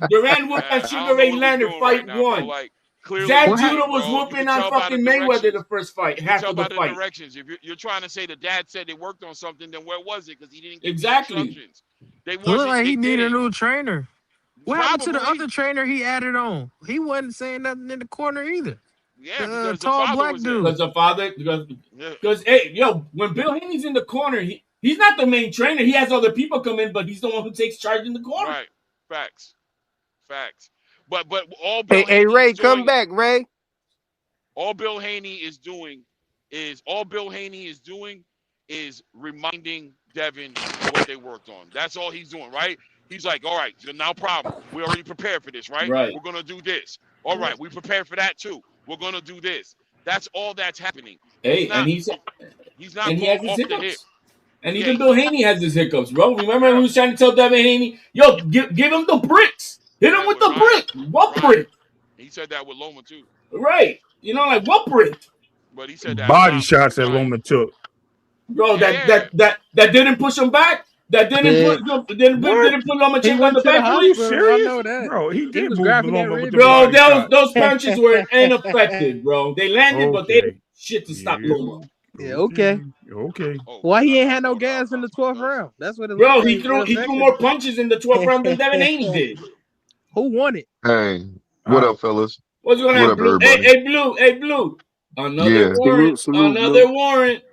Sugar know Ray what we Leonard doing fight right now, bro. one. Like, clearly Zab you Judah didn't, was bro. You whooping can on tell by fucking the Mayweather directions. the first fight, You can half tell of the by the fight. directions. If you're trying to say the dad said they worked on something, then where was it? Because he didn't give Exactly. the instructions. They Look wasn't. like They he need a didn't. new trainer. What happened to the Probably. other trainer he added on? He wasn't saying nothing in the corner either. Yeah, because the tall father black was dude. Because the father, because hey, yo, when Bill Haney's in the corner, he's not the main trainer. He has other people come in, but he's the one who takes charge in the corner. Right. Facts. But all Bill Hey, Haney Ray, is come doing, back, Ray. all Bill Haney is doing is reminding Devin what they worked on. That's all he's doing, right? He's like, all right, so now problem. We already prepared for this, right? Right. We're gonna do this. All right, we prepared for that too. We're gonna do this. That's all that's happening. Hey, he's not and he going has his off the hip. hiccups. And even Bill Haney has his hiccups, bro. Remember we was trying to tell Devin Haney, yo, give him the bricks. Hit him with the brick. What brick? He said that with Loma too. Right. You know, like what brick? But he said that body shots that Loma took. Bro, that didn't push him back. That didn't put Lomachenko on the back. Are you serious? Bro, he did move Loma with the body shot. Those punches were ineffective, bro. They landed, but they didn't shit to stop Loma. Yeah, okay. Why he ain't had no gas in the 12th round? That's what it Bro, looked he like. threw more punches in the 12th round than Devin Haney did. Who won it? Hey, what up, fellas? What's going What on, up, Blue? everybody? Hey, Blue. Another Yeah. warrant. Salute, Another Blue. warrant.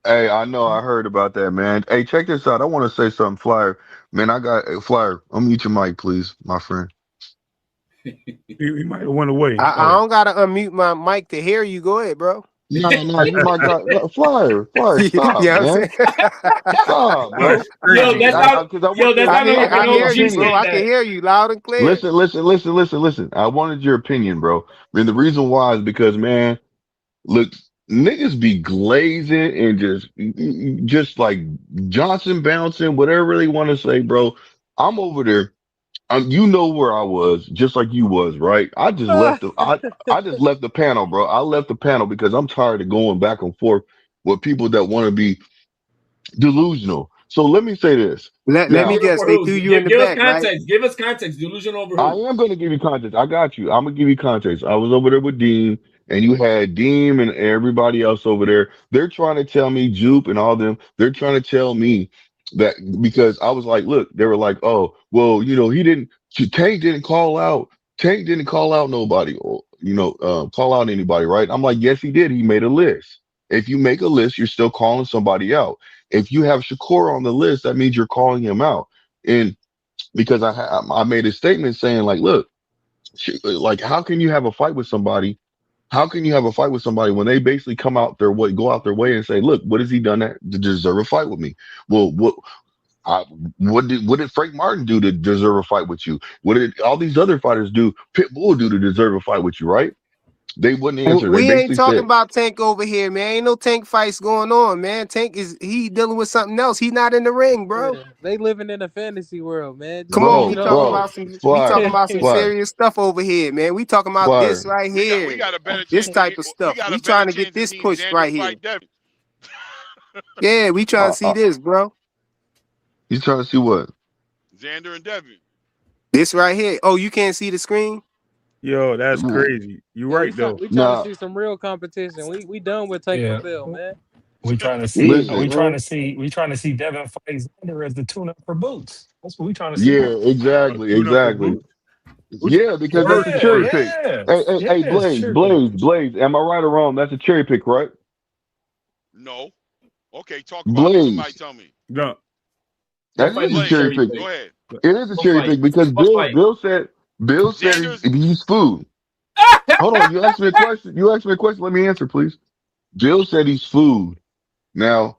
Hey, I know, I heard about that, man. Hey, check this out. I want to say something, Flyer. Man, I got Flyer. Unmute your mic, please, my friend. He might have went away. I don't gotta unmute my mic to hear you. Go ahead, bro. No, you my guy. No, Flyer, stop, Yeah, I'm man. saying. Stop, bro. Yo, that's how I hear you, bro. I can hear you loud and clear. Listen. I wanted your opinion, bro. And the reason why is because, man, look, niggas be glazing and just like Johnson bouncing, whatever they want to say, bro. I'm over there. You know where I was, just like you was, right? I just left the panel, bro. I left the panel because I'm tired of going back and forth with people that want to be delusional. So let me say this. Let me guess. They threw you in the back, right? Give us context. Delusion over who? I am going to give you context. I got you. I'm going to give you context. I was over there with Dean, and you had Dean and everybody else over there. They're trying to tell me, Jupe and all them, they're trying to tell me that because I was like, look, they were like, oh, well, you know, Tank didn't call out nobody or, call out anybody, right? I'm like, yes, he did. He made a list. If you make a list, you're still calling somebody out. If you have Shakur on the list, that means you're calling him out. And because I made a statement saying like, look, like, how can you have a fight with somebody? How can you have a fight with somebody when they basically go out their way and say, look, what has he done to deserve a fight with me? Well, what did Frank Martin do to deserve a fight with you? What did all these other fighters do? Pitbull do to deserve a fight with you, right? They wouldn't answer. They We ain't basically talking said, about Tank over here, man. Ain't no Tank fights going on, man. Tank he dealing with something else. He not in the ring, bro. Yeah, they living in a fantasy world, man. Just Come on, we you talking know. about some Fire. serious stuff over here, man. We talking about Fire. this right We here. got a better This chance. type of stuff. We trying to get this pushed right here. Devin. Yeah, we trying to see this, bro. You trying to see what? Xander and Devin. This right here. Oh, you can't see the screen? Yo, that's crazy. You right though. We trying to see some real competition. We done with Tank for Bill, man. We trying to see. We trying to see. We trying to see Devin fight Xander as the tune-up for Boots. That's what we trying to see. Yeah, exactly. Yeah, because that's a cherry pick. Hey, Blaze. Am I right or wrong? That's a cherry pick, right? No. Okay, talk about it. Somebody tell me. No. That is a cherry pick. Go ahead. It is a cherry pick because Bill said he's food. Hold on, you asked me a question. Let me answer, please. Bill said he's food. Now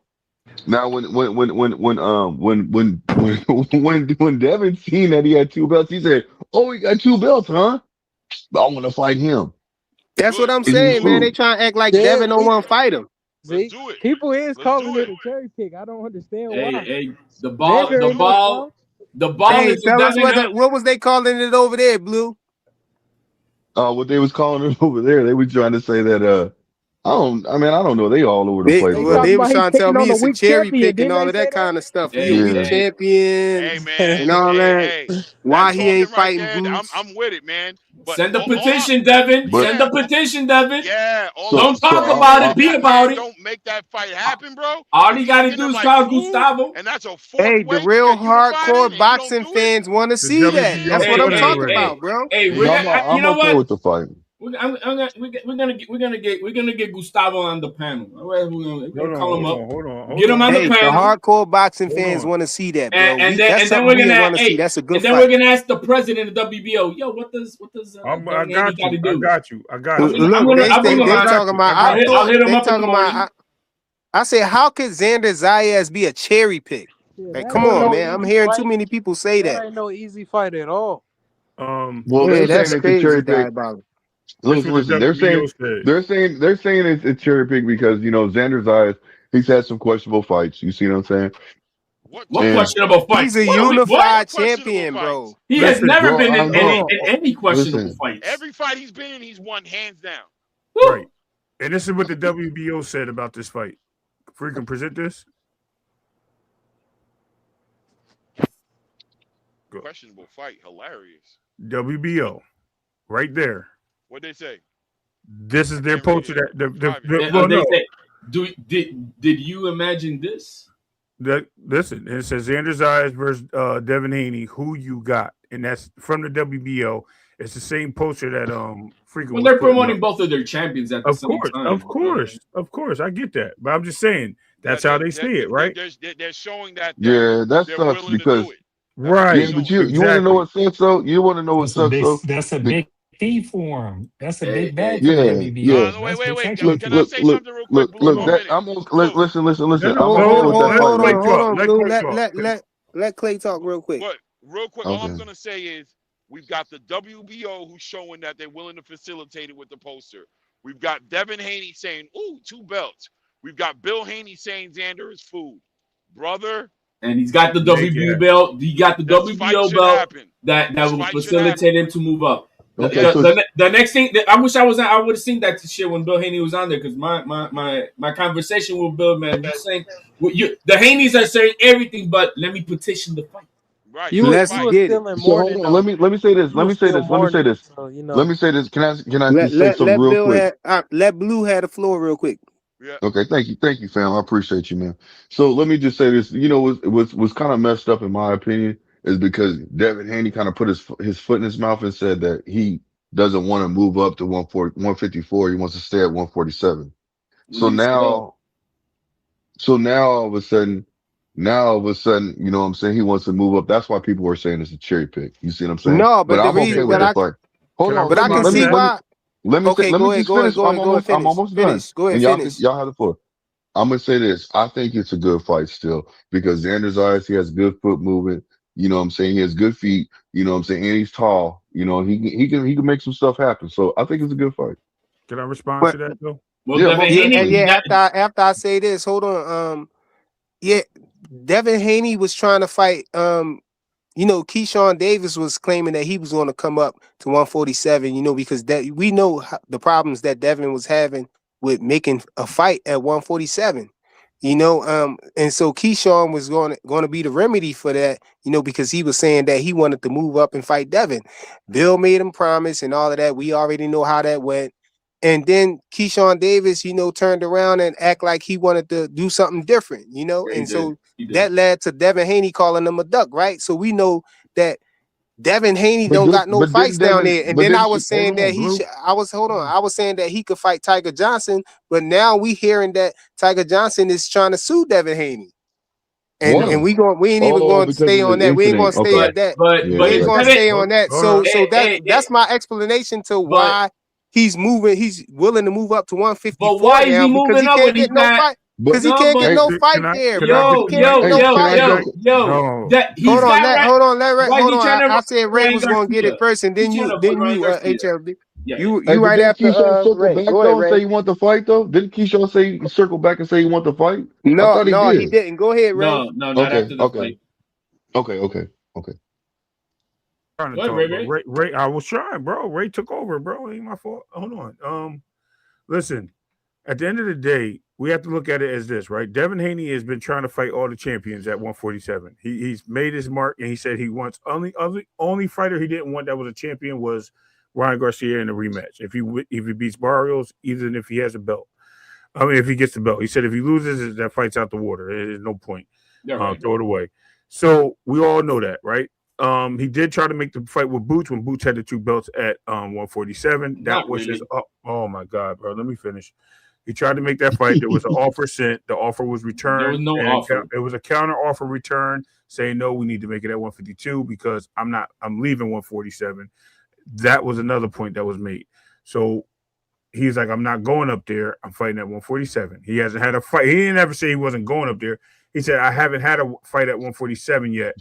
when Devin seen that he had 2 belts, he said, "Oh, he got 2 belts, huh? I want to fight him." That's what I'm saying, man. They trying to act like Devin don't want to fight him. See, people is calling it a cherry pick. I don't understand why. Hey, the ball Hey, is tell us what was they calling it over there, Blue? What they was calling it over there, they were trying to say that I don't know. They all over the place. They were trying to tell me it's a cherry pick and all of that kind of stuff. He a weak champion and all that. Why he ain't fighting Boots? I'm with it, man. But send the petition, Devin. Send the petition, Devin. Yeah. Don't talk about it. Be about it. Don't make that fight happen, bro. All he got to do is call Gustavo. And that's a Hey, the real hardcore boxing fans want to see that. That's what I'm talking about, bro. Hey, I'm okay with the fight. We're gonna get Gustavo on the panel. We're gonna call him up. Hold on. Get him on the panel. The hardcore boxing fans want to see that, bro. And then we're gonna see. That's a good fight. We're gonna ask the president of WBO. Yo, what does I got you. Look, they talking about. I'll hit him up in the morning. I said, how could Xander Zayas be a cherry pick? Like, come on, man. I'm hearing too many people say that. That ain't no easy fight at all. Well, yeah, that's crazy. Listen, they're saying it's a cherry pick because Xander Zayas, he's had some questionable fights. You see what I'm saying? What questionable fights? He's a unified champion, bro. He has never been in any questionable fights. Every fight he's been in, he's won hands down. Right. And this is what the WBO said about this fight. Freaking present this. Go. Questionable fight, hilarious. WBO, right there. What'd they say? This is their poster. Did you imagine this? Listen, it says Xander Zayas versus Devin Haney. Who you got? And that's from the WBO. It's the same poster that freaking. Well, they're promoting both of their champions at the same time. Of course, I get that, but I'm just saying that's how they see it, right? They're showing that. That sucks because right. Yeah, but you want to know what sucks though? You want to know what sucks though? That's a big fee for him. That's a big bag for WBO. Yeah. Wait. Can I say something real quick? Listen. Hold on. Let Clay talk real quick. But real quick, all I'm gonna say is we've got the WBO who's showing that they're willing to facilitate it with the poster. We've got Devin Haney saying, "Ooh, 2 belts." We've got Bill Haney saying Xander is food, brother. And he's got the WBO belt. He got the WBO belt that will facilitate him to move up. The next thing that I wish I was, I would have seen that shit when Bill Haney was on there because my conversation with Bill, man, he's saying the Haneys are saying everything, but let me petition the fight. Right. Let's get it. So hold on, let me say this. Let me say this. Can I say something real quick? Let Blue have the floor real quick. Yeah. Okay, thank you, fam. I appreciate you, man. So let me just say this. What's kind of messed up in my opinion is because Devin Haney kind of put his foot in his mouth and said that he doesn't want to move up to 154. He wants to stay at 147. So now all of a sudden, you know what I'm saying? He wants to move up. That's why people are saying it's a cherry pick. You see what I'm saying? No, but the I'm reason okay with that fight. Hold on, but I can see why. Let me Okay, go ahead, just go ahead, finish. go ahead, go ahead, I'm finish, almost done. finish. Go ahead, And finish. y'all have the floor. I'm gonna say this. I think it's a good fight still because Xander's eyes, he has good foot movement. You know what I'm saying? He has good feet. You know what I'm saying? And he's tall. You know, he can make some stuff happen. So I think it's a good fight. Can I respond But to that though? Well, Yeah, Devin most yeah, definitely. yeah. After I say this, hold on. Yeah, Devin Haney was trying to fight. You know, Keyshawn Davis was claiming that he was going to come up to 147. You know, because that we know the problems that Devin was having with making a fight at 147. You know, and so Keyshawn was going to be the remedy for that. You know, because he was saying that he wanted to move up and fight Devin. Bill made him promise and all of that. We already know how that went. And then Keyshawn Davis, you know, turned around and act like he wanted to do something different, you know, Yeah, he and did. so He did. that led to Devin Haney calling him a duck, right? So we know that Devin Haney But don't got no fights down there. And then I was Hold saying that on, Blue. I was saying that he could fight Tiger Johnson, but now we hearing that Tiger Johnson is trying to sue Devin Haney. And Why? we ain't even Oh, going to because stay of on the that. We ain't going incident. to stay Okay. at that. Yeah, We But ain't is yeah. going to Devin? stay on that. Hold on. So that's my explanation to But why he's moving. He's willing to move up to but 154 why is now he because moving he up can't when he's get no not? fight. But Because he No, can't get but no Can fight I there, can I bro. He yo, can't can I get yo, can, no yo, can I fight. yo, back? yo. No. That he's got right. Hold on, Why is hold he on. trying to I said Ray Ryan was gonna get Garcia? it first, and He's trying to avoid then Ryan you Garcia. HLD. Yeah, yeah. hey, You but right didn't after Keyshawn circle Ray. back Go ahead, though and say Ray. he want the fight though? Didn't Keyshawn say circle back and say he want the fight? I No, thought he no, he did. didn't. Go ahead, Ray. No, not Okay, after the okay, fight. okay. Trying to Go ahead, talk, Ray but Ray. Ray, I was trying, bro. Ray took over, bro. It ain't my fault. Hold on. Listen. At the end of the day, we have to look at it as this, right? Devin Haney has been trying to fight all the champions at 147. He's made his mark, and he said he wants only fighter he didn't want that was a champion was Ryan Garcia in a rematch. If he beats Barrios, even if he has a belt, I mean, if he gets the belt, he said if he loses, that fight's out the water. There's no point. Yeah, right. Throw it away. So we all know that, right? He did try to make the fight with Boots when Boots had the two belts at 147. That Not was his. really. Oh my God, bro. Let me finish. He tried to make that fight. There was an offer sent. The offer was There was returned, no and offer. it was a counter offer returned saying no, we need to make it at 152 because I'm leaving 147. That was another point that was made. So he's like, I'm not going up there. I'm fighting at 147. He hasn't had a fight. He didn't ever say he wasn't going up there. He said, I haven't had a fight at 147 yet.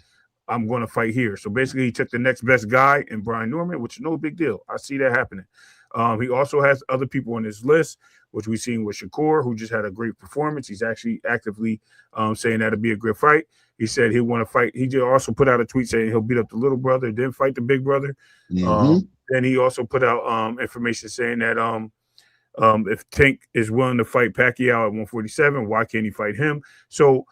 I'm going to fight here. So basically, he took the next best guy in Brian Norman, which is no big deal. I see that happening. He also has other people on his list, which we've seen with Shakur, who just had a great performance. He's actually actively saying that'll be a good fight. He said he'll want to fight. He just also put out a tweet saying he'll beat up the little brother, then fight the big brother. Mm-hmm. Then he also put out information saying that if Tank is willing to fight Pacquiao at 147, why can't he fight him? So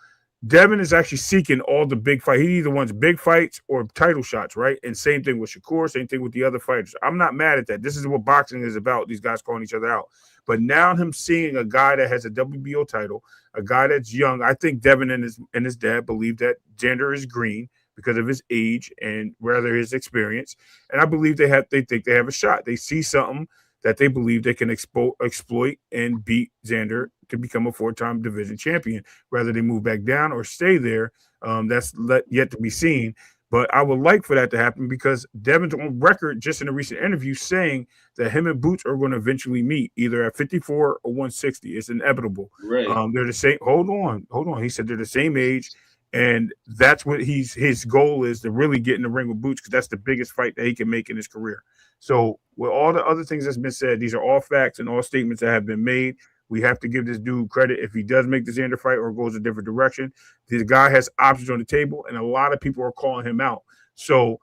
Devin is actually seeking all the big fights. He either wants big fights or title shots, right? And same thing with Shakur, same thing with the other fighters. I'm not mad at that. This is what boxing is about, these guys calling each other out. But now him seeing a guy that has a WBO title, a guy that's young, I think Devin and his dad believe that Xander is green because of his age and rather his experience. And I believe they think they have a shot. They see something that they believe they can exploit and beat Xander to become a 4-time division champion. Whether they move back down or stay there, that's yet to be seen. But I would like for that to happen because Devin's on record just in a recent interview saying that him and Boots are going to eventually meet either at 54 or 160. It's inevitable. Right. They're the same. Hold on. He said they're the same age. And that's what his goal is, to really get in the ring with Boots, because that's the biggest fight that he can make in his career. So with all the other things that's been said, these are all facts and all statements that have been made. We have to give this dude credit if he does make the Xander fight or goes a different direction. This guy has options on the table, and a lot of people are calling him out. So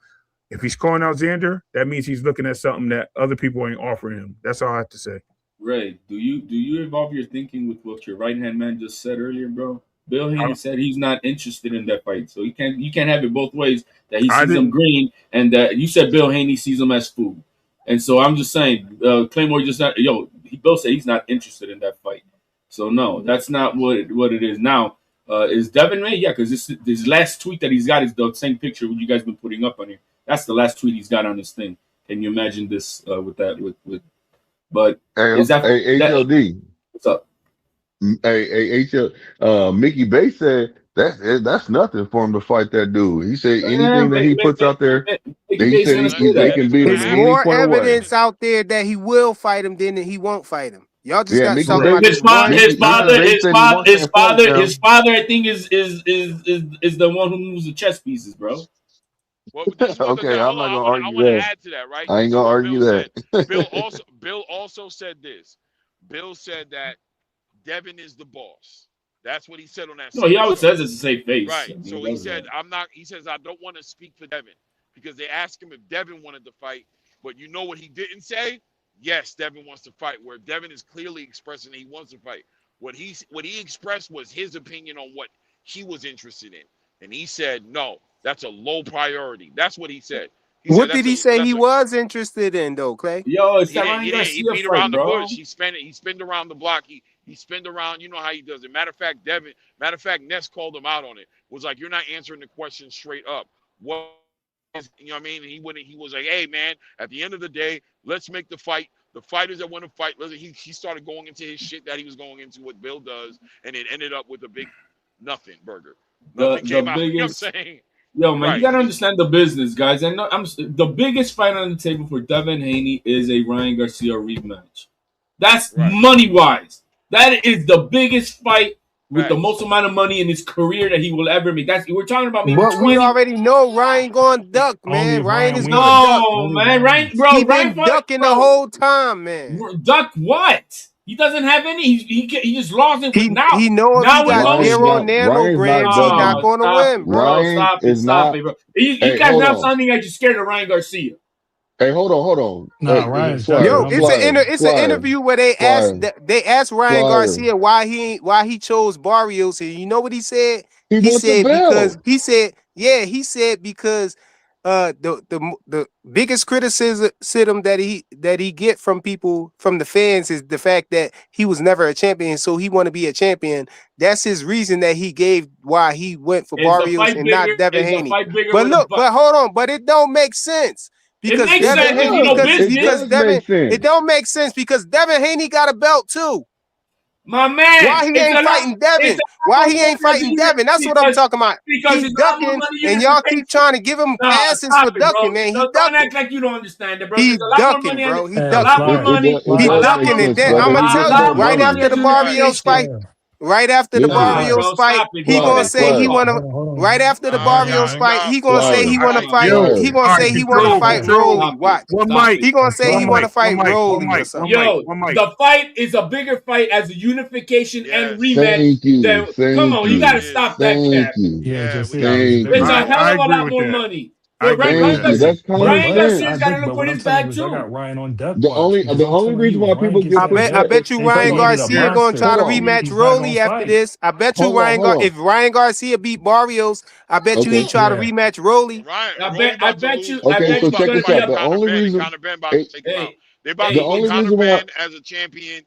if he's calling out Xander, that means he's looking at something that other people ain't offering him. That's all I have to say. Ray, do you involve your thinking with what your right hand man just said earlier, bro? Bill Haney said he's not interested in that fight, so you can't have it both ways. That he sees him green, and that you said Bill Haney sees him as food. And so I'm just saying, Claymore just not. Bill said he's not interested in that fight. So no, that's not what it is now. Is Devin May? Yeah, because this last tweet that he's got is the same picture you guys been putting up on here. That's the last tweet he's got on his thing. Can you imagine this with that? But Hey, is that HLD? What's up? Hey, HL, Mickey Bay said That's nothing for him to fight that dude. He said Yeah, anything that he puts out there, maybe he Bates said gonna say they that. can beat him There's any more point away. evidence out there that he will fight him than that he won't fight him. Y'all just Yeah, got to Mickey talk Bates, about this one. Mickey Bates said he wants that fight, fam. His father, I think is the one who moves the chess pieces, bro. Well, this is what the Okay, I'm hold not on. gonna I argue want to that. add to that, right? I ain't This is gonna what argue Bill said. that. Bill also said this. Bill said that Devin is the boss. That's what he said on that No, he same always show. says it's a safe face. Right. I mean, So he he does said, that. I'm not, he says, I don't want to speak for Devin because they asked him if Devin wanted to fight. But you know what he didn't say? Yes, Devin wants to fight, where Devin is clearly expressing he wants to fight. What he expressed was his opinion on what he was interested in. And he said, no, that's a low priority. That's what he said. He said What did he say he was interested in though, Clay? Yo, it's he that didn't. Ryan He didn't. He Garcia beat fight, around the bro. bush. He spinned around the block. He spinned around. You know how he does it. Matter of fact, Ness called him out on it. Was like, you're not answering the question straight up. What is, you know what I mean? He was like, hey man, at the end of the day, let's make the fight. The fighters that want to fight. He started going into his shit that he was going into, what Bill does, and it ended up with a big nothing burger. Nothing The came out. You know what I'm saying? Yo, man, you Right. gotta understand the business, guys. And the biggest fight on the table for Devin Haney is a Ryan Garcia rematch. That's money wise. That is the biggest fight with the most amount of money in his career that he will ever make. We're talking about maybe But we 20. already know Ryan going duck, man. Ryan is going to duck. No, man, Ryan, He been ducking the whole time, man. Duck what? He doesn't have any. He just lost it with now. He know if he Now when got Logan, zero Ryan's not nanograms, he not ducking. going to win, bro. Ryan is Stop not. it, bro. You Hey, guys hold now on. sounding like you're scared of Ryan Garcia. Hey, hold on. Nah, Hey, Ryan's Flyer, Yo, ducking. it's an Flyer, interview where they asked Ryan Flyer. Garcia why he chose Barrios, and you know what he said? He wants the belt. He said because the biggest criticism that he get from people, from the fans, is the fact that he was never a champion, so he want to be a champion. That's his reason that he gave why he went for Is the Barrios fight and bigger? not Devin Is the Haney. fight bigger But with a look, but hold on, but it don't make sense. It Because makes Devin, sense if you know because business. Devin, make sense. it don't make sense because Devin Haney got a belt too. My man, Why he it's ain't a lot. fighting It's Devin? a Why lot he more ain't money as a fighting unit Devin? That's what I'm talking about. because He it's a lot more ducking, money and units to y'all pay keep for. trying to give him Nah, passes for stop it, bro. ducking, man. He Don't act ducking. like you don't understand it, bro. He There's a lot more ducking, money on bro. it. He A lot ducking. more money. It A He does lot make ducking, more. and sense, then brother. I'm gonna He A gets tell you lot more more right money. money after as the a Barrios unification. fight, Flyer. right after the Listen, Nah, Barrios bro, fight, stop it, he bro. gonna That's say too he Flyer, far. wanna. Hold on. Right after the Barrios fight, he gonna say Flyer, he wanna fight. Yo, He Flyer. gonna all right, say he wanna control, fight control. Rolly. Watch. One Stop mic, it. He gonna say he one wanna mic, fight one Rolly or mic, one something. mic, Yo, one mic. the fight is a bigger fight as a unification and Yes. rematch. Thank you. Come Thank on, you Yes, it gotta you. is. stop that Thank cap. you. Yeah, Yeah, just we yeah, got just Thank finish. It's you. a hell I of a agree lot with more that. money. I But agree Ryan, with Thank that. you. Garcia, That's common Ryan But Garcia sense. I has got to just look but what what his I'm telling bag you is I too. got Ryan on death watch because The I'm only telling reason you, why Ryan people gets get I that put bet I belt bet you and Ryan hold created a Garcia gonna monster. try to on. rematch He's not Rolly gonna after fight. this. I bet you Hold on. Hold on. If Ryan Garcia beat Barrios, I bet you he Okay. try to Yeah. rematch Rolly. Rolly I about to bet lose. you, I Okay. bet Rolly So you he's about check to gonna this be fight out. up. The Conor only Ben, and reason, Conor Ben about it, to take him out. Hey, They about the to hey, put only Conor reason why, Ben as a champion.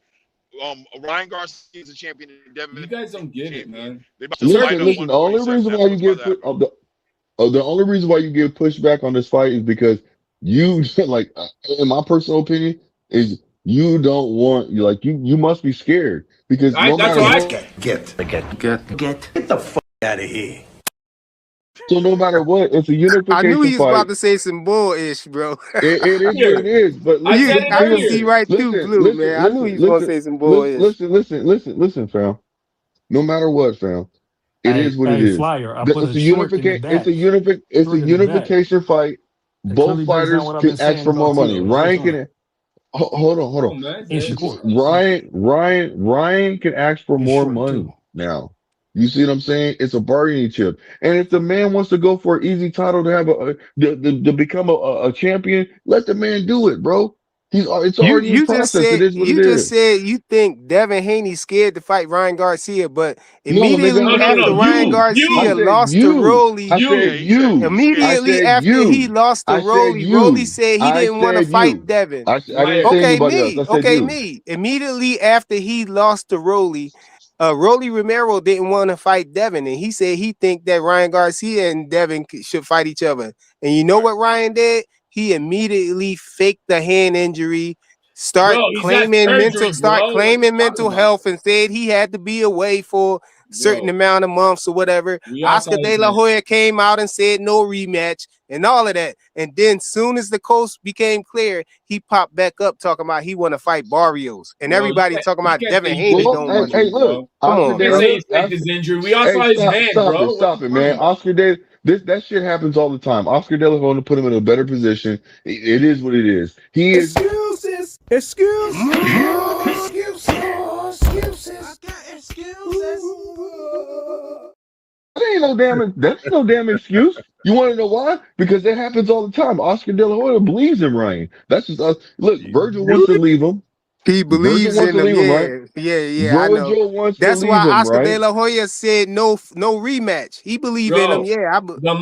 Ryan Garcia is a champion, and Devin you guys don't get it, champion. man. They about to fight Certain at listen. people, The only 147. reason That's why you what's about get to put, happen. the only reason why you get pushed back on this fight is because you, like, in my personal opinion, is you don't want, you must be scared because no that's matter what I. what, Get the fuck out of here. so no matter what, it's a I knew unification he was about fight. to say some bullish, bro. It is what Here, it is. But I listen, said You, it I can earlier. see right through Blue, man. I knew he was gonna say some bullish. listen, fam. No matter what, fam, it is what it Hey, is. Flyer, I put It's a a short in the back. it's a Short in the back. unification fight. It clearly Both breaks down fighters what I've can been ask saying for more about money. Tito the whole Ryan time. can hold Come on. on, man. In It's short. Ryan can ask for In more short too. money now. You see what I'm saying? It's a bargaining chip. And if the man wants to go for an easy title to have to become a champion, let the man do it, bro. It's already in process. It is what it You just is. said you think Devin Haney scared to fight Ryan Garcia, but No, nigga, immediately I no. after said Ryan you. I Garcia said lost to you. Rolly, I Yeah, said he said you. he's scared. I immediately said after he you. lost to I said Rolly, Rolly you. said he I didn't want to said fight you. Devin. I didn't say Liar. anybody else. I said you. Me. Immediately after he lost to Rolly, Rolly Romero didn't want to fight Devin, and he said he think that Ryan Garcia and Devin should fight each other. And you know what Ryan did? He immediately faked the hand injury, Bro, he's had surgery, start bro. What you claiming talking mental about? health, and said he had to be away for certain amount of months or whatever. Oscar De La Hoya came out and said no rematch and all of that. And then soon as the coast became clear, he popped back up talking about he want to fight Barrios. And everybody talking about Devin Haney don't want hey, to. look, Come Oscar on, De bro. La Hoya. His injury. We all Hey, saw his hand, stop bro. it, man. Oscar De, that shit happens all the time. Oscar De La Hoya put him in a better position. It is what it is. He is. Excuses. Excuses. That ain't no damn excuse. You want to know why? Because that happens all the time. Oscar De La Hoya believes in Ryan. That's just us. Look, Virgil wants to leave him. He Virgil believes wants in to him. leave him, right? Yeah, I know. Virgil wants to That's why leave him, Oscar De right? La Hoya said no rematch. He believe in him. Bro, Yeah, the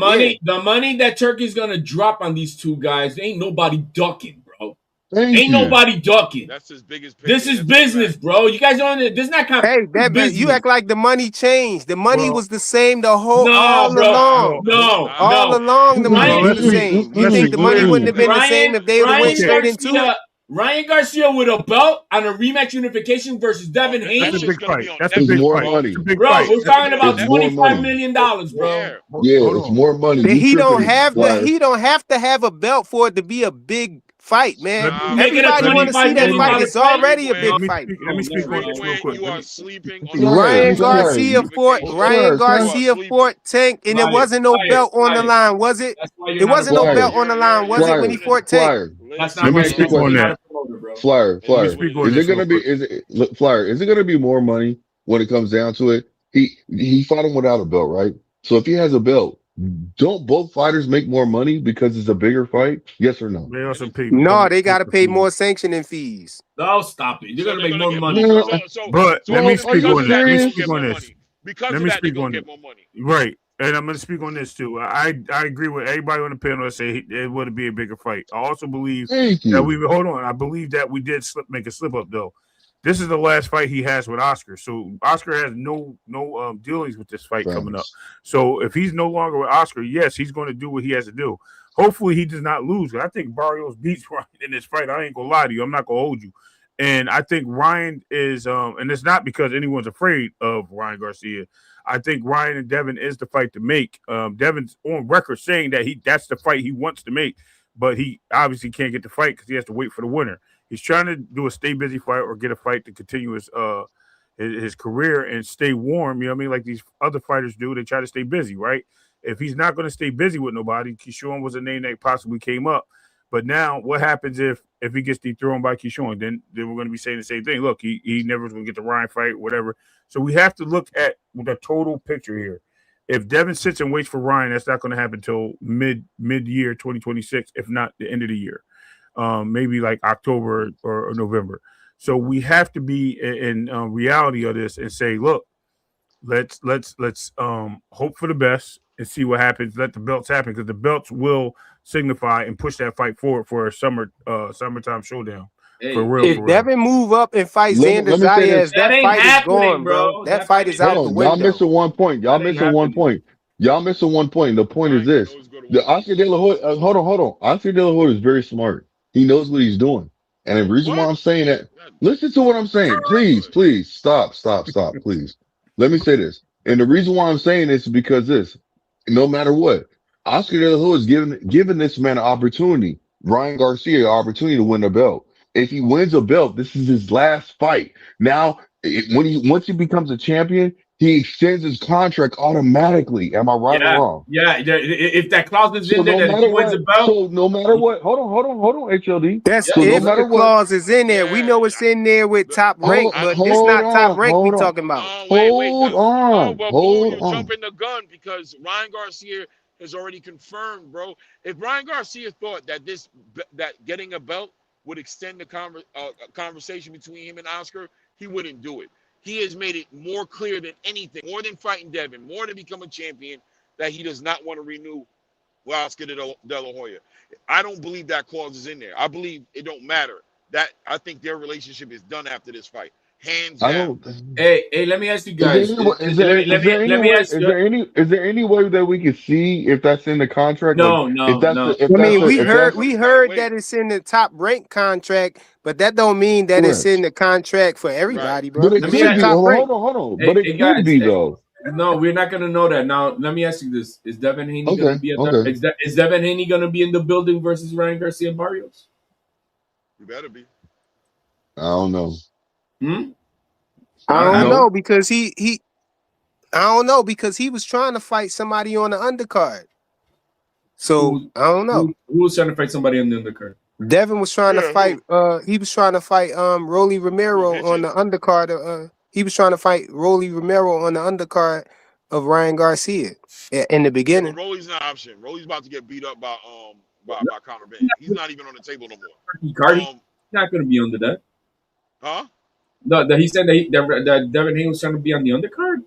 money that Turkey's gonna drop on these two guys, ain't nobody ducking, bro. Thank Ain't you. nobody ducking. That's his biggest payday. This is business, bro. You guys don't. This is not Hey, business. you act like the money changed. The money was the same the whole No, all bro. along. No. All along, the money was the same. You think the money wouldn't have been the same if they would have went straight into it? Ryan Garcia with a belt on a rematch unification versus Devin Haney. That's a big fight. That's a It's big more fight. money. It's a big Bro, fight. we're talking about It's more $25 money. million, bro. Yeah, it's more money. You He don't tripping, have Flyer. he don't have to have a belt for it to be a big fight, man. Make it a Everybody want to see $25 that million fight. It's fight. already a big Let me fight. speak on this real quick. You are sleeping on Ryan Flyer, Garcia fought Tank, and there wasn't no belt on the line, was it? That's why you're It not a wasn't no promoter. belt on the line, was it, when he fought Tank? Flyer. That's Let not me right. speak That's why on you're that. not a promoter, bro. Flyer. Let me speak on Is it this real gonna be? quick. Flyer? Is it gonna be more money when it comes down to it? He fought him without a belt, right? So if he has a belt, don't both fighters make more money because it's a bigger fight? Yes or no? They also pay No, double they got to pay fees. more sanctioning fees. No, stop it. You're So gonna they're make gonna more get money, more. bro. But let me speak you on that. Let me serious? speak on this. Because Let of me that, they're speak gonna on get it. more money. Right. And I'm going to speak on this too. I agree with everybody on the panel that say it would be a bigger fight. I also believe Thank that you. hold on. I believe that we did make a slip up though. This is the last fight he has with Oscar. So Oscar has no dealings with this fight coming up. Facts. So if he's no longer with Oscar, yes, he's going to do what he has to do. Hopefully he does not lose. I think Barrios beats Ryan in this fight. I ain't gonna lie to you. I'm not gonna hold you. And I think Ryan is and it's not because anyone's afraid of Ryan Garcia. I think Ryan and Devin is the fight to make. Devin's on record saying that that's the fight he wants to make, but he obviously can't get the fight because he has to wait for the winner. He's trying to do a stay busy fight or get a fight to continue his career and stay warm. You know what I mean? Like these other fighters do. They try to stay busy, right? If he's not going to stay busy with nobody, Keyshawn was a name that possibly came up. But now, what happens if he gets dethroned by Keyshawn? Then we're going to be saying the same thing. Look, he never was going to get the Ryan fight, whatever. So we have to look at the total picture here. If Devin sits and waits for Ryan, that's not going to happen until mid year 2026, if not the end of the year, maybe like October or November. So we have to be in reality of this and say, look, let's hope for the best and see what happens. Let the belts happen because the belts will signify and push that fight forward for a summertime showdown. For real. If Devin move up and fight Xander Let me say this. Zayas, that fight is gone, bro. That fight is out the Hold on, y'all window. missing one point. Y'all missing one point. Y'all missing one point. The point is this: the Oscar De La Hoya. Hold on. Oscar De La Hoya is very smart. He knows what he's doing, and the reason why I'm saying that. Listen to what I'm saying, please. Stop, please. Let me say this, and the reason why I'm saying this is because this. No matter what, Oscar De La Hoya is giving this man an opportunity. Ryan Garcia an opportunity to win a belt. If he wins a belt, this is his last fight. Now, once he becomes a champion, he extends his contract automatically. Am I right or wrong? Yeah. If that clause is So in there no that if he matter wins the what, belt, hold on, HLD. That's So no if matter the what, clause is in there. We know it's in there with top rank, but this hold not top on, rank we talking about. hold You're on. jumping the gun because Ryan Garcia has already confirmed, bro. If Ryan Garcia thought that that getting a belt would extend the conversation between him and Oscar, he wouldn't do it. He has made it more clear than anything, more than fighting Devin, more than become a champion, that he does not want to renew with Oscar De La Hoya. I don't believe that clause is in there. I believe it don't matter. That I think their relationship is done after this fight. hands I down. don't. Hey, let me ask you Is there guys. any way? Let me ask you. Is there any way that we can see if that's in the contract? Like, No, if no, that's no. if I that's mean, a, we if that's heard that it's in the top rank contract, but that don't mean that it's correct. in the contract for Right. everybody, But bro. it Let It's me in the could ask. be. top rank. Hold on. But Hey, it could guys. be though. No, we're not gonna know that. Now, let me ask you this: is Devin Haney gonna Okay. be at that? Okay. Is Devin Haney gonna be in the building versus Ryan Garcia Barrios? You better be. I don't know. Hmm. I don't No. know because I don't know because he was trying to fight somebody on the undercard. So I don't know. Who was trying to fight somebody on the undercard? Devin was trying to Yeah, fight. He was trying to fight Rolly Romero on Mitchell? the undercard. He was trying to fight Rolly Romero on the undercard of Ryan Garcia in the Yeah, beginning. but Rolly's not an option. Rolly's about to get beat up by Conor Benn. He's not even on the table no more. Cardi not gonna be under that. Huh? No, that he said that Devin Haney was trying to be on the undercard.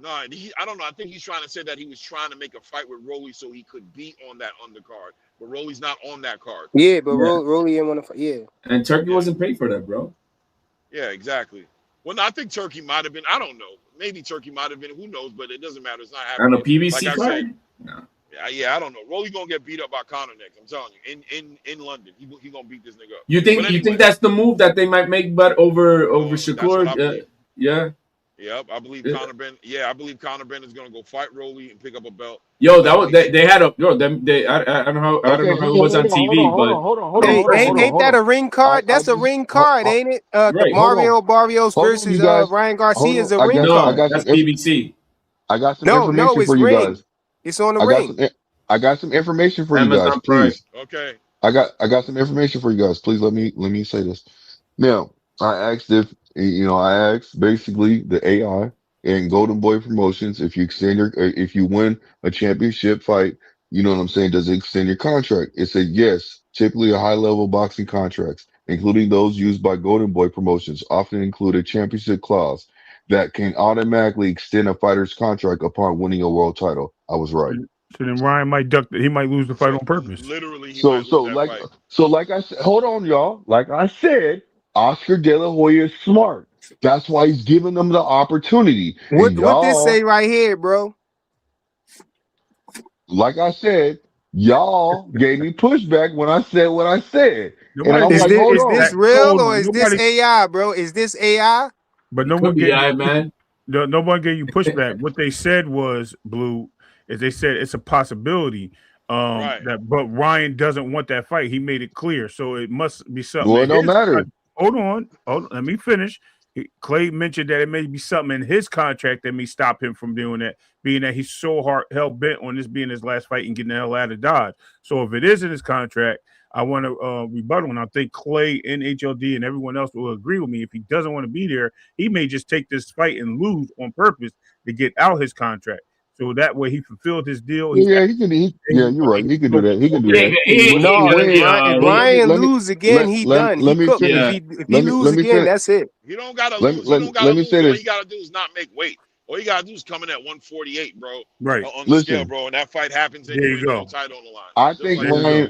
No, I don't know. I think he's trying to say that he was trying to make a fight with Rolly so he could be on that undercard. But Rolly's not on that card. Yeah, but Rolly didn't want to fight. Yeah. And Turkey wasn't paid for that, bro. Yeah, exactly. Well, no, I think Turkey might have been. I don't know. Maybe Turkey might have been. Who knows? But it doesn't matter. It's not On happening. a PBC Like I card? said. No. Yeah, I don't know. Rolly gonna get beat up by Conor next. I'm telling you. In London, he gonna beat this nigga up. You think Anyway, that's the move that they might make, but over that's Shakur? what I believe. Yeah. Yep, I believe Conor Benn. Yeah, I believe Conor Benn is gonna go fight Rolly and pick up a belt. Yo, that was they had a I don't know how it was on TV, but Ain't that a ring card? That's a ring card, ain't it? Right. Mario Barrios Hold on, versus you guys. Ryan Garcia is a I ring got card. That's BBC. I got some No, information it's for you ring. guys. It's on the I ring. got some information for you guys, Amazon Prime. please. Okay. I got some information for you guys. Please let me say this. Now, I asked basically the AI and Golden Boy Promotions if you win a championship fight, you know what I'm saying, does it extend your contract? It said yes. Typically a high level boxing contracts, including those used by Golden Boy Promotions, often include a championship clause that can automatically extend a fighter's contract upon winning a world title. I was right. So then Ryan might duck. He might lose the fight on purpose. Literally, he So might lose that fight. like I said, hold on, y'all. Like I said, Oscar De La Hoya is smart. That's why he's giving them the opportunity. And What this say y'all, right here, bro? like I said, y'all gave me pushback when I said what I said. And I'm Is like, this, hold is on. this real Hold or on. is this AI, bro? Is this AI? But no Could one be gave AI, man. no one gave you pushback. What they said was, Blue, is they said it's a possibility Right. but Ryan doesn't want that fight. He made it clear, so it must be something. Well, it don't matter. Hold on, let me finish. Clay mentioned that it may be something in his contract that may stop him from doing that, being that he's so hell bent on this being his last fight and getting the hell out of Dodge. So if it is in his contract, I want to rebuttal, and I think Clay and HLD and everyone else will agree with me. If he doesn't want to be there, he may just take this fight and lose on purpose to get out his contract. So that way he fulfilled his deal. Yeah, you're right. He can do that. He can do that. No, if Ryan lose again, he done. He cooked. Finish. If he lose again, that's it. He don't gotta lose. He don't gotta lose. All he gotta do is not make weight. All you gotta do is come in at 148, bro. Right. On the scale, bro. And that fight happens, and There you you win go. the title on the line. I think Ryan.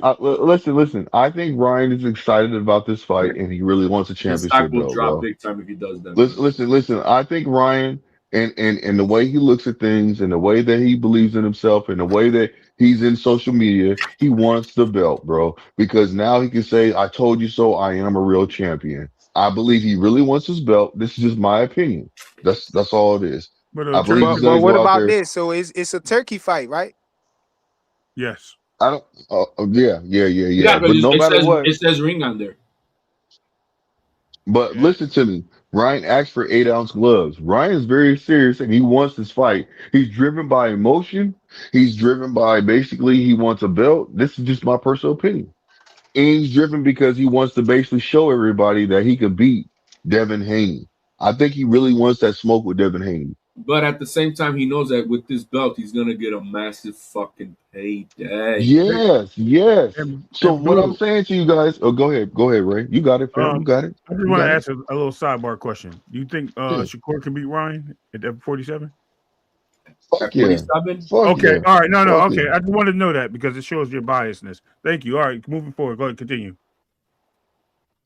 Listen. I think Ryan is excited about this fight, and he really wants a His stock championship will belt, drop bro. big time if he does that. Listen. I think Ryan and the way he looks at things, and the way that he believes in himself, and the way that he's in social media, he wants the belt, bro. Because now he can say, "I told you so. I am a real champion." I believe he really wants his belt. This is just my opinion. That's all it is. I believe he's But gonna what go out about there. this? So it's a turkey fight, right? Yes. I don't. Yeah. Yeah, But no matter what, it says ring on there. but listen to me. Ryan asked for 8-ounce gloves. Ryan's very serious and he wants this fight. He's driven by emotion. He's driven by basically he wants a belt. This is just my personal opinion. And he's driven because he wants to basically show everybody that he could beat Devin Haney. I think he really wants that smoke with Devin Haney. But at the same time, he knows that with this belt, he's gonna get a massive fucking payday. Yes. So and what I'm Blue, saying to you guys, go ahead, Ray. You got it, fam. You got it. I just want to ask a little sidebar question. Do you think Shakur can beat Ryan at 47? Fuck yeah. 47? Okay, yeah. all right. No, Fuck okay. yeah. I just wanted to know that because it shows your biasness. Thank you. All right, moving forward. Go ahead, continue.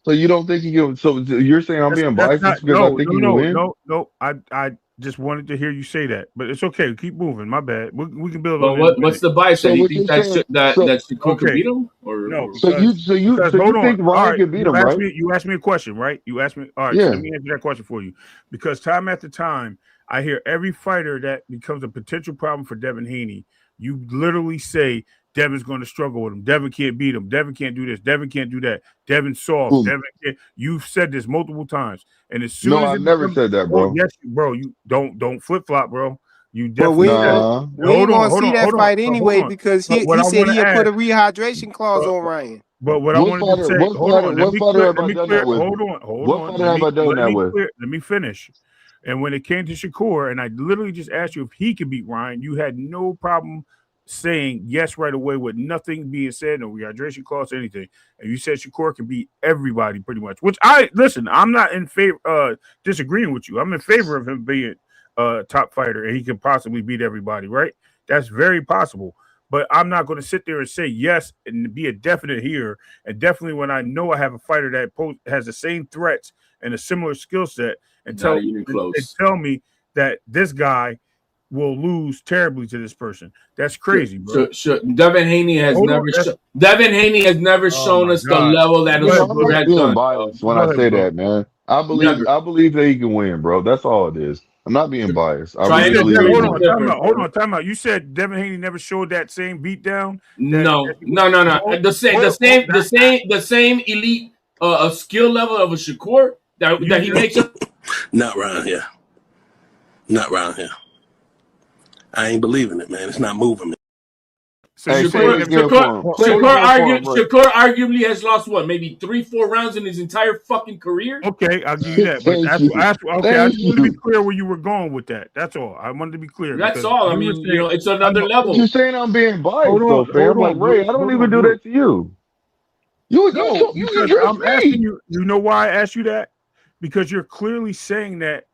So you don't think he can? So you're saying I'm being That's biased not just because I think he can win? no. I just wanted to hear you say that, but it's okay. Keep moving. My bad. We can build But on it in a what's minute. the bias? That So he what thinks you're saying? that So Shakur could Okay. beat him, No, or because so hold you on. think All Ryan right, can beat him, right? you asked me a question, right? You asked me. All right, so let Yeah. me answer that question for you. Because time after time, I hear every fighter that becomes a potential problem for Devin Haney. You literally say Devin's going to struggle with him. Devin can't beat him. Devin can't do this. Devin can't do that. Devin's soft. Ooh. Devin can't. You've said this multiple times, and as soon No, as I it never becomes, said that, oh bro. yes, bro, you don't flip flop, bro. You But definitely said it. Nah. we ain't gonna see that Hold on, fight hold anyway on. because But what he I said want to he'll put ask, a rehydration clause but, on Ryan. but what I What wanted to fighter? say, What hold fighter? on, let What me fighter clear, have let I me done clear, that with? hold What on, fighter have I done that with? let me finish. And when it came to Shakur, and I literally just asked you if he could beat Ryan, you had no problem saying yes right away with nothing being said, no rehydration clause, anything. And you said Shakur can beat everybody pretty much. Which I'm not in favor disagreeing with you. I'm in favor of him being a top fighter and he can possibly beat everybody, right? That's very possible. But I'm not going to sit there and say yes and be a definite here. And definitely when I know I have a fighter that has the same threats and a similar skill set, and not even close. tell me that this guy will lose terribly to this person. That's crazy, bro. Devin Haney has Hold on. Oh shown my us the God. level that Go ahead, I'm Shakur bro. not has being done, bro. biased when Go I ahead, say bro. that, man. Never. I believe that he can win, bro. That's all it is. I'm not being biased. I You really said Triangle believe that. that he series can is win. different, bro. Time out. You said Devin Haney never showed that same beatdown. No. He was no. The same elite skill level of a Shakur that he makes up. Not around here. Not around here. I ain't believing it, man. It's not moving me. So Hey, you say it saying again for him. Say it again for him, Ray. Shakur arguably has lost what, maybe 3-4 rounds in his entire fucking career. Okay, I'll give you that. But Thank you. okay. I Thank just wanted to be you. clear where you were going with that. That's all. I wanted to be clear That's because all. I you were mean, saying, it's I another know. But you're level. saying I'm being biased though, fam. Like Ray, I don't even do bro. that to you. No, You because address I'm asking me. you. You know why I asked you that? Because you're clearly saying that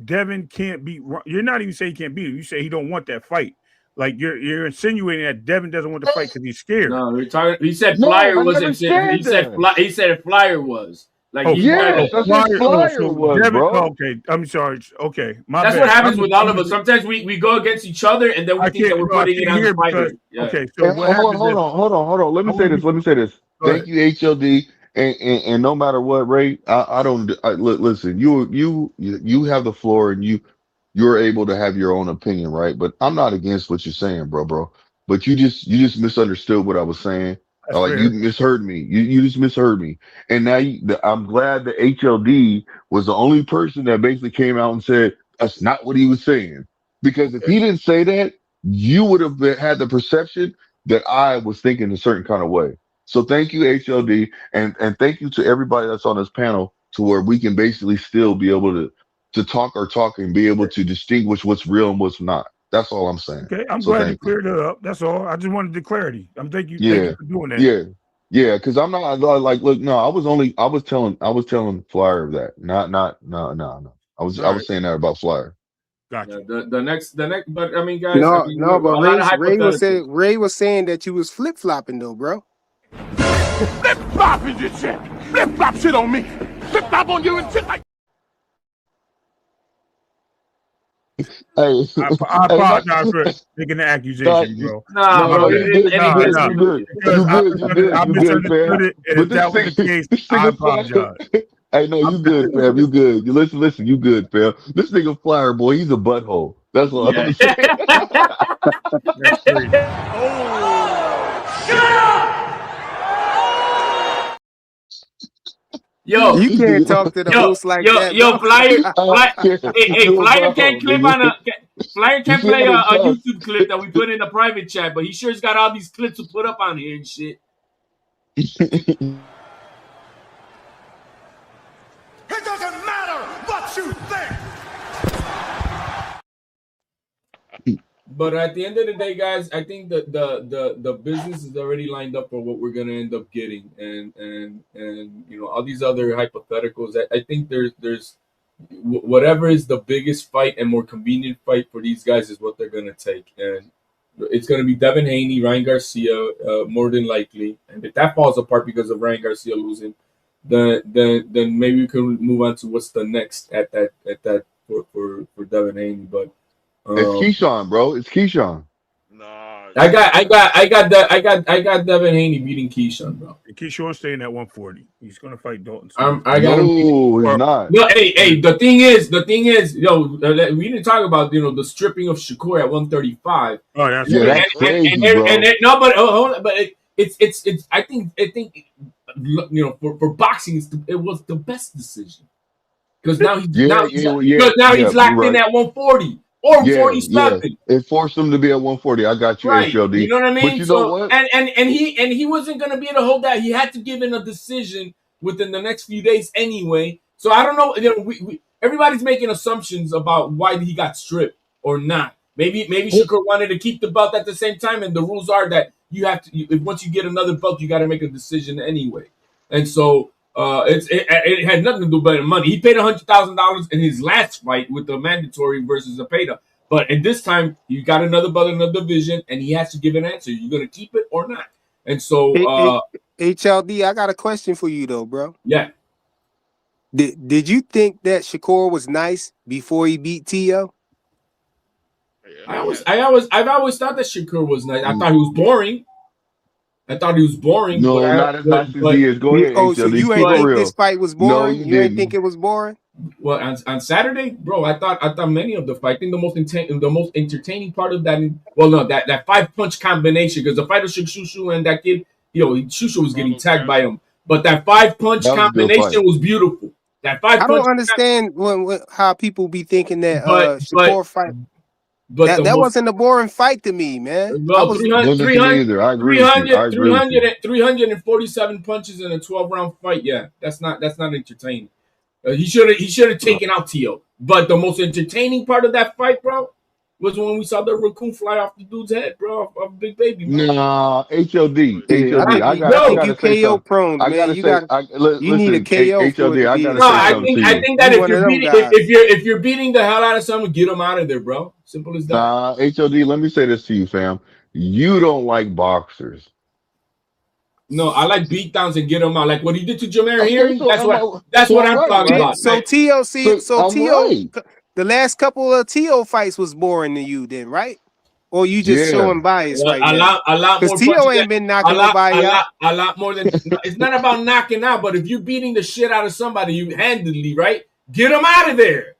Devin can't beat. You're not even saying he can't beat him. You say he don't want that fight. Like you're insinuating that Devin doesn't want to fight because he's scared. No, we're talking. He said No, Flyer I was. never said that. He said Flyer was like Oh, he had Yes, it. I said Flyer. Oh, Flyer so was, Devin. Oh, bro. okay, I'm sorry. Okay, my That's what bad. happens with all of us. Sometimes we go against each other, and then we I think that can't. we're No, I putting it can't on the hear because. fighter. Yeah. Okay, so And what happens is. hold on. Let I me say want to this. be. Let me say this. Go Thank ahead. you, HLD. And no matter what, Ray, I don't look. Listen, you have the floor, and you're able to have your own opinion, right? But I'm not against what you're saying, bro. But you just misunderstood what I was saying. That's Like you fair. misheard me. You just misheard me. And now I'm glad that HLD was the only person that basically came out and said that's not what he was saying. Because if he didn't say that, you would have had the perception that I was thinking a certain kind of way. So thank you, HLD, and thank you to everybody that's on this panel to where we can basically still be able to talk our talk and be able to distinguish what's real and what's not. That's all I'm saying. Okay, I'm So glad you thank you. cleared it up. That's all. I just wanted the clarity. Thank you Yeah, for doing that. yeah, yeah. Because I'm not like, look, no, I was telling Flyer that, no. I All right, was saying that about Flyer. got you. The next. But I mean, guys, I No, mean, no, we're but a lot of hypotheticals. Ray was saying that you was flip flopping though, bro. Flip flop is your shit. Flip flop shit on me. Flip flop on you and shit like. Hey, I hey, no, apologize for making the no, accusation, bro. Nah, My bro. you bad. good, you No, good, no, you good, because I you good, fam. misunderstood it, and But if that was the case, this I nigga Flyer, apologize. hey, no, I'm you good, fam, you good. You listen, you good, fam. This nigga Flyer, boy, he's a butthole. That's all Yeah. I'm saying. That's crazy. Yo, You This can't nigga, talk to the host like that, bro. Hey, you a Flyer can't butthole, clip nigga. on Flyer You can't see play how they a talk? YouTube clip that we put in the private chat, but he sure's got all these clips to put up on here and shit. It doesn't matter what you think. But at the end of the day, guys, I think that the business is already lined up for what we're gonna end up getting, and you know all these other hypotheticals. I think there's whatever is the biggest fight and more convenient fight for these guys is what they're gonna take, and it's gonna be Devin Haney, Ryan Garcia, more than likely. And if that falls apart because of Ryan Garcia losing, then maybe we could move on to what's the next at that for Devin Haney. But It's Keyshawn, bro. It's Keyshawn. Nah. I got Devin Haney beating Keyshawn, bro. And Keyshawn's staying at 140. He's gonna fight Dalton. I got him. No, he's not. No, hey. The thing is, yo, we didn't talk about the stripping of Shakur at 135. Oh, that's that's crazy, bro. No, but hold on, but it's. I think for boxing, it was the best decision because now he's locked in at 140 or 47. It forced him to be at 140. I got you, Right. HLD. You know what I mean? But you know what? And he wasn't gonna be able to hold that. He had to give in a decision within the next few days anyway. So I don't know. Everybody's making assumptions about why he got stripped or not. Maybe Shakur wanted to keep the belt at the same time, and the rules are that you have to. Once you get another belt, you got to make a decision anyway. And so it had nothing to do with money. He paid $100,000 in his last fight with the mandatory versus Zepeda. But at this time, you got another belt in another division, and he has to give an answer. You gonna keep it or not? And so, HLD, I got a question for you though, bro. Yeah. Did you think that Shakur was nice before he beat Tio? I've always thought that Shakur was nice. I thought he was boring. No, not as nice as he is. Go ahead, HLD. So you ain't think this fight was boring? No, you ain't think it was boring? Well, on Saturday, bro, I thought many of the fight. I think the most entertaining part of that. Well, no, that 5-punch combination, because the fight of Shushu and that kid, Shushu was getting tagged by him, but that 5-punch combination was beautiful. That 5-punch. I don't understand how people be thinking that Shakur fight. But that wasn't a boring fight to me, man. Well, 300, 347 punches in a 12-round fight. Yeah, that's not entertaining. He should have taken out Tio. But the most entertaining part of that fight, bro, was when we saw the raccoon fly off the dude's head, bro, of Big Baby. Bro. Nah, HLD. I gotta say KO prone, man. You need a KO. HLD, I gotta say something. I think that if you're beating the hell out of someone, get them out of there, bro. Simple as that. Nah, HLD, let me say this to you, fam. You don't like boxers. No, I like beatdowns and get them out. Like what he did to Jameer Hearing. That's what I'm talking about. So Tio, the last couple of Tio fights was boring to you, then, right? Or you just showing bias right now? A lot more. Tio ain't been knocking nobody out. A lot more than. It's not about knocking out, but if you're beating the shit out of somebody, you handedly, right? Get them out of there.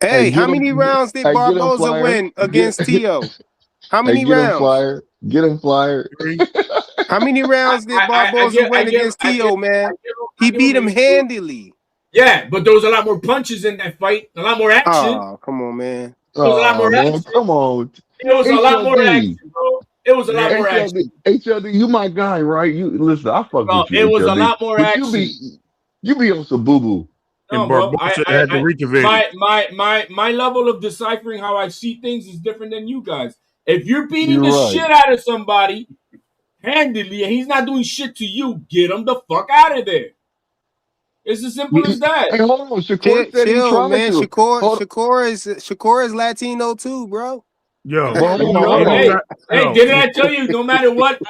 Hey, how many rounds did Barboza win against Tio? How many rounds? Get him flyer. How many rounds did Barboza win against Tio, man? He beat him handily. Yeah, but there was a lot more punches in that fight. A lot more action. Oh, come on, man. There was a lot more action. Come on. It was a lot more action, bro. It was a lot more action. HLD, you my guy, right? You listen, I fuck with you. It was a lot more action. You be on some boo-boo. No, bro. My level of deciphering how I see things is different than you guys. If you're beating the shit out of somebody handedly and he's not doing shit to you, get him the fuck out of there. It's as simple as that. Hey, hold on. Shakur said he's trying man. to. Shakur is Latino too, bro. Yo, didn't I tell you? No matter what,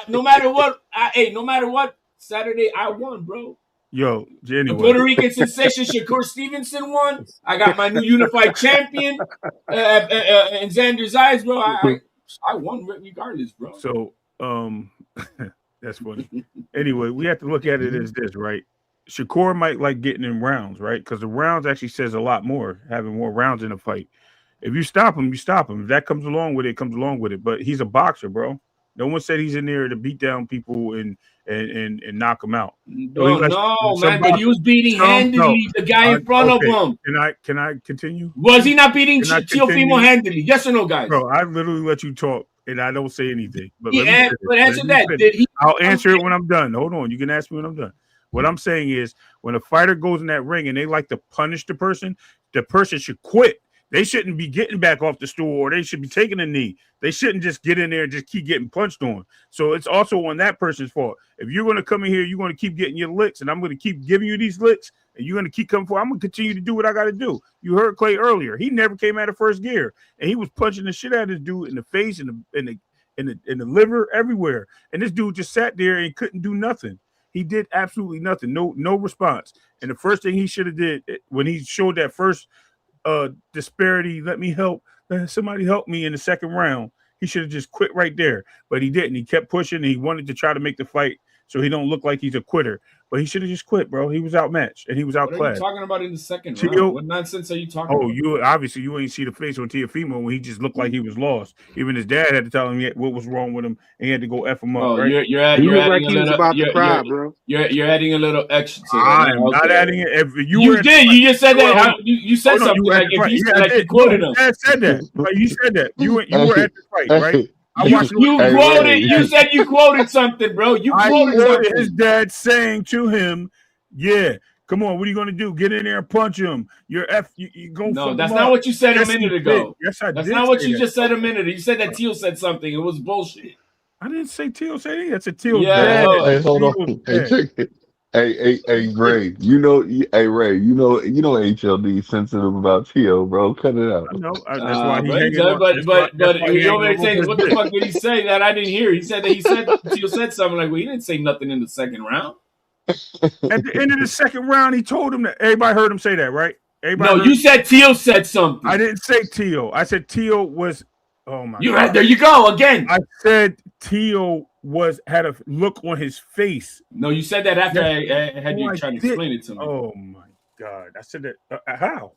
Saturday I won, bro. Yo, anyway. The Puerto Rican sensation Shakur Stevenson won. I got my new unified champion in Xander's eyes, bro. I won regardless, bro. So, that's funny. Anyway, we have to look at it as this, right? Shakur might like getting in rounds, right? Because the rounds actually says a lot more, having more rounds in a fight. If you stop him, you stop him. If that comes along with it, it comes along with it. But he's a boxer, bro. No one said he's in there to beat down people and knock them out. No, man, but he was beating handily the guy in front of him. Can I continue? Was he not beating Teofimo handily? Yes or no, guys? Bro, I literally let you talk and I don't say anything. But answer that. I'll answer it when I'm done. Hold on. You can ask me when I'm done. What I'm saying is when a fighter goes in that ring and they like to punish the person should quit. They shouldn't be getting back off the stool or they should be taking a knee. They shouldn't just get in there and just keep getting punched on. So it's also on that person's fault. If you're going to come in here, you're going to keep getting your licks and I'm going to keep giving you these licks and you're going to keep coming forward. I'm going to continue to do what I got to do. You heard Clay earlier. He never came out of first gear and he was punching the shit out of this dude in the face and in the liver everywhere. And this dude just sat there and couldn't do nothing. He did absolutely nothing. No response. And the first thing he should have did when he showed that first disparity, let me help, somebody help me in the second round, he should have just quit right there. But he didn't. He kept pushing. He wanted to try to make the fight so he don't look like he's a quitter. But he should have just quit, bro. He was outmatched and he was outclassed. What are you talking about in the second round? What nonsense are you talking about? You obviously you ain't see the face on Teofimo when he just looked like he was lost. Even his dad had to tell him what was wrong with him, and he had to go F him up. Oh, right? you're adding a little. You're adding a little extra to that. I'm not adding it. If you did. You just said that. You said something like if you said like you quoted him. Dad said that. Like you said that. You were at the fight, right? You quoted. You said you quoted something, bro. You quoted something. His dad saying to him, "Yeah, come on, what are you going to do? Get in there and punch him. You're you go." No, that's not what you said a minute ago. Yes, I did. That's not what you just said a minute ago. You said that Teal said something. It was bullshit. I didn't say Teal said anything. That's a Teal. Yeah. Hey, hold on. Hey, check it. Hey, Ray. Ray. You know, HLD sensitive about Teal, bro. Cut it out. I know. That's why he hanging on. But you over there saying, what the dick. fuck did he say that I didn't hear? He said Teal said something like, well, he didn't say nothing in the second round. At the end of the second round, he told him that everybody heard him say that, right? No, you said Teal said something. I didn't say Teal. I said Teal was. Oh my! God. There you go again. I said Teal had a look on his face. No, you said that after I had you trying to explain it to me. Oh my God! I said that. How?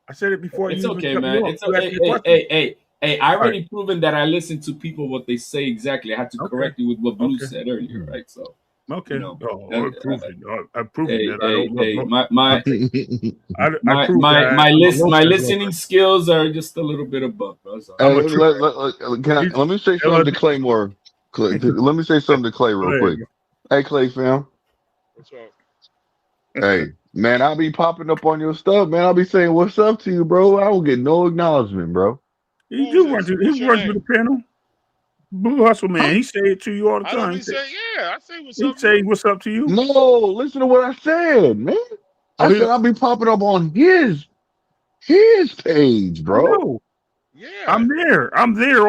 I said it before. It's okay, man. It's okay. Hey! I already proven that I listen to people what they say exactly. I had to correct you with what Blue said earlier, right? So. Okay. You know, I've proven that I don't know. My listening skills are just a little bit above. Let me say something to Clay more. Let me say something to Clay real quick. Hey, Clay fam. What's up? Hey, man, I'll be popping up on your stuff, man. I'll be saying what's up to you, bro. I don't get no acknowledgement, bro. He runs through the panel. Blue Hustle Man, he say it to you all the time. I say what's up. He say what's up to you. No, listen to what I said, man. I said I'll be popping up on his page, bro. Yeah, I'm there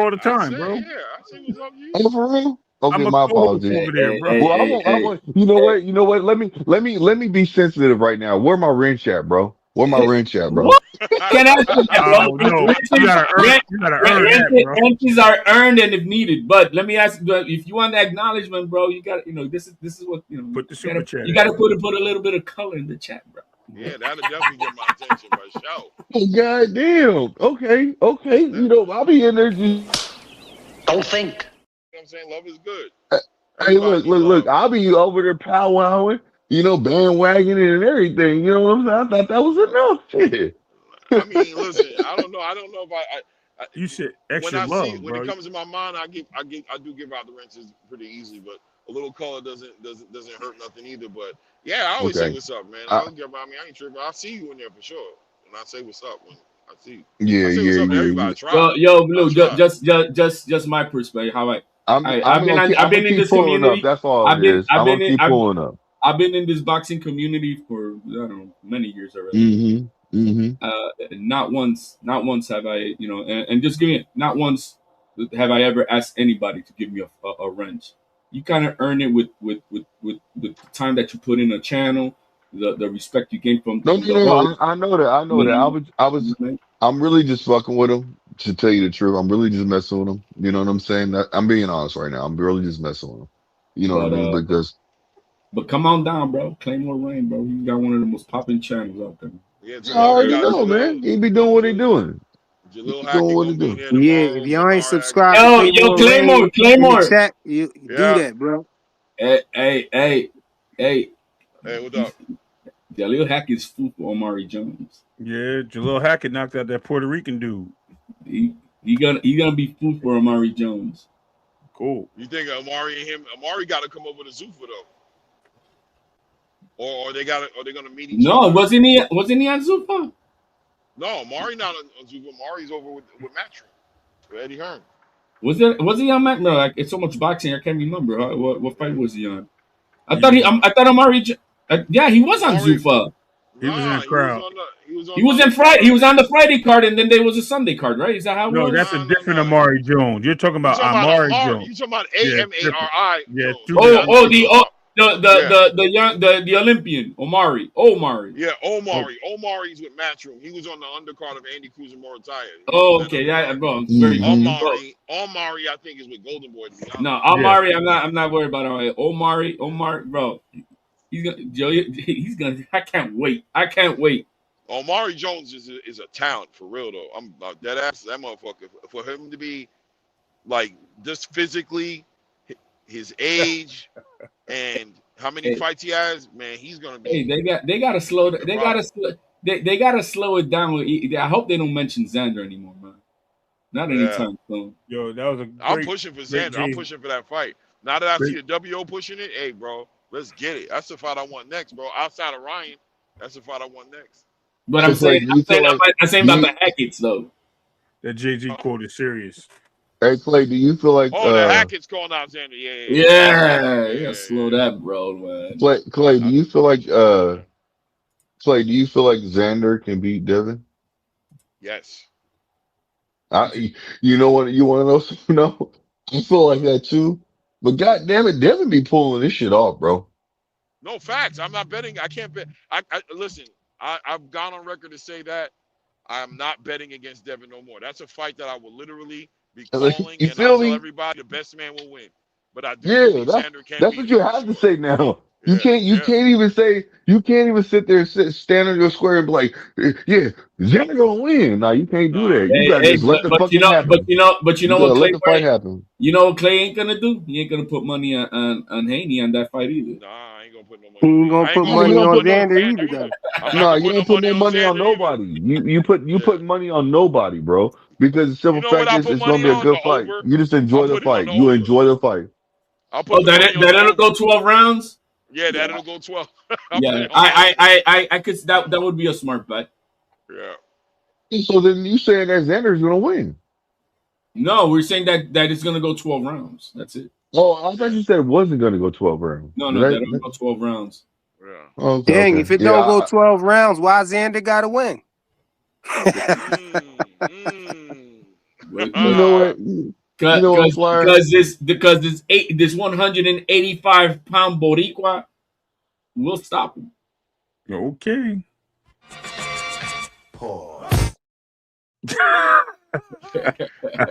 all the time, bro. Yeah, I say what's up to you. Oh, for real? Okay, I'm my apologies. over there, bro. Well, I want. You know what? Let me be sensitive right now. Where my wrench at, bro? Where my wrench at, bro? Can I? Wrenches are earned and if needed. But let me ask you, if you want the acknowledgement, bro, you got this is what Put the super chat. You got to put a little bit of color in the chat, bro. Yeah, that'll definitely get my attention for sure. Oh, God damn. Okay. You know, I'll be in there. Don't think. You know what I'm saying? Love is good. Hey, look. I'll be over there powwowing, bandwagoning and everything. You know what I'm saying? I thought that was enough. Shit. I mean, listen, I don't know if I you should extra love, when it comes to my mind, I do give out the wrenches pretty easily, but a little color doesn't hurt nothing either. But yeah, I always say what's up, man. I ain't tripping. I'll see you in there for sure. When I say what's up, when I see you. Yeah, I say what's up to everybody. Try. Yo, Blue, just my perspective. How I've been in this community. That's all I'm gonna keep pulling up. I've been in this boxing community for many years already. Not once have I, and just give me not once have I ever asked anybody to give me a wrench. You kind of earn it with the time that you put in a channel, the respect you gain from. No, I know that. I'm really just fucking with him. To tell you the truth, I'm really just messing with him. You know what I'm saying? I'm being honest right now. I'm really just messing with him. You know what I mean? Because. But come on down, bro. Claymore Rain, bro. You got one of the most popping channels out there. Yeah, I already know, man. He be doing what he doing. If y'all ain't subscribed to Claymore. Chat, you do that, bro. Hey, what's up? Jaleel Hackett's food for Omari Jones. Yeah, Jaleel Hackett knocked out that Puerto Rican dude. He gonna be food for Omari Jones. Cool. You think Omari got to come up with a Zuffa though? Or are they gonna meet each other? No, wasn't he on Zuffa? No, Amari not on Zuffa. Amari's over with Matron, with Eddie Hearn. Was he on Matron? No, it's so much boxing I can't remember. What fight was he on? I thought Amari. Yeah, he was on Zuffa. He was in the crowd. He was on the Friday card, and then there was a Sunday card, right? Is that how it was? No, that's a different Amari Jones. You're talking about Amari Jones. You're talking about Amari. Yeah. Oh, the Olympian Omari. Yeah, Omari's with Matchroom. He was on the undercard of Andy Cruz and Moritaya. Oh, okay, yeah, bro, very Omari, I think is with Golden Boy. To be honest. No, Omari, I'm not worried about it. Omari, bro, he's gonna. I can't wait. Omari Jones is a talent for real though. I'm dead ass that motherfucker. For him to be like just physically, his age, and how many fights he has, man, he's gonna be. Hey, they gotta slow. They gotta slow it down. I hope they don't mention Xander anymore, man. Not anytime soon. Yo, that was a great. I'm pushing for Xander. I'm pushing for that fight. Now that I see the WO pushing it, hey, bro, let's get it. That's the fight I want next, bro. Outside of Ryan, that's the fight I want next. But I'm saying about the Hackett's though. That JG quote is serious. Hey Clay, do you feel like the Hackett's calling out Xander? Yeah, slow that, bro, man. Clay, do you feel like Xander can beat Devin? Yes. You know what? You want to know something? No, I feel like that too. But God damn it, Devin be pulling this shit off, bro. No facts. I'm not betting. I can't bet. Listen. I've gone on record to say that I'm not betting against Devin no more. That's a fight that I will literally be calling, and I'll tell everybody the best man will win. But I do believe Xander can. That's what you have to say now. You can't even sit there and stand on your square and be like, yeah, Xander gonna win. No, you can't do that. You gotta just let the fucking happen. But you know what, Clay, let the fight happen. You know what Clay ain't gonna do? He ain't gonna put money on Haney on that fight either. Nah, I ain't gonna put no money. He ain't gonna put money on Xander either. No, you ain't putting no money on nobody. You put money on nobody, bro. Because the simple fact is, it's gonna be a good fight. You just enjoy the fight. You enjoy the fight. I'll put that'll go 12 rounds. Yeah, that'll go 12. Yeah, I could. That would be a smart bet. Yeah. So then you saying that Xander's gonna win? No, we're saying that it's gonna go 12 rounds. That's it. Oh, I thought you said it wasn't gonna go 12 rounds. No, that'll go 12 rounds. Yeah. Okay, dang, if it don't go 12 rounds, why Xander gotta win? You know what? Because this 185-pound Boricua will stop him. Okay. Pause.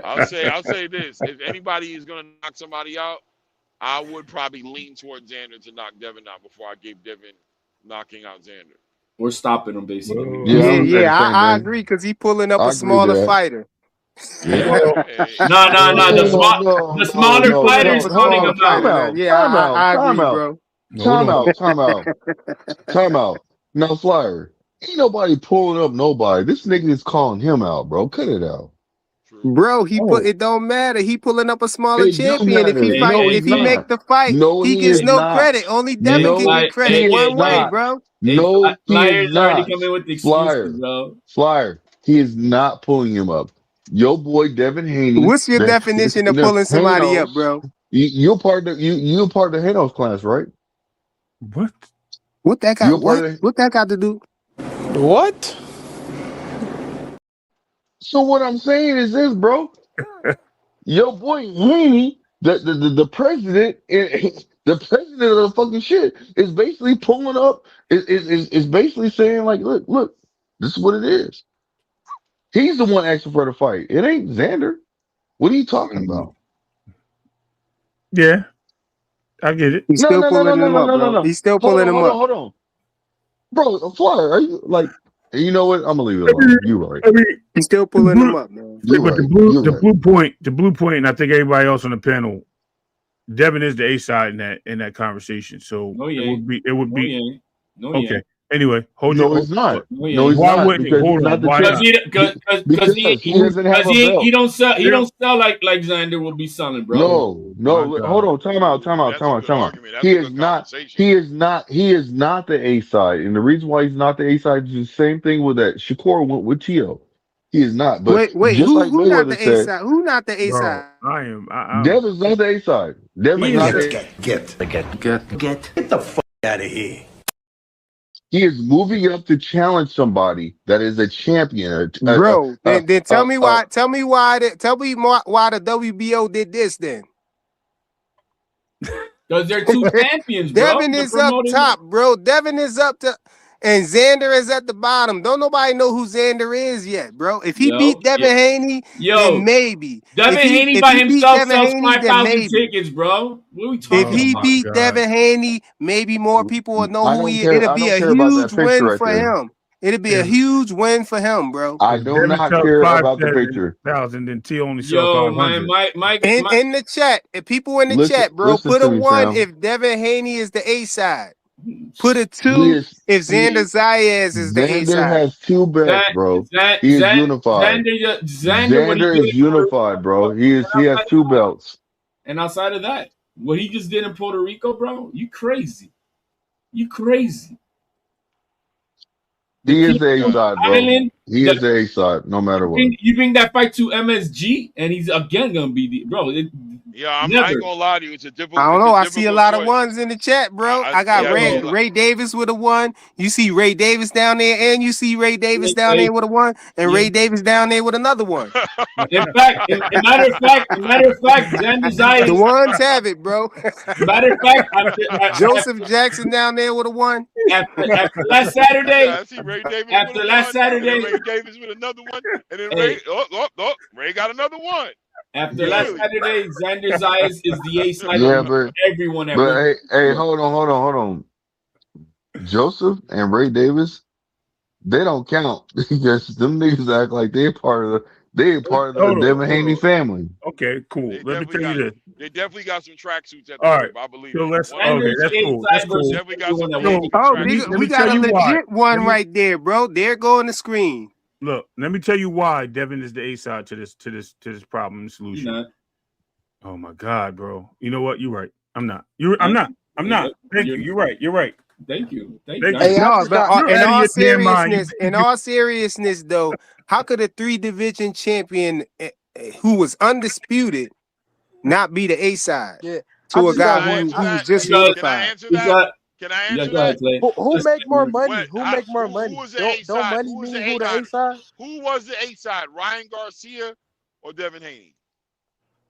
I'll say this: if anybody is gonna knock somebody out, I would probably lean towards Xander to knock Devin out before I gave Devin knocking out Xander. We're stopping him basically. I agree because he pulling up a smaller fighter. Yeah. No. The smaller fighters running him out. Yeah, I agree, bro. Time out. Now, Flyer, ain't nobody pulling up nobody. This nigga is calling him out, bro. Cut it out. Bro, it don't matter. He pulling up a smaller champion. If he make the fight, he gets no credit. Only Devin can get credit one way, bro. No, he is not. Already coming with the excuses, bro. Flyer, he is not pulling him up. Your boy Devin Haney. What's your definition of pulling somebody up, bro? You're part of the Hanos class, right? What? What that got? What that got to do? What? So what I'm saying is this, bro. Your boy Haney, the president, the president of the fucking shit, is basically pulling up. Is basically saying like, look, this is what it is. He's the one asking for the fight. It ain't Xander. What are you talking about? Yeah, I get it. He's still pulling him up, bro. He's still pulling him up. Hold on, bro. Flyer, are you like? You know what? I'm gonna leave it alone. You're right. He's still pulling him up, man. But the blue point, and I think everybody else on the panel, Devin is the A side in that conversation. So it would be okay. Anyway, hold your. No, he's not. No, he's not. Why because he doesn't have a belt. He don't sell like Xander will be selling, bro. No. Hold on. Time out. He is not the A side, and the reason why he's not the A side is the same thing with that Shakur went with Tio. He is not. But wait, who not the A side? Who not the A side? I am. Devin's not the A side. Devin's not Get the fuck out of here. He is moving up to challenge somebody that is a champion. Bro, then tell me why. Tell me why the WBO did this then. Because they're two champions, bro. Devin They're is up promoting top, bro. Devin is up to, and Xander is at the bottom. Don't nobody know who Xander is yet, bro. If he beat Devin Haney, then maybe. Devin Haney If by he beat himself Devin sells Haney, then 5,000 maybe. tickets, bro. What are we If talking he about? beat Devin Haney, maybe more people will know I who don't he is. care. It'll I be don't a care about huge that picture win right for there. him. It'll be a huge win for him, bro. I If do Devin not sells care about the picture. 5,000, then T only sell Yo, man, 500. In the chat, if people in the chat, bro, Listen put to a me, 1 fam. if Devin Haney is the A side. Put a He 2 is. if Xander Zayas is the A Xander side. has 2 belts, bro. He is unified. Xander, what he Xander did is in Puerto unified, bro. He has 2 belts. and outside of that, what he just did in Puerto Rico, bro, you crazy. You crazy. The He is King the A of side, bro. Island, He is the A side, no matter what. you bring that fight to MSG, and he's again gonna be the bro. I ain't Never. gonna lie to you. It's a I difficult. don't It's know. a I see a difficult lot of choice. ones in the chat, bro. I got I ain't gonna lie. Ray Davis with a 1. You see Ray Davis down there, and you see Ray Davis down there with a 1, and Ray Davis down there with another 1. In fact, matter of fact, Xander Zayas. The ones have it, bro. Matter of fact, Joseph Jackson down there with a 1. After last Saturday, I see Ray Davis after with a last 1, and then Saturday, Ray Davis with another 1, and then hey, Ray got another 1. After last Saturday, Xander Zayas is the A side Yeah, of everyone at but one. hey, hold on. Joseph and Ray Davis, they don't count because them niggas act like they're part of the Devin Haney family. Okay, cool. Let me tell you this. They definitely got some tracksuits at the All crib. right. I believe So it. let's. Okay, that's cool. That's cool. Definitely got some Oh, Let we me got tell a you why. legit one right there, bro. There go on the screen. Look, let me tell you why Devin is the A side to this problem and solution. You're not. Oh my God, bro. You know what? You're right. I'm not. I'm not. Thank you. You're right. You're right. Thank you. Thank you. No, but You're out of your damn mind. in all seriousness, though, how could a 3-division champion who was undisputed not be the A side to a guy who was just unified? Can I answer that? Can I answer that? Who make more money? Who make more Who money? was the A Don't side? money Who was mean the who A the A side? side? Who was the A side? Ryan Garcia or Devin Haney?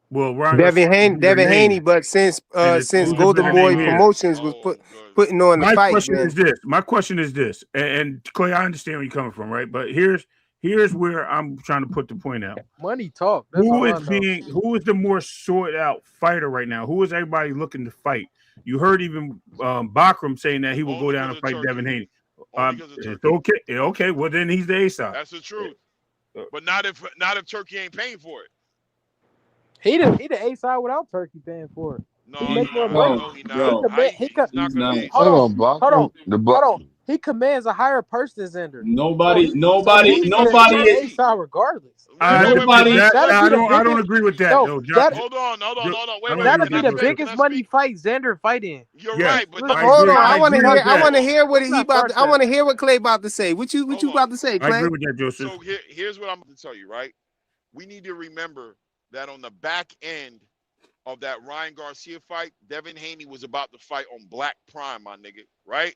Well, Ryan Devin Haney, but since Golden Boy Promotions was putting on the My fight, question then is this. My question is this, and Clay, I understand where you're coming from, right? But here's where I'm trying to put the point out. Money talk. That's Who all I is know. who is the more sorted out fighter right now? Who is everybody looking to fight? You heard even Bakram saying that he will go down and fight Devin Haney. It's okay. Okay, well then he's the A side. That's the truth. But not if Turkey ain't paying for it. He the A side without Turkey paying for it. No, he make more money. He's not. Hold on. He commands a higher purse than Xander. Nobody. A side regardless. I don't agree with that. Hold on. Wait. That'll be the biggest money fight Xander fight in. You're right, but hold on. I want to hear what he about. I want to hear what Clay about to say. What you about to say, Clay? I agree with that, Joseph. So here's what I'm going to tell you. Right, we need to remember that on the back end of that Ryan Garcia fight, Devin Haney was about to fight on Black Prime, my nigga. Right.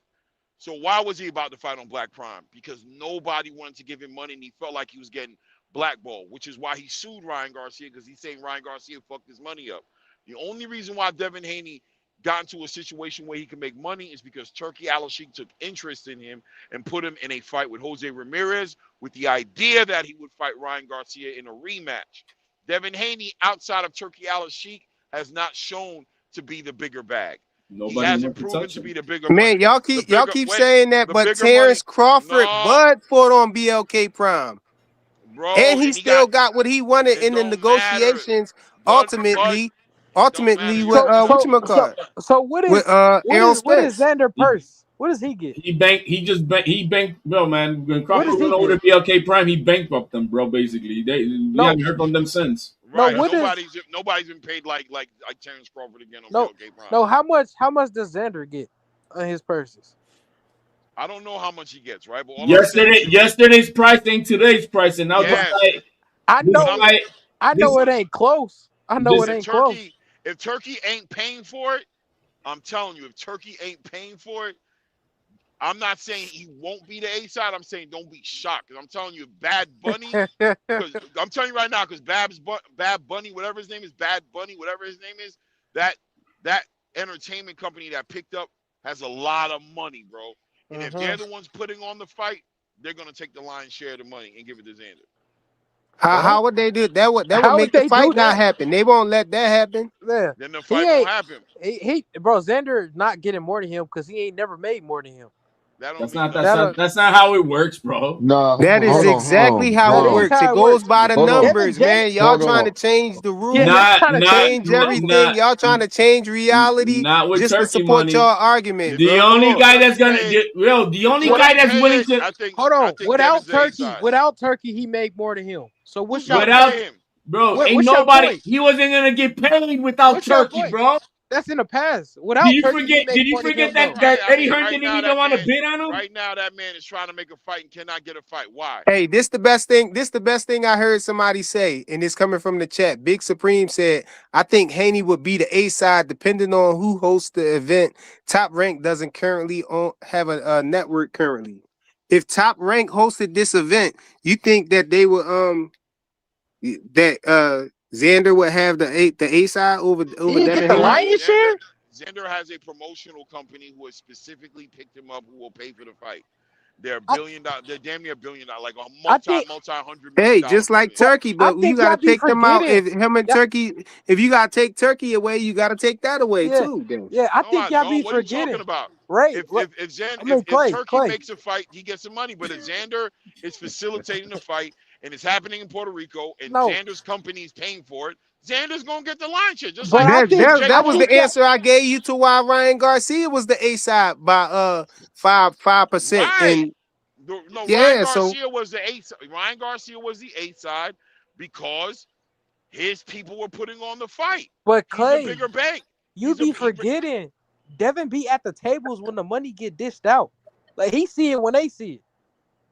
So why was he about to fight on Black Prime? Because nobody wanted to give him money, and he felt like he was getting blackballed, which is why he sued Ryan Garcia, because he's saying Ryan Garcia fucked his money up. The only reason why Devin Haney got into a situation where he can make money is because Turkey Al-Sheikh took interest in him and put him in a fight with Jose Ramirez with the idea that he would fight Ryan Garcia in a rematch. Devin Haney, outside of Turkey Al-Sheikh, has not shown to be the bigger bag. He hasn't proven to be the bigger man. Y'all keep saying that, but Terrence Crawford, Bud fought on BLK Prime, bro, and he still got what he wanted in the negotiations. Ultimately, with whatchamacallit? So what is Xander Purse? What does he get? He banked, bro, man. When Crawford went over to BLK Prime, he bankrupt them, bro. Basically, we haven't heard from them since. Right, nobody's been paid like Terrence Crawford again on BLK Prime. No, how much does Xander get on his purses? I don't know how much he gets, right? But yesterday's price ain't today's price, and now I know it ain't close. Close. If Turkey ain't paying for it, I'm telling you, if Turkey ain't paying for it, I'm not saying he won't be the A side. I'm saying don't be shocked. Because I'm telling you, Bad Bunny, I'm telling you right now, because Bad Bunny, whatever his name is, Bad Bunny, whatever his name is, that entertainment company that picked up has a lot of money, bro. And if they're the ones putting on the fight, they're gonna take the lion's share of the money and give it to Xander. How would they do that? Would How make would the they fight do not that? happen. They won't let that happen. Yeah. Then the He fight won't ain't. happen. He bro, Xander not getting more than him because he ain't never made more than him. That don't That's mean not nothing. that's not how it works, bro. Nah, That is hold exactly on, how hold it That is on, works. how It it goes works. by the hold on, numbers, man. Y'all hold trying on. to change the rules, Yeah, y'all trying to change everything. not Y'all trying to change reality not with just to turkey support money. y'all argument, The bro. Hold only on. guy that's Turkey gonna paid. the If only Turkey guy that's willing paid, to Hold on. Devin's the A side. Without Turkey, he made more than him. So what's Who's your gonna without point? pay him? bro, ain't What's your nobody point? he wasn't gonna get paid without What's your turkey, point? bro. That's in the past. Without Turkey, he made Did you more than forget him that, though. that I Eddie mean, Hearn right didn't now even that want to man, bid on him? right now that man is trying to make a fight and cannot get a fight. Why? Hey, this the best thing. This the best thing I heard somebody say, and it's coming from the chat. Big Supreme said, "I think Haney would be the A side, depending on who hosts the event. Top Rank doesn't currently have a network currently. If Top Rank hosted this event, you think that they would Xander would have the A side over He Devin get the Haney? lion's share. Xander has a promotional company who has specifically picked him up who will pay for the fight. They're they're damn near $1 billion, like a multi-$100 Hey, million just like company. Turkey, I but you think got y'all to be take them out. forgetting. If him and Turkey, if you got to take Turkey away, you got to take that away Yeah, too. Then. yeah. I No, think y'all be what are you talking forgetting. about? Right. If Turkey makes a fight, he gets some money. But if Xander is facilitating the fight and it's happening in Puerto Rico and No. Xander's company is paying for it, Xander's gonna get the line share. Just But like I think That was the Jake Paul. answer I gave you to why Ryan Garcia was the A side by 5%. Right. And No, yeah, so Ryan Garcia was the A side because his people were putting on the fight. But He's a Clay, bigger bank. you be forgetting. Devin be at the tables when the money get dished out. Like he see it when they see it.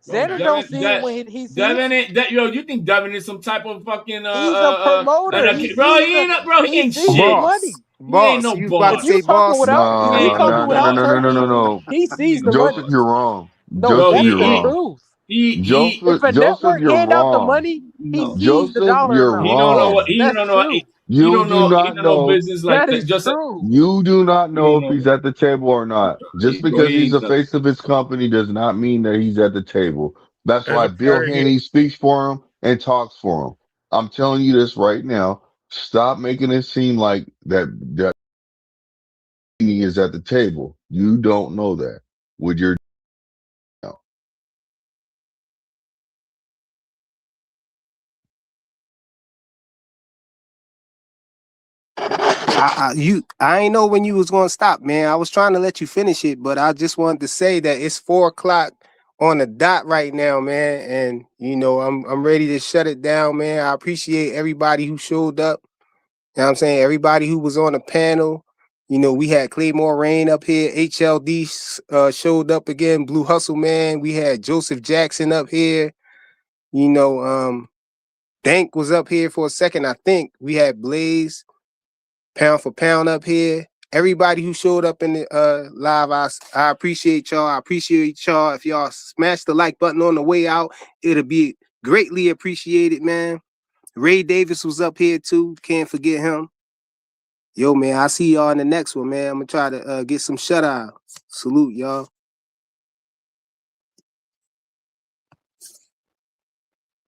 Xander don't see it when he see it. Devin ain't that yo. You think Devin is some type of fucking He's a promoter. bro? He ain't sees the shit. money. He ain't boss. no You was about boss. to say boss. He If you ain't no talking without boss. Turkey, No. he sees the Joseph, money. you're wrong. No, Bro, Joseph, that's you're the wrong. truth. If a Joseph, network you're hand out the wrong. money, he No. sees the Joseph, dollar you're amount. He don't know wrong. what Yes, he that's don't know. true. He You don't do know. He not don't know know. business like That that. is Just true. You do not he don't know if know. he's at the table or not. Just Bro, because he he's ain't the nothing. face of his company does not mean that he's at the table. That's Hey, why look, Bill right here. Haney speaks for him and talks for him. I'm telling you this right now. Stop making it seem like that Haney is at the table. You don't know that with your. I ain't know when you was gonna stop, man. I was trying to let you finish it, but I just wanted to say that it's 4:00 on the dot right now, man. And I'm ready to shut it down, man. I appreciate everybody who showed up. You know what I'm saying? Everybody who was on the panel. We had Claymore Rain up here. HLD showed up again. Blue Hustle Man. We had Joseph Jackson up here. Dank was up here for a second. I think we had Blaze. Pound for pound up here. Everybody who showed up in the live, I appreciate y'all. I appreciate y'all. If y'all smash the like button on the way out, it'll be greatly appreciated, man. Ray Davis was up here too. Can't forget him. Yo, man, I'll see y'all in the next one, man. I'm gonna try to get some shut eye. Salute, y'all.